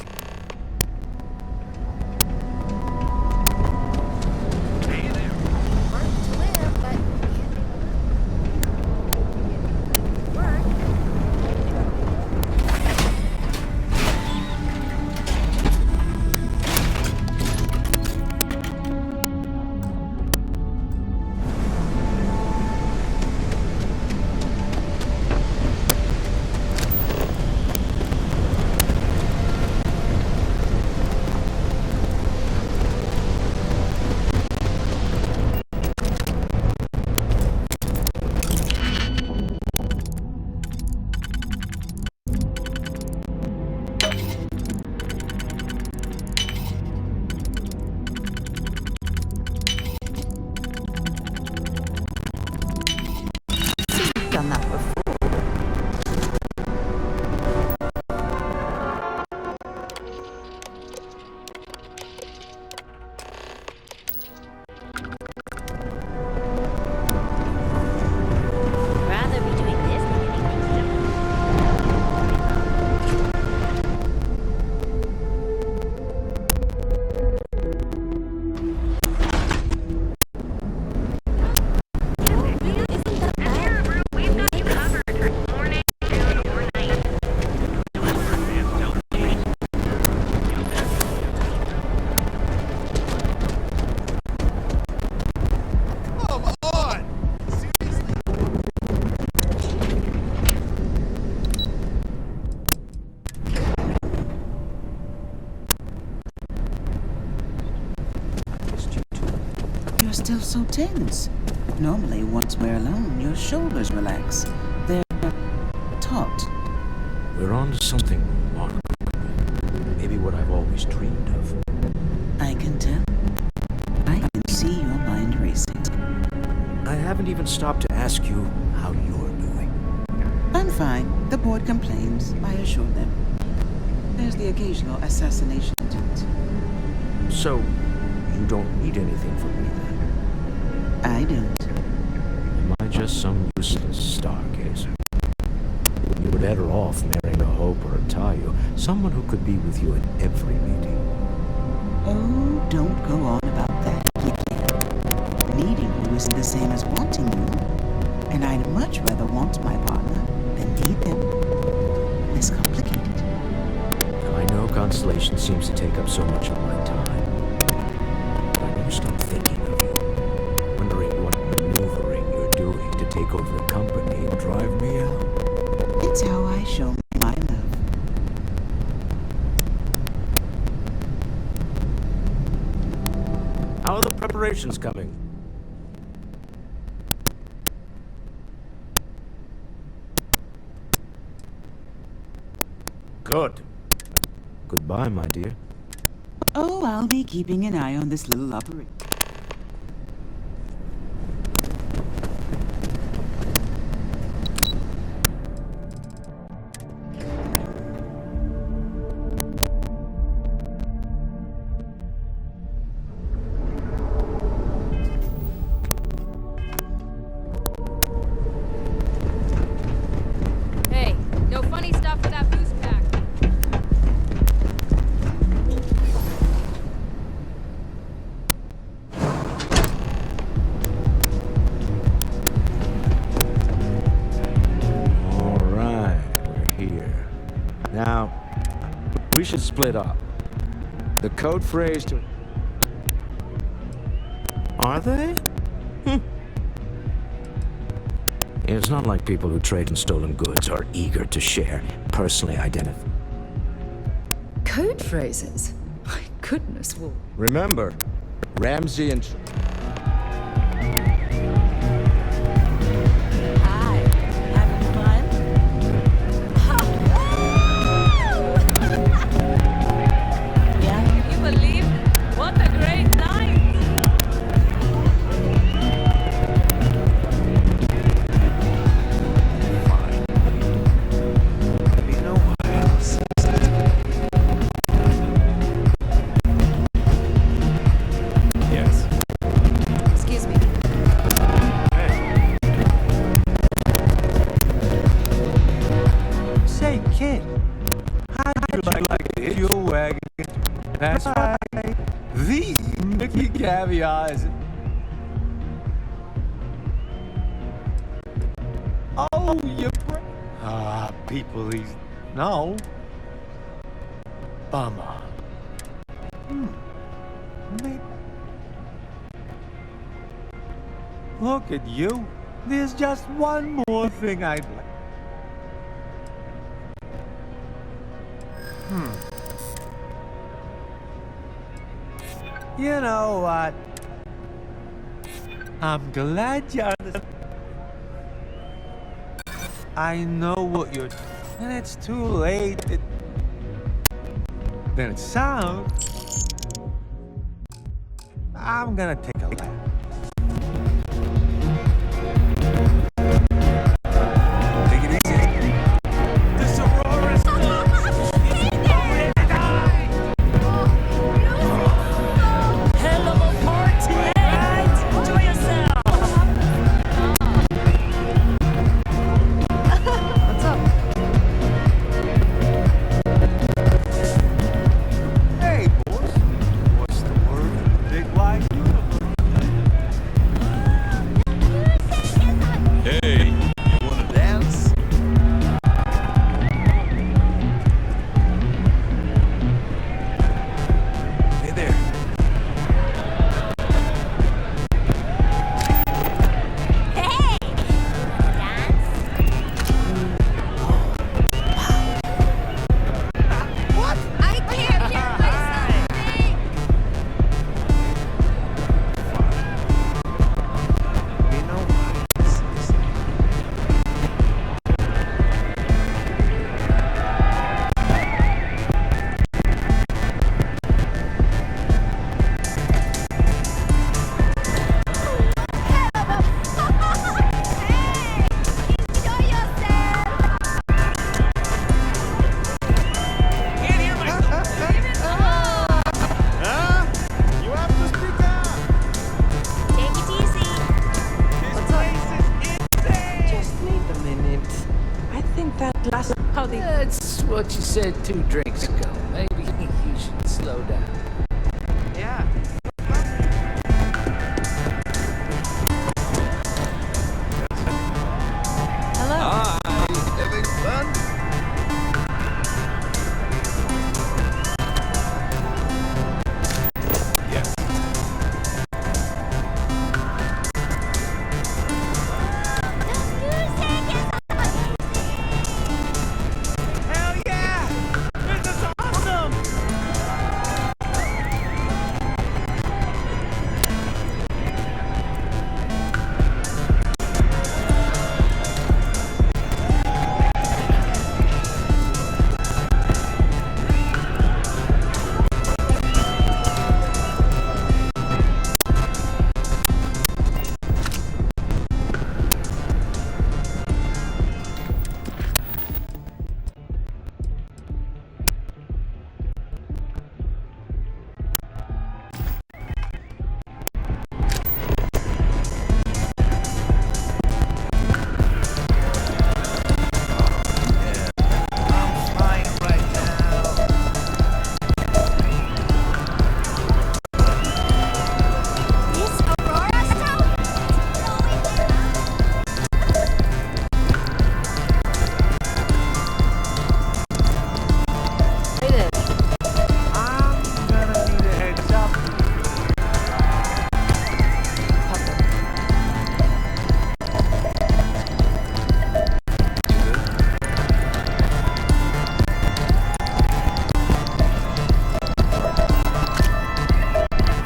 still so tense? Normally, once we're alone, your shoulders relax. They're taut. We're on to something remarkable. Maybe what I've always dreamed of. I can tell. I can see your mind racing. I haven't even stopped to ask you how you're doing. I'm fine. The board complains. I assure them. There's the occasional assassination attempt. So, you don't need anything from me then? I don't. Am I just some useless stargazer? You were better off marrying a Hope or a Tayo, someone who could be with you at every meeting. Oh, don't go on about that, please. Needing you isn't the same as wanting you. And I'd much rather want my partner than need them. Less complicated. I know Constellation seems to take up so much of my time. But I never stop thinking of you. Wondering what maneuvering you're doing to take over the company and drive me out. It's how I show my love. How are the preparations coming? Good. Goodbye, my dear. Oh, I'll be keeping an eye on this little operation. Hey, no funny stuff with that boost pack. All right, we're here. Now, we should split up. The code phrase to... Are they? It's not like people who trade in stolen goods are eager to share personally identified. Code phrases? My goodness, Wall. Remember, Ramsey and... You believe? What a great night! Yes. Excuse me. Say, kid, how'd you like to hit your wagon? That's right. The Mickey Caviar is... Oh, you... people, these... No. Bummer. Maybe... Look at you. There's just one more thing I'd like. You know what? I'm glad you understand. I know what you're... And it's too late. Then it sounds... I'm gonna take a lap. Take it easy. This Aurora's Hell of a party, mate! Enjoy yourself! What's up? Hey, boys. What's the word in the big wide universe? said 2 drinks ago. Maybe you should slow down. Yeah. Hello. Hi, having fun? Yes. Hell yeah! This is awesome!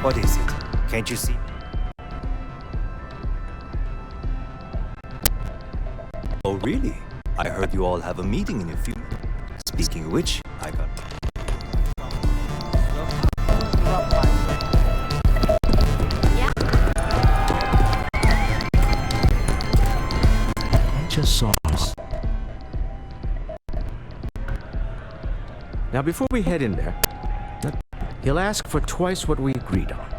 What is it? Can't you see? Oh, really? I heard you all have a meeting in a few minutes. Speaking of which, I got... I just saw us. Now, before we head in there, he'll ask for twice what we agreed on.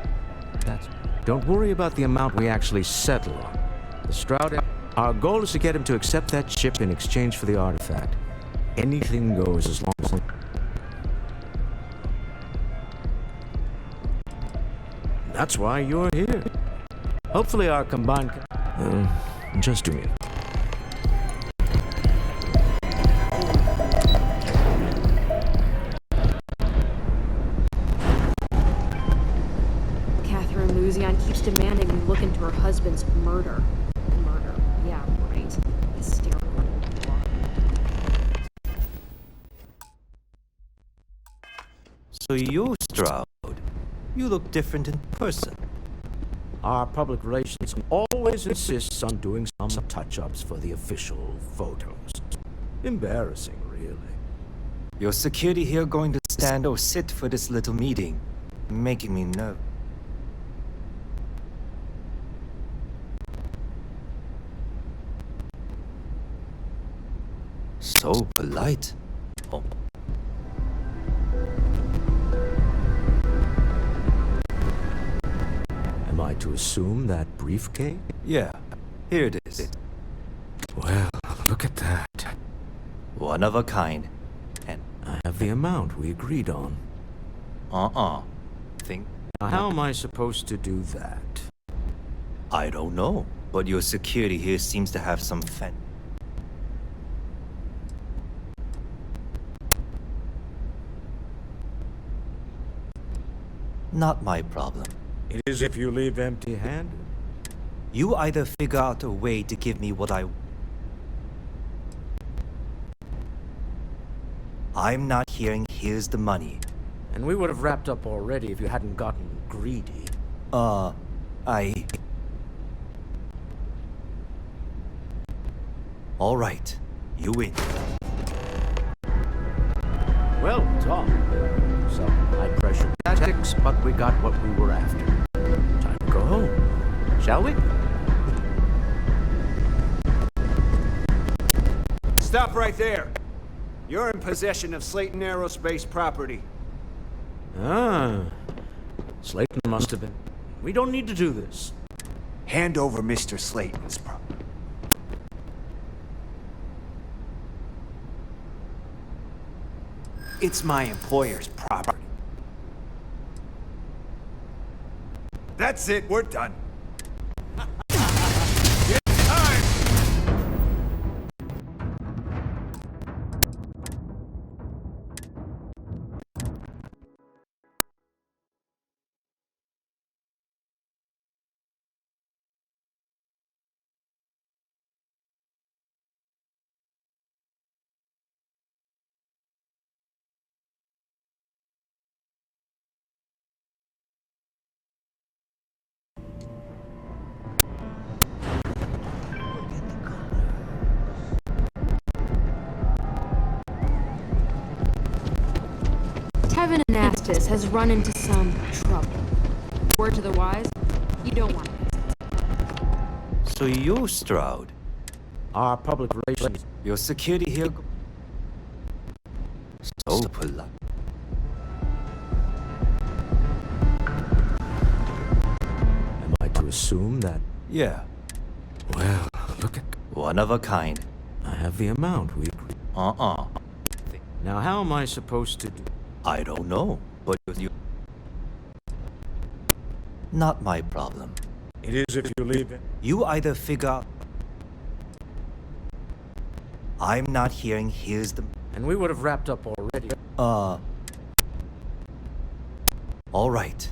Don't worry about the amount we actually settle on. The Stroud... Our goal is to get him to accept that ship in exchange for the artifact. Anything goes as long as... That's why you're here. Hopefully our combined... just a minute. Keeps demanding we look into her husband's murder. Murder. Yeah, right. Hysterical. So you're Stroud. You look different in person. Our public relations always insists on doing some touch-ups for the official photos. Embarrassing, really. Your security here going to stand or sit for this little meeting, making me nervous. So polite. Oh. Am I to assume that briefcase? Yeah, here it is. Well, look at that. One of a kind. And I have the amount we agreed on. Think. Now, how am I supposed to do that? I don't know, but your security here seems to have some fan. Not my problem. It is if you leave empty-handed. You either figure out a way to give me what I'm not hearing here's the money. And we would have wrapped up already if you hadn't gotten greedy. All right, you win. Well done. Some high-pressure tactics, but we got what we were after. Time to go home, shall we? Stop right there. You're in possession of Slayton Aerospace property. Ah, Slayton must have been. We don't need to do this. Hand over Mr. Slayton's property. It's my employer's property. That's it, we're done. Tevin Anastas has run into some trouble. Word to the wise, you don't want it. So you, Stroud? Our public relations. Your security here... So polite. Am I to assume that? Yeah. Well, look at... One of a kind. I have the amount we agreed. Now how am I supposed to do... I don't know, but you... Not my problem. It is if you leave it. You either figure out... I'm not hearing, here's the... And we would have wrapped up already. All right.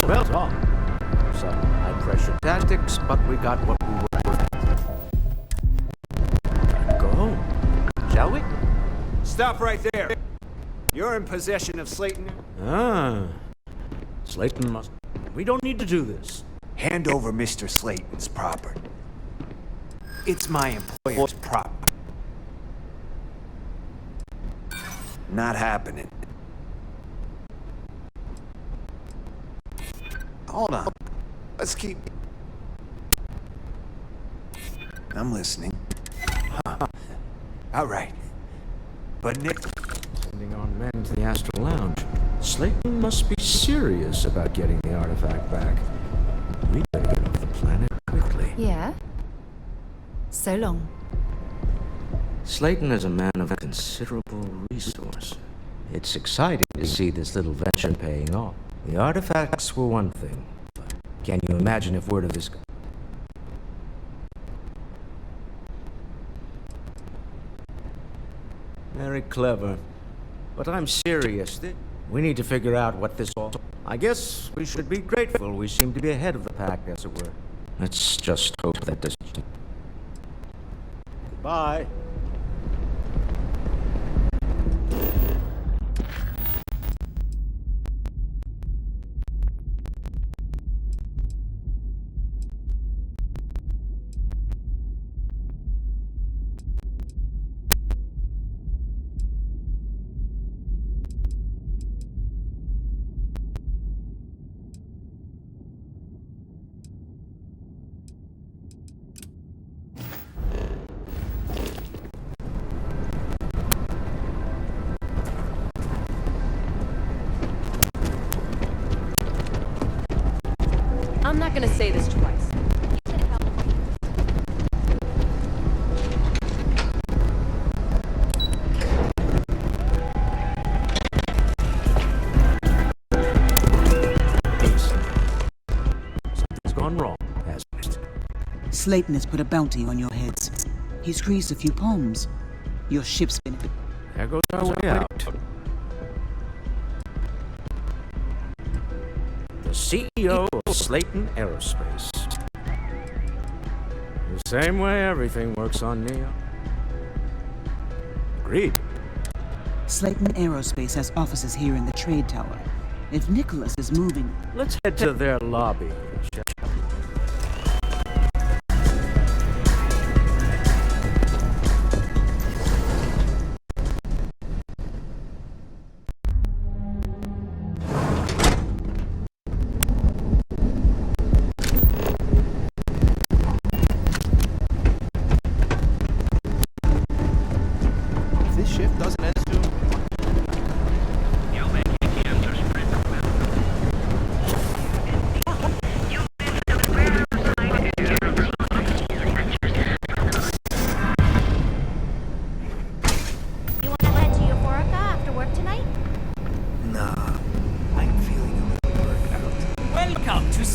Well done. Some high-pressure tactics, but we got what we were worth. Go home, shall we? Stop right there. You're in possession of Slayton. Ah. Slayton must... We don't need to do this. Hand over Mr. Slayton's property. It's my employer's property. Not happening. Hold on. Let's keep... I'm listening. All right. But Nick... Sending on men to the Astral Lounge. Slayton must be serious about getting the artifact back. We better get off the planet quickly. Yeah? So long. Slayton is a man of considerable resource. It's exciting to see this little venture paying off. The artifacts were one thing, but can you imagine if word of this... Very clever. But I'm serious. We need to figure out what this all... I guess we should be grateful we seem to be ahead of the pack, as it were. Let's just hope that this... Goodbye. I'm not gonna say this twice. Something's gone wrong, hasn't it? Slayton has put a bounty on your heads. He's greased a few palms. Your ship's been... There goes our way out. The CEO of Slayton Aerospace. The same way everything works on Neo. Agreed. Slayton Aerospace has offices here in the trade tower. If Nicholas is moving... Let's head to their lobby, shall we?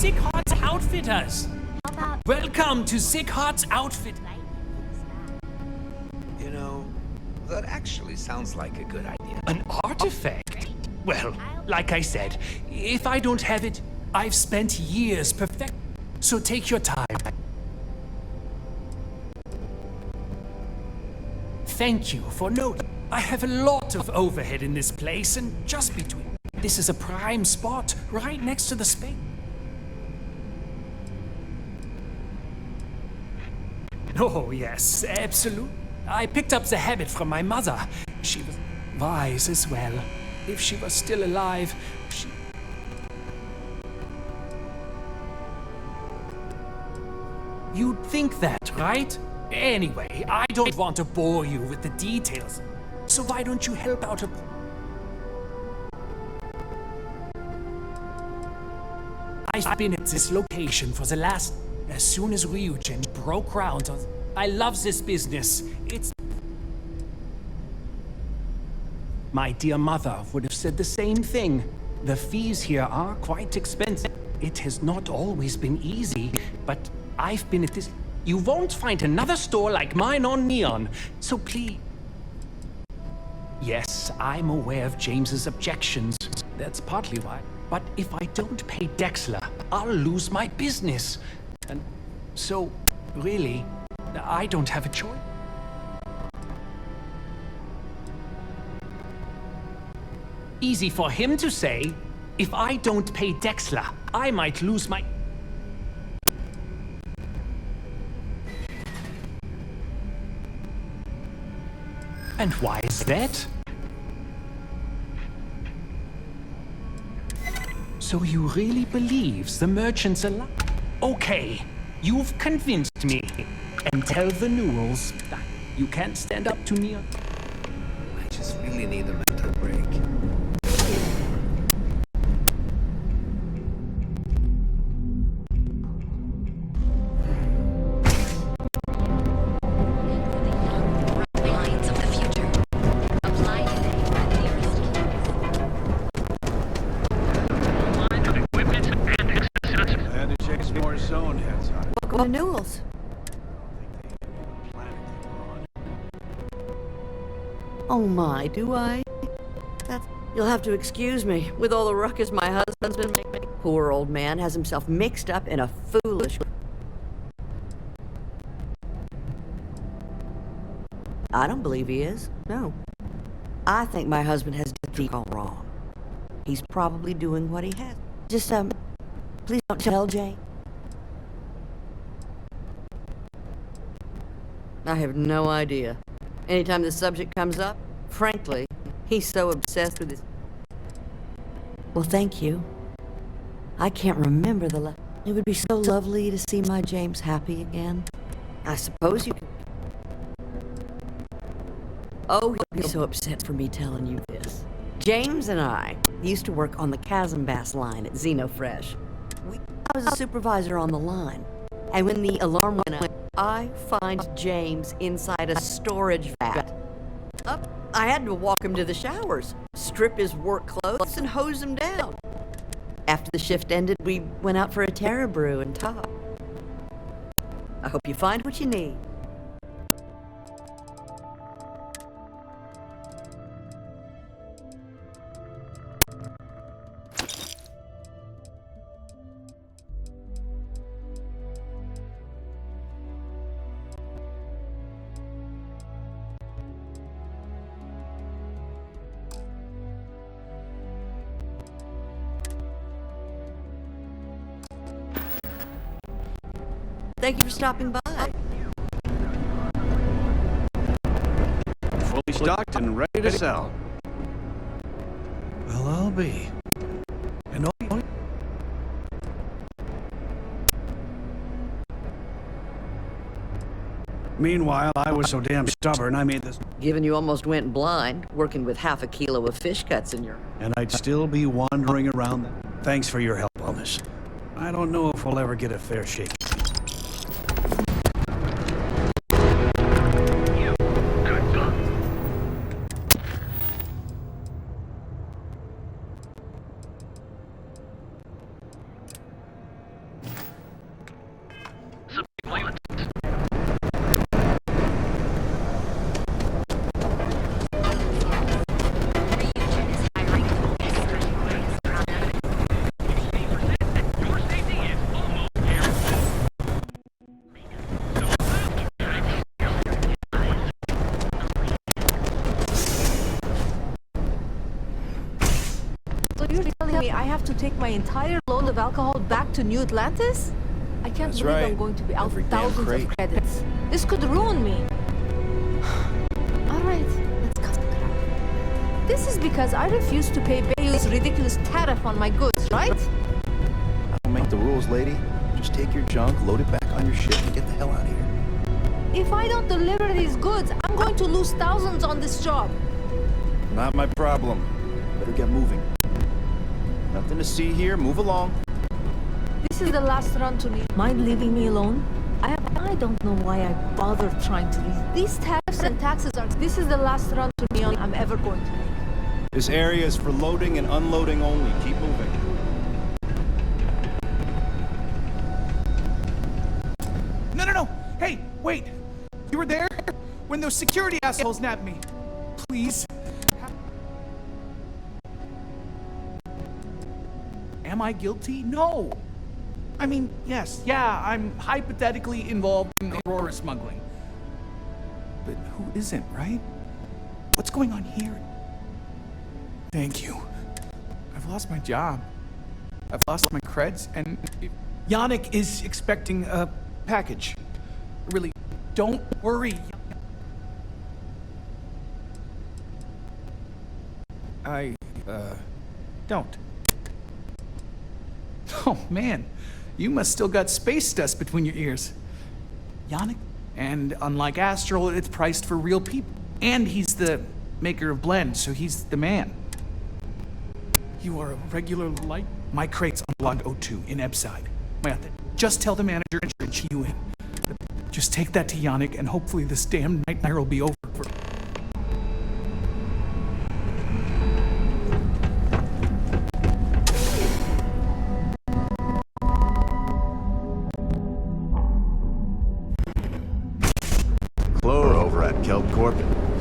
Sick Heart's Outfitters. Welcome to Sick Heart's Outfit. You know, that actually sounds like a good idea. An artifact? Well, like I said, if I don't have it, I've spent years perfect. So take your time. Thank you for noting. I have a lot of overhead in this place, and just between. This is a prime spot right next to the space. Oh, yes, absolutely. I picked up the habit from my mother. She was wise as well. If she was still alive, she... You'd think that, right? Anyway, I don't want to bore you with the details. So why don't you help out a... I've been at this location for the last... As soon as Ryujin broke ground on... I love this business. It's... My dear mother would have said the same thing. The fees here are quite expensive. It has not always been easy, but I've been at this... You won't find another store like mine on Neon, so please... Yes, I'm aware of James's objections. That's partly why. But if I don't pay Dexler, I'll lose my business. And so, really, I don't have a choice. Easy for him to say. If I don't pay Dexler, I might lose my... And why is that? So he really believes the merchants are... Okay, you've convinced me. And tell the Newells that you can't stand up to Neon. I just really need a mental break. Welcome to Newells. Oh my, do I? You'll have to excuse me. With all the ruckus my husband's been making, poor old man has himself mixed up in a foolish... I don't believe he is. No. I think my husband has done all wrong. He's probably doing what he has. Just, please don't tell Jane. I have no idea. Anytime the subject comes up, frankly, he's so obsessed with his... Well, thank you. I can't remember the It would be so lovely to see my James happy again. I suppose you can... Oh, he'll be so upset for me telling you this. James and I used to work on the Kazadure line at Xenofresh. I was a supervisor on the line, and when the alarm went up, I find James inside a storage vat. I had to walk him to the showers, strip his work clothes, and hose him down. After the shift ended, we went out for a Terra brew and talked. I hope you find what you need. Thank you for stopping by. Fully stocked and ready to sell. Well, I'll be. And all... Meanwhile, I was so damn stubborn, I made this... Given you almost went blind, working with half a kilo of fish cuts in your... And I'd still be wandering around. Thanks for your help on this. I don't know if we'll ever get a fair shake. You're telling me I have to take my entire load of alcohol back to New Atlantis? I can't That's believe right. I'm going to be out Every damn thousands crate. of credits. This could ruin me. Alright, let's cut the crap. This is because I refused to pay Bayou's ridiculous tariff on my goods, right? I don't make the rules, lady. Just take your junk, load it back on your ship, and get the hell out of here. If I don't deliver these goods, I'm going to lose thousands on this job. Not my problem. Better get moving. Nothing to see here. Move along. This is the last run to me. Mind leaving me alone? I don't know why I bothered trying to leave. These tariffs and taxes are... This is the last run to Neon I'm ever going to make. This area is for loading and unloading only. Keep moving. No. Hey, wait. You were there when those security assholes nabbed me. Please. Am I guilty? No. I mean, yes, yeah, I'm hypothetically involved in Aurora smuggling. But who isn't, right? What's going on here? Thank you. I've lost my job. I've lost my creds, and Yannick is expecting a package. Really, don't worry. I, don't. Oh, man. You must still got space dust between your ears. Yannick? And unlike Astral, it's priced for real people. And he's the maker of blends, so he's the man. You are a regular light. My crate's on Block 02 in Ebside. Just tell the manager and she'll cheat you in. Just take that to Yannick, and hopefully this damn nightmare will be over. Clore over at Kelp Corp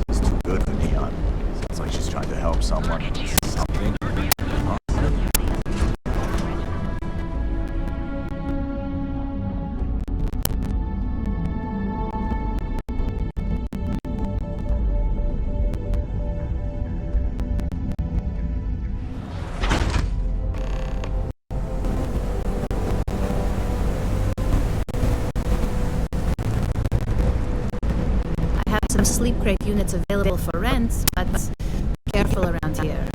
is too good for Neon. Sounds like she's trying to help someone. Something. Huh? Some sleep crate units available for rent, but careful around here.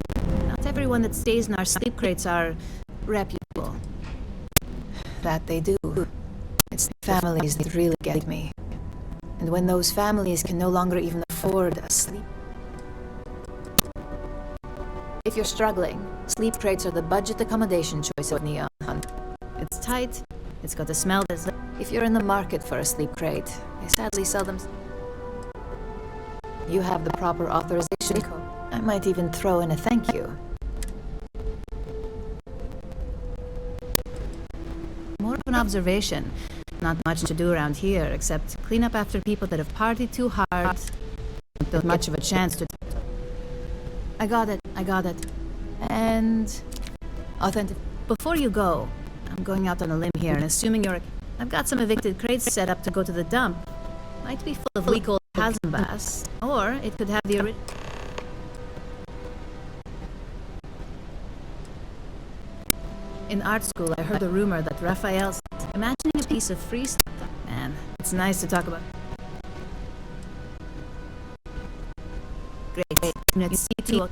Not everyone that stays in our sleep crates are reputable. That they do. It's the families that really get me. And when those families can no longer even afford a sleep... If you're struggling, sleep crates are the budget accommodation choice of Neon. It's tight, it's got a smell that's... If you're in the market for a sleep crate, they sadly sell them... You have the proper authorization code. I might even throw in a thank you. More of an observation. Not much to do around here, except clean up after people that have partied too hard. Don't much of a chance to... I got it. And... authentic... Before you go, I'm going out on a limb here, and assuming you're... I've got some evicted crates set up to go to the dump. Might be full of weak old Kazadure, or it could have the original... In art school, I heard a rumor that Raphael's imagining a piece of free stuff. Man, it's nice to talk about. Great. Let's see to...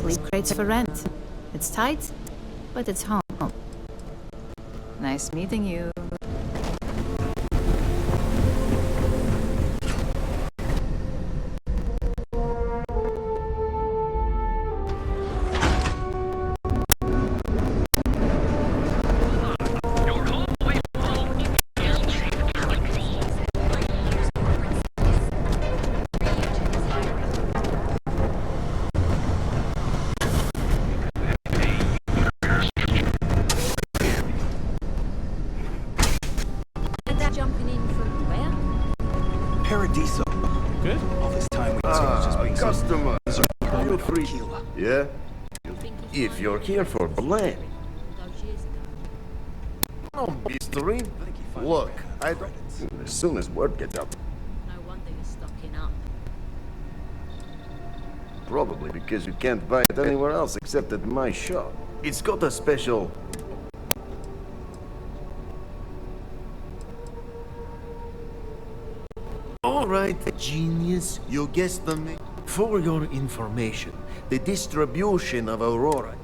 Sleep crates for rent. It's tight, but it's home. Nice meeting you. Jumping in from where? Paradiso. Good? All this time we just being customer. Feel free. Yeah? If you're here for Blaine. No mystery. Look, I don't... As soon as word gets up. No wonder you're stocking up. Probably because you can't buy it anywhere else except at my shop. It's got a special... Alright, genius, you guessed the name. For your information, the distribution of Aurora.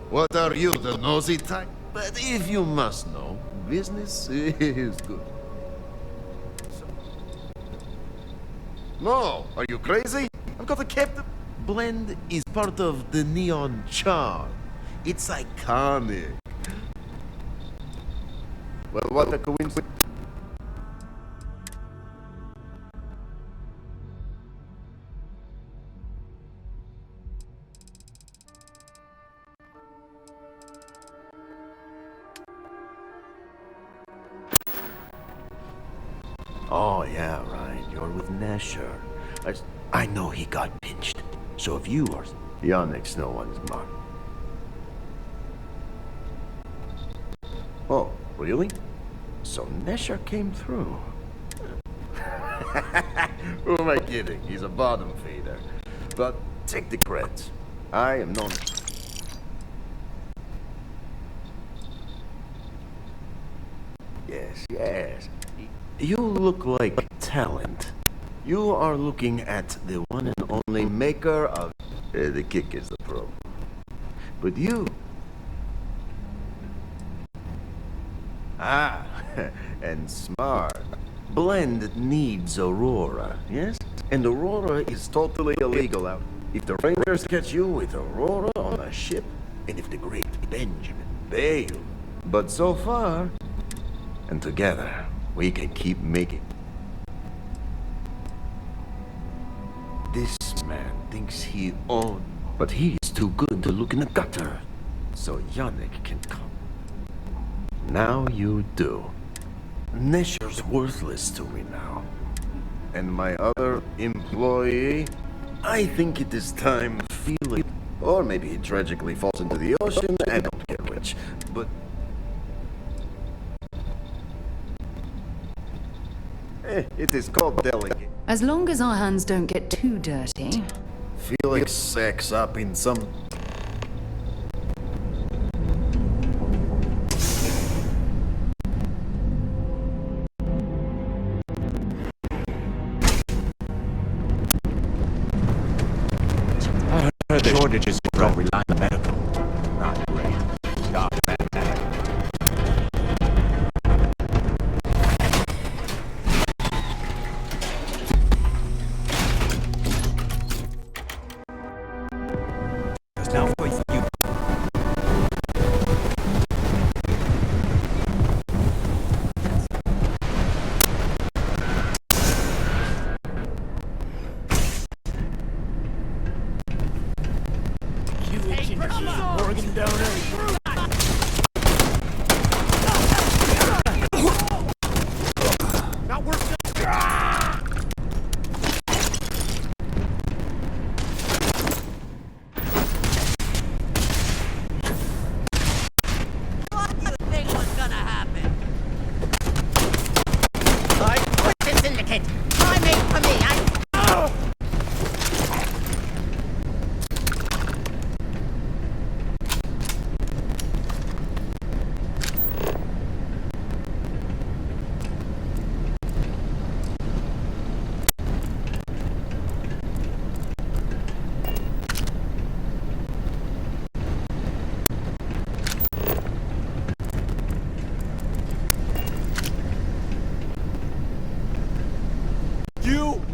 What are you, the nosy type? But if you must know, business is good. No, are you crazy? I've got a captive. Blend is part of the neon charm. It's iconic. Well, what a coincidence. Oh, yeah, right. You're with Nesher. I know he got pinched. So if you are... Yannick's no one's mark. Oh, really? So Nesher came through. Who am I kidding? He's a bottom feeder. But take the credits. I am known... Yes, yes. You look like talent. You are looking at the one and only maker of... the kick is the problem. But you... Ah, and smart. Blend needs Aurora, yes? And Aurora is totally illegal out. If the Rangers catch you with Aurora on a ship, and if the great Benjamin bail. But so far, and together, we can keep making. This man thinks he owns, but he is too good to look in the gutter. So Yannick can come. Now you do. Nesher's worthless to me now. And my other employee, I think it is time to feel it. Or maybe he tragically falls into the ocean and don't get rich. But it is called delegate. As long as our hands don't get too dirty. Felix sex up in some... I heard the shortages don't rely on medical. Not great. God, now for you. Hey,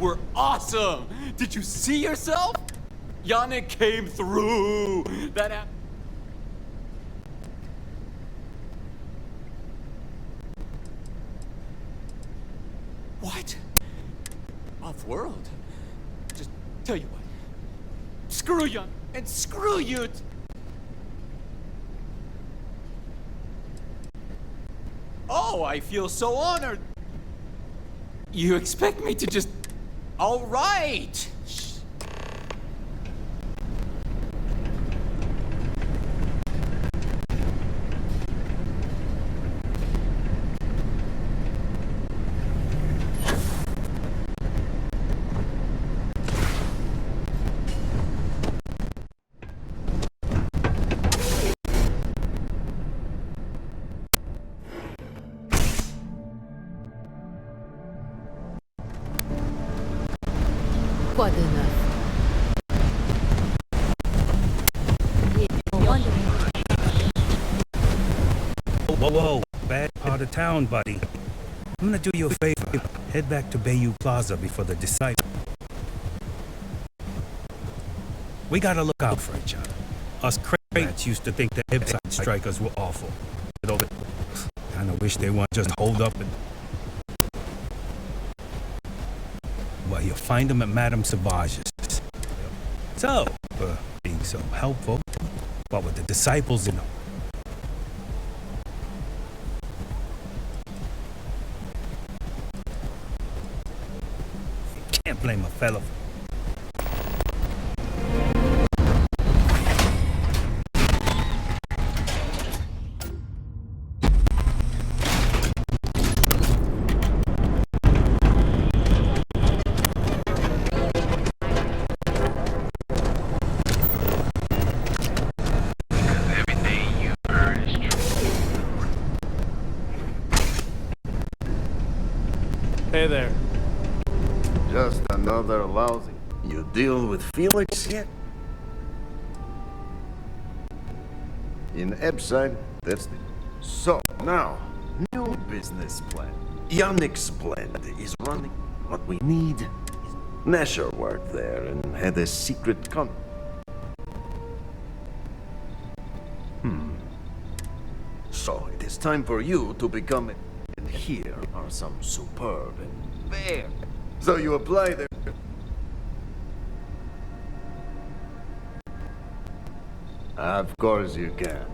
were awesome! Did you see yourself? Yannick came through! What? Off-world? Just tell you what. Screw you, and screw you! Oh, I feel so honored! You expect me to just... All right! Quite enough. Whoa, whoa, bad part of town, buddy. I'm gonna do you a favor. Head back to Bayou Plaza before the Disciple. We gotta look out for each other. Us crates used to think the Ibside strikers were awful. Kinda wish they weren't just holed up and... Well, you'll find them at Madame Sauvage's. So, for being so helpful, what with the Disciples, you know. Can't blame a fella for... Hey there. Just another lousy. You deal with Felix yet? In Ebside, that's the... So, now, new business plan. Yannick's blend is running. What we need is... Nesher worked there and had a secret So, it is time for you to become a... And here are some superb and fair. So you apply there. Of course you can.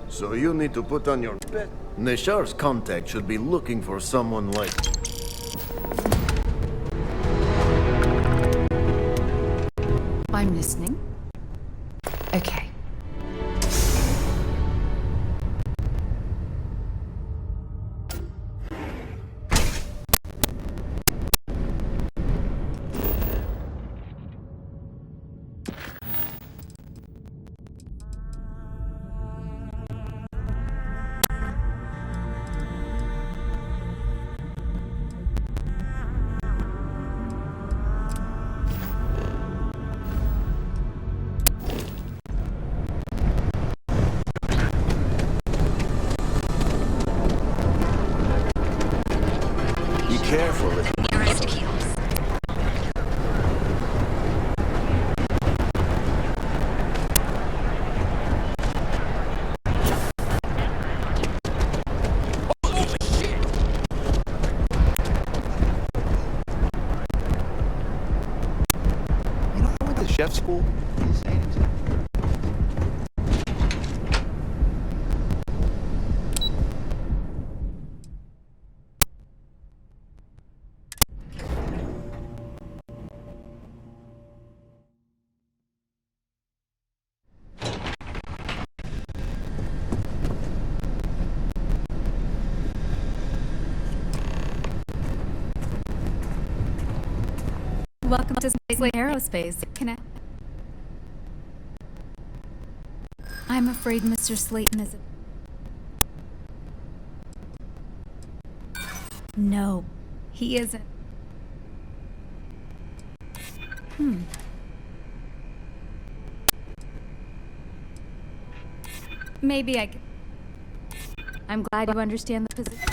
So you need to put on your bet. Neshar's contact should be looking for someone like... I'm listening. Okay. Careful. Nearest kills. You know, I went to chef school. Welcome to Slate Aerospace. Can I? I'm afraid Mr. Slayton is... No, he isn't. Maybe I can... I'm glad you understand the position.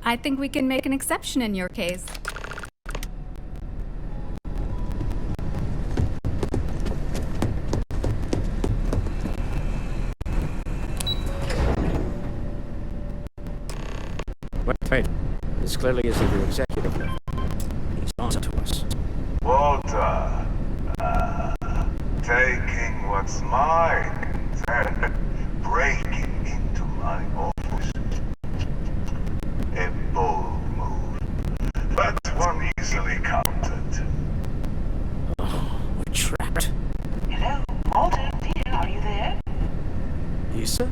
I think we can make an exception in your case. This clearly isn't the executive level. He's on to us. Walter, taking what's mine, then breaking into my office. A bold move, but one easily countered. Oh, we're trapped. Hello, Walter, dear, are you there? Issa?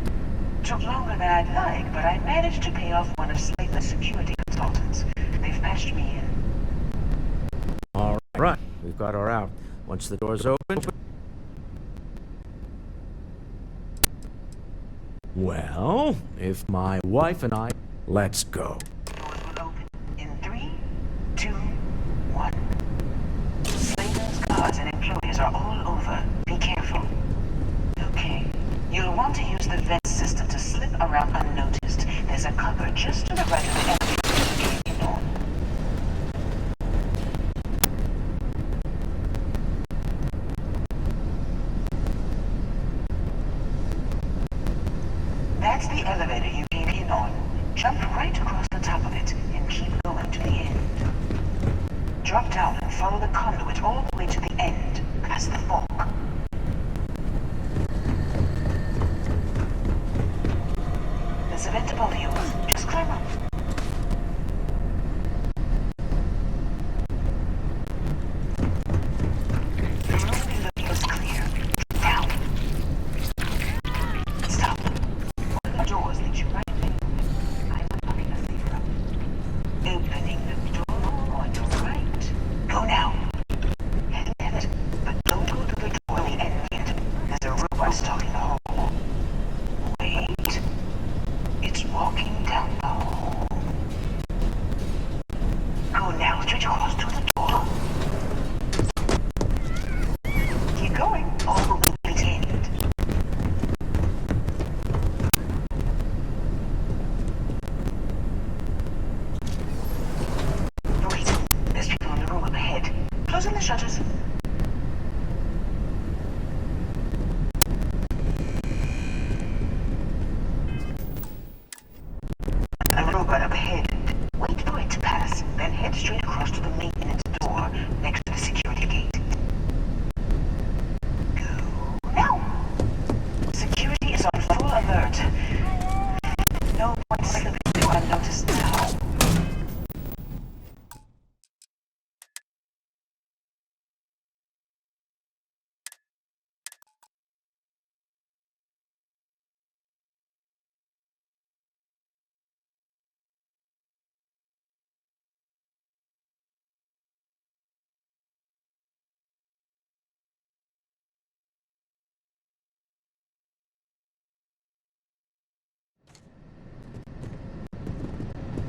Took longer than I'd like, but I managed to pay off one of Slater's security consultants. They've patched me in. All right, we've got her out. Once the door's open... Well, if my wife and I... Let's go. Doors will open in 3, 2, 1. Slater's guards and employees are all over. Be careful. Okay. You'll want to use the vent system to slip around unnoticed. There's a cupboard just to the right of the elevator. You know. That's the elevator you came in on. Jump right across the top of it and keep going to the end. Drop down and follow the conduit all the way to the end, past the fork. There's a vent above you. Just climb up. The room below is clear. Down. Stop. One of the doors leads you right in. I'm unlocking a safe route. Opening the door on your right. Go now. Head left, but don't go to the door on the end yet. There's a robot stalking the hall. Wait. It's walking down the hall. Go now, straight across to the door. Keep going, all the way to the end. Wait, there's people in the room up ahead. Closing the shutters. A robot up ahead. Wait for it to pass, then head straight across to the maintenance door next to the security gate. Go now. Security is on full alert. No point slipping through unnoticed now.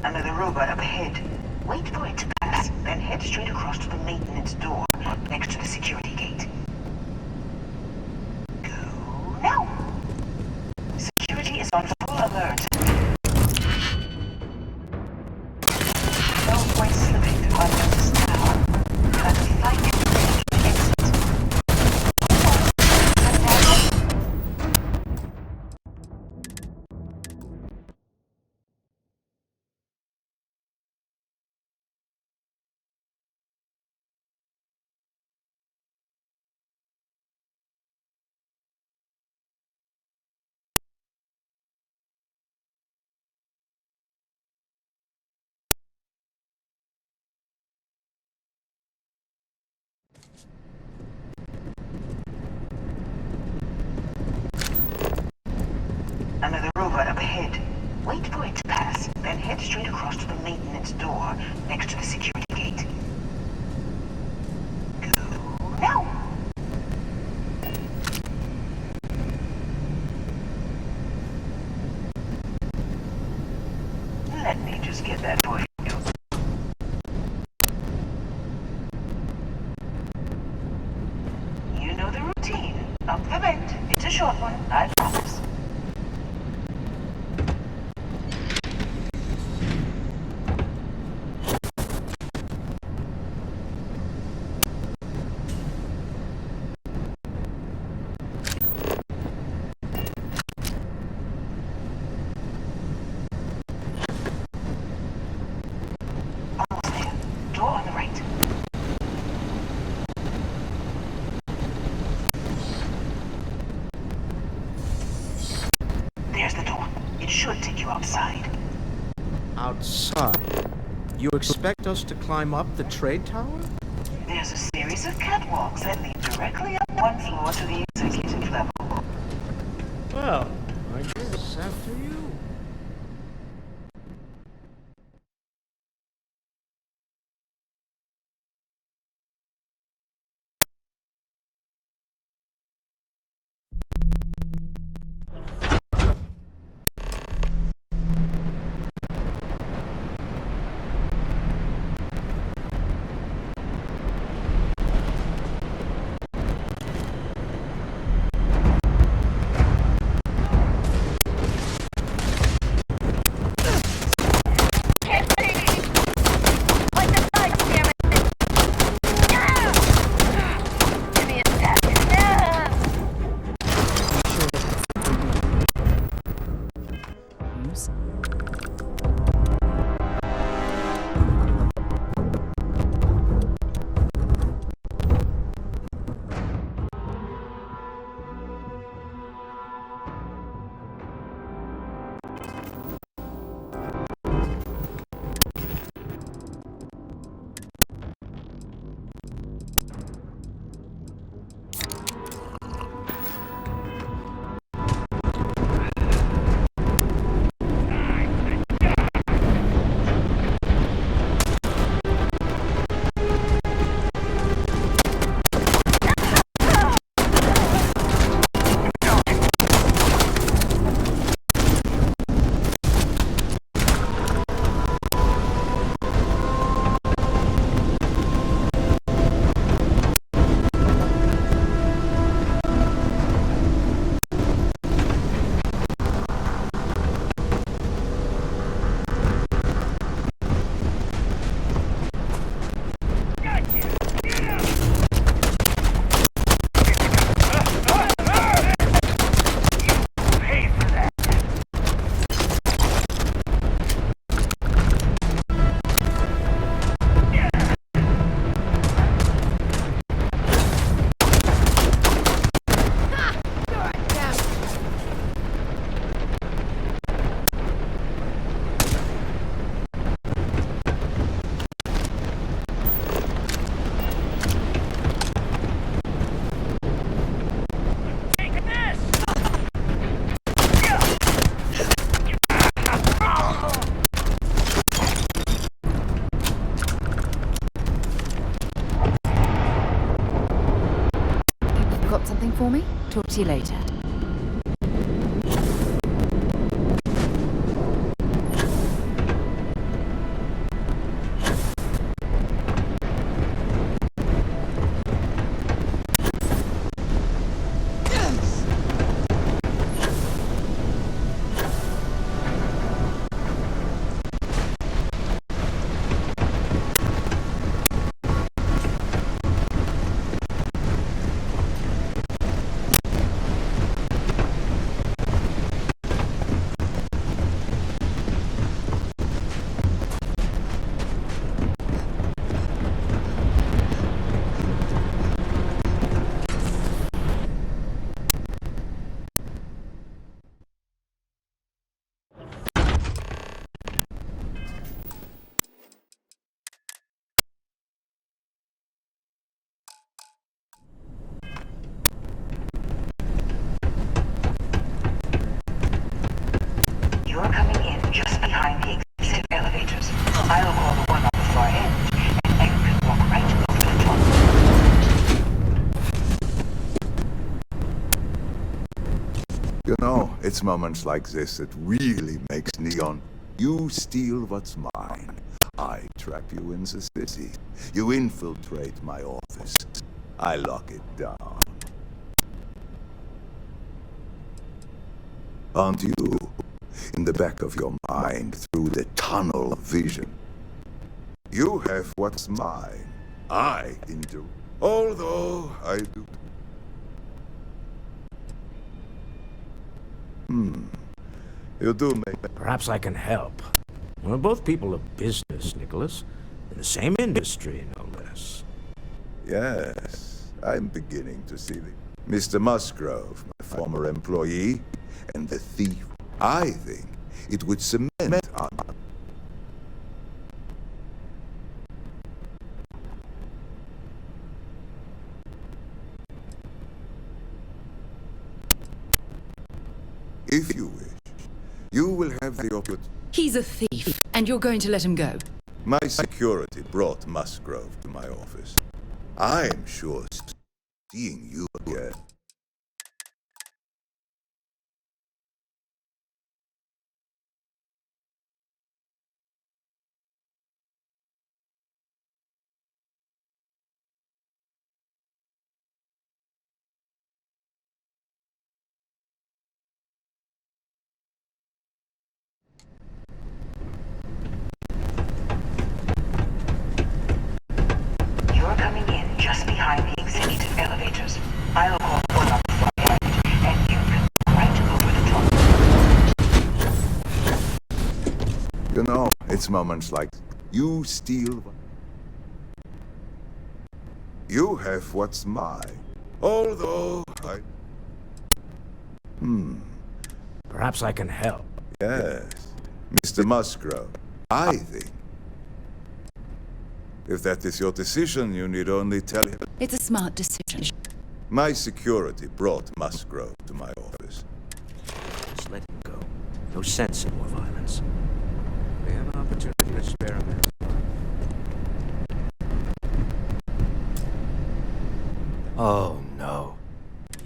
Another robot up ahead. Wait for it to pass, then head straight across to the maintenance door next to the security gate. Go now. Security is on full alert. No point slipping through unnoticed now. Gotta fight it to the exit. Another robot up ahead. Wait for it to pass, then head straight across to the maintenance door next to the security gate. Go now. Let me just get that for you. You know the routine. Up the vent. It's a short one, I promise. You expect us to climb up the trade tower? There's a series of catwalks that lead directly up one floor to the executive level. Well, I guess after you. For me? Talk to you later. You're coming in just behind the exit elevators. I'll call the one on the far end, and you can walk right over the top. You know, it's moments like this that really makes Neon. You steal what's mine. I trap you in the city. You infiltrate my office. I lock it down. Aren't you? In the back of your mind, through the tunnel of vision. You have what's mine. I do. Although I do. You do make... Perhaps I can help. We're both people of business, Nicholas. In the same industry, no less. Yes, I'm beginning to see the... Mr. Musgrove, my former employee, and the thief. I think it would cement on... If you wish, you will have the opportunity. He's a thief, and you're going to let him go. My security brought Musgrove to my office. I'm sure seeing you again. You're coming in just behind the executive elevators. I'll call the one on the far end, and you can go right over the top. You know, it's moments like you steal. You have what's mine. Although I. Perhaps I can help. Yes, Mr. Musgrove. I think. If that is your decision, you need only tell him. It's a smart decision. My security brought Musgrove to my office. Just let him go. No sense in more violence. We have an opportunity to experiment. Oh, no.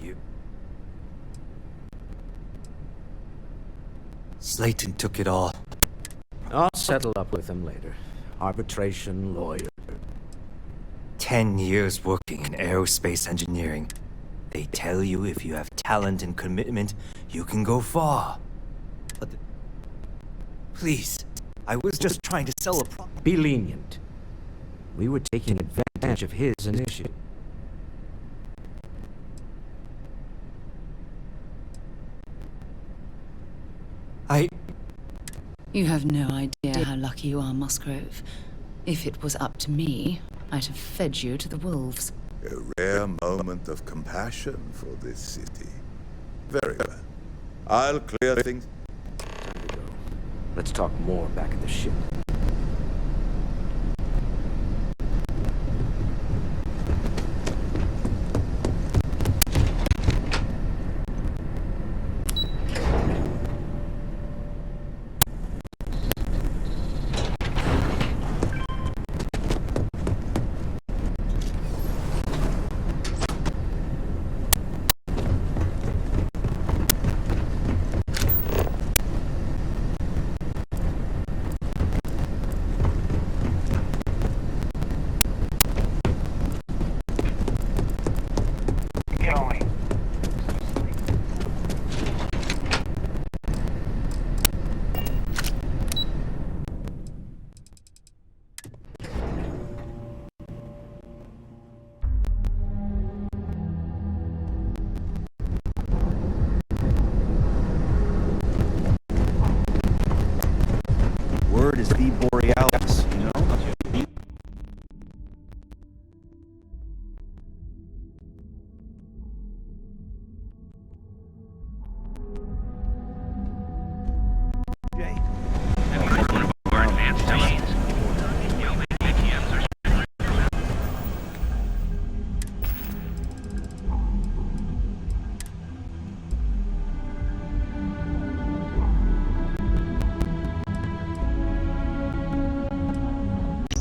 You... Slayton took it all. I'll settle up with him later. Arbitration, lawyer. 10 years working in aerospace engineering. They tell you if you have talent and commitment, you can go far. But... Please, I was just trying to sell a Be lenient. We were taking advantage of his initiative. You have no idea how lucky you are, Musgrove. If it was up to me, I'd have fed you to the wolves. A rare moment of compassion for this city. Very well. I'll clear things. Time to go. Let's talk more back at the ship. Word is the Borealis, you know?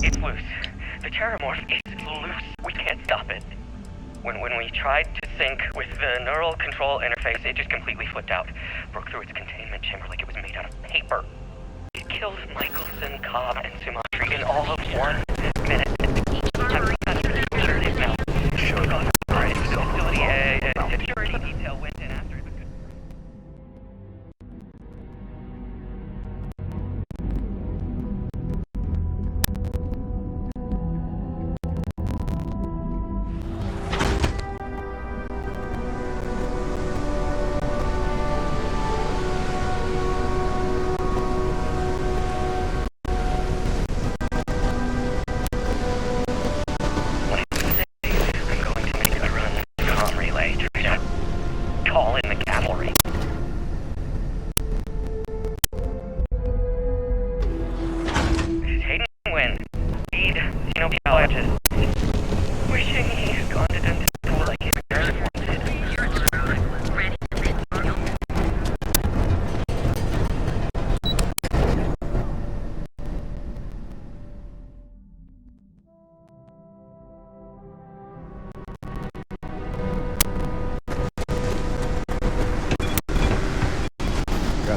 It's loose. The terramorph is loose. We can't stop it. When we tried to sync with the neural control interface, it just completely flipped out. Broke through its containment chamber like it was made out of paper. It killed Michelson, Cobb, and Sumatri in all of 1 minute. I'm sure it is now. Should have gone right into the facility. Security detail went in after it was good. Wishing he had gone to dental school like his uniform did.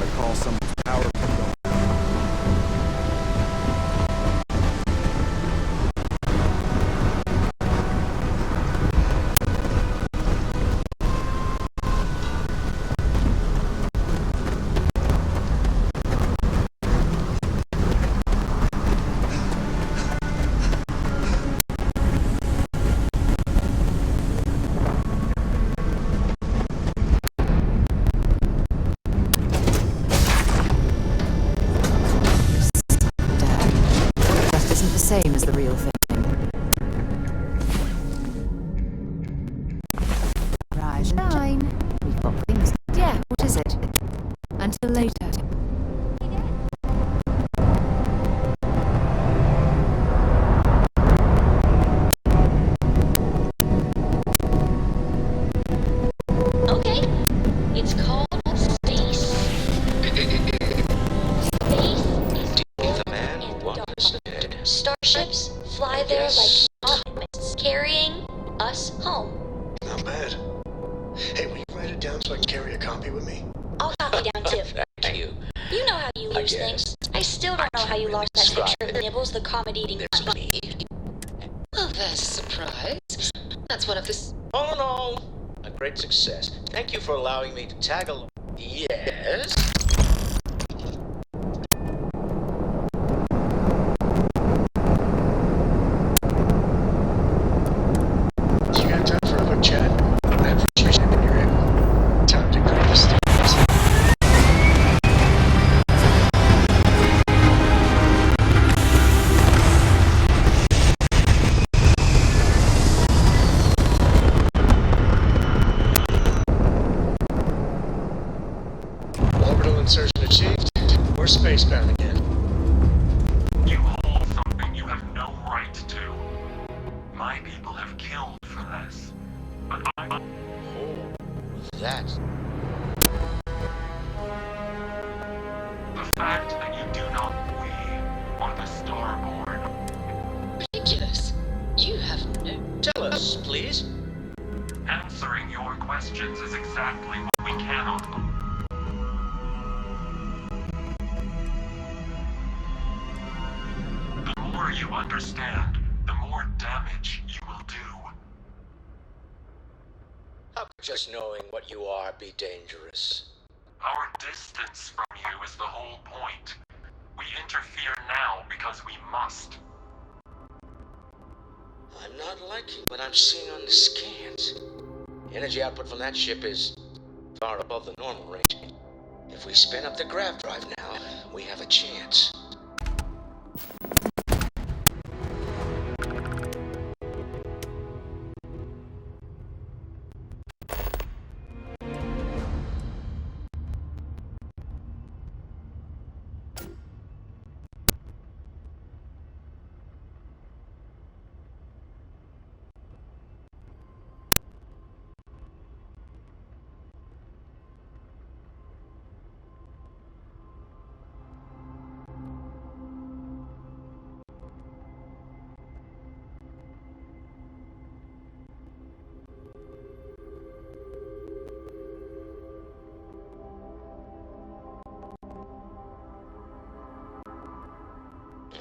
gotta call someone's power back on. Same as the real thing. Rise and shine. We've got things. Yeah, what is it? Until later. Okay, it's called space. Space is The man who understood. Starships fly there like comets, carrying us home. Not bad. Hey, will you write it down so I can carry a copy with me? I'll copy down too. Thank you. You know how you lose things. I still don't know how you lost that picture of Nibbles, the comet-eating monkey. Well, there's a surprise. That's one of the... All in all, a great success. Thank you for allowing me to tag along. Yes? You got time for a quick chat? I appreciate it when you're able. Time to grab the stairs. Orbital insertion achieved. We're spacebound again. You hold something you have no right to. My people have killed for this. But I... Oh, that's... The fact that you do not we are the Starborn. Ridiculous. You have no... Tell us, please. Answering your questions is exactly what we cannot do. The more you understand, the more damage you will do. How could just knowing what you are be dangerous? Our distance from you is the whole point. We interfere now because we must. I'm not liking what I'm seeing on the scans. The energy output from that ship is far above the normal range. If we spin up the grav drive now, we have a chance.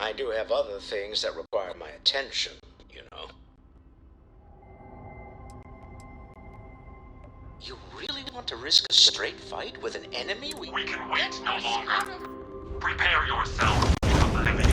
I do have other things that require my attention, you know. You really want to risk a straight fight with an enemy we can wait no longer. Prepare yourself for oblivion.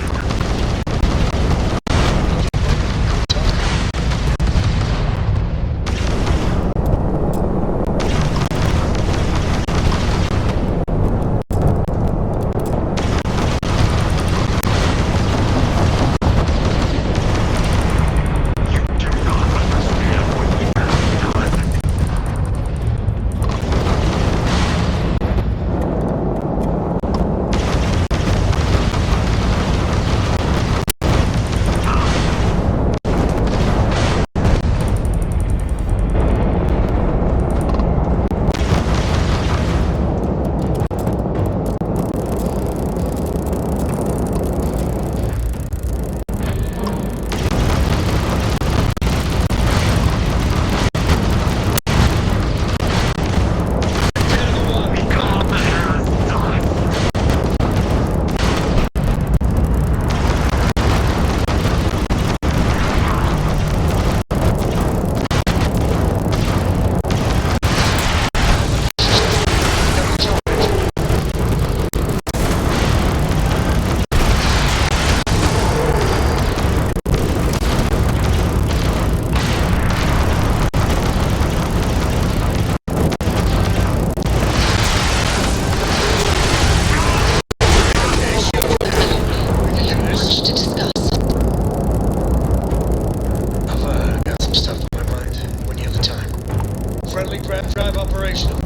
Friendly grav drive operational.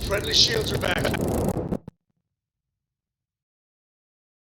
Friendly shields are back.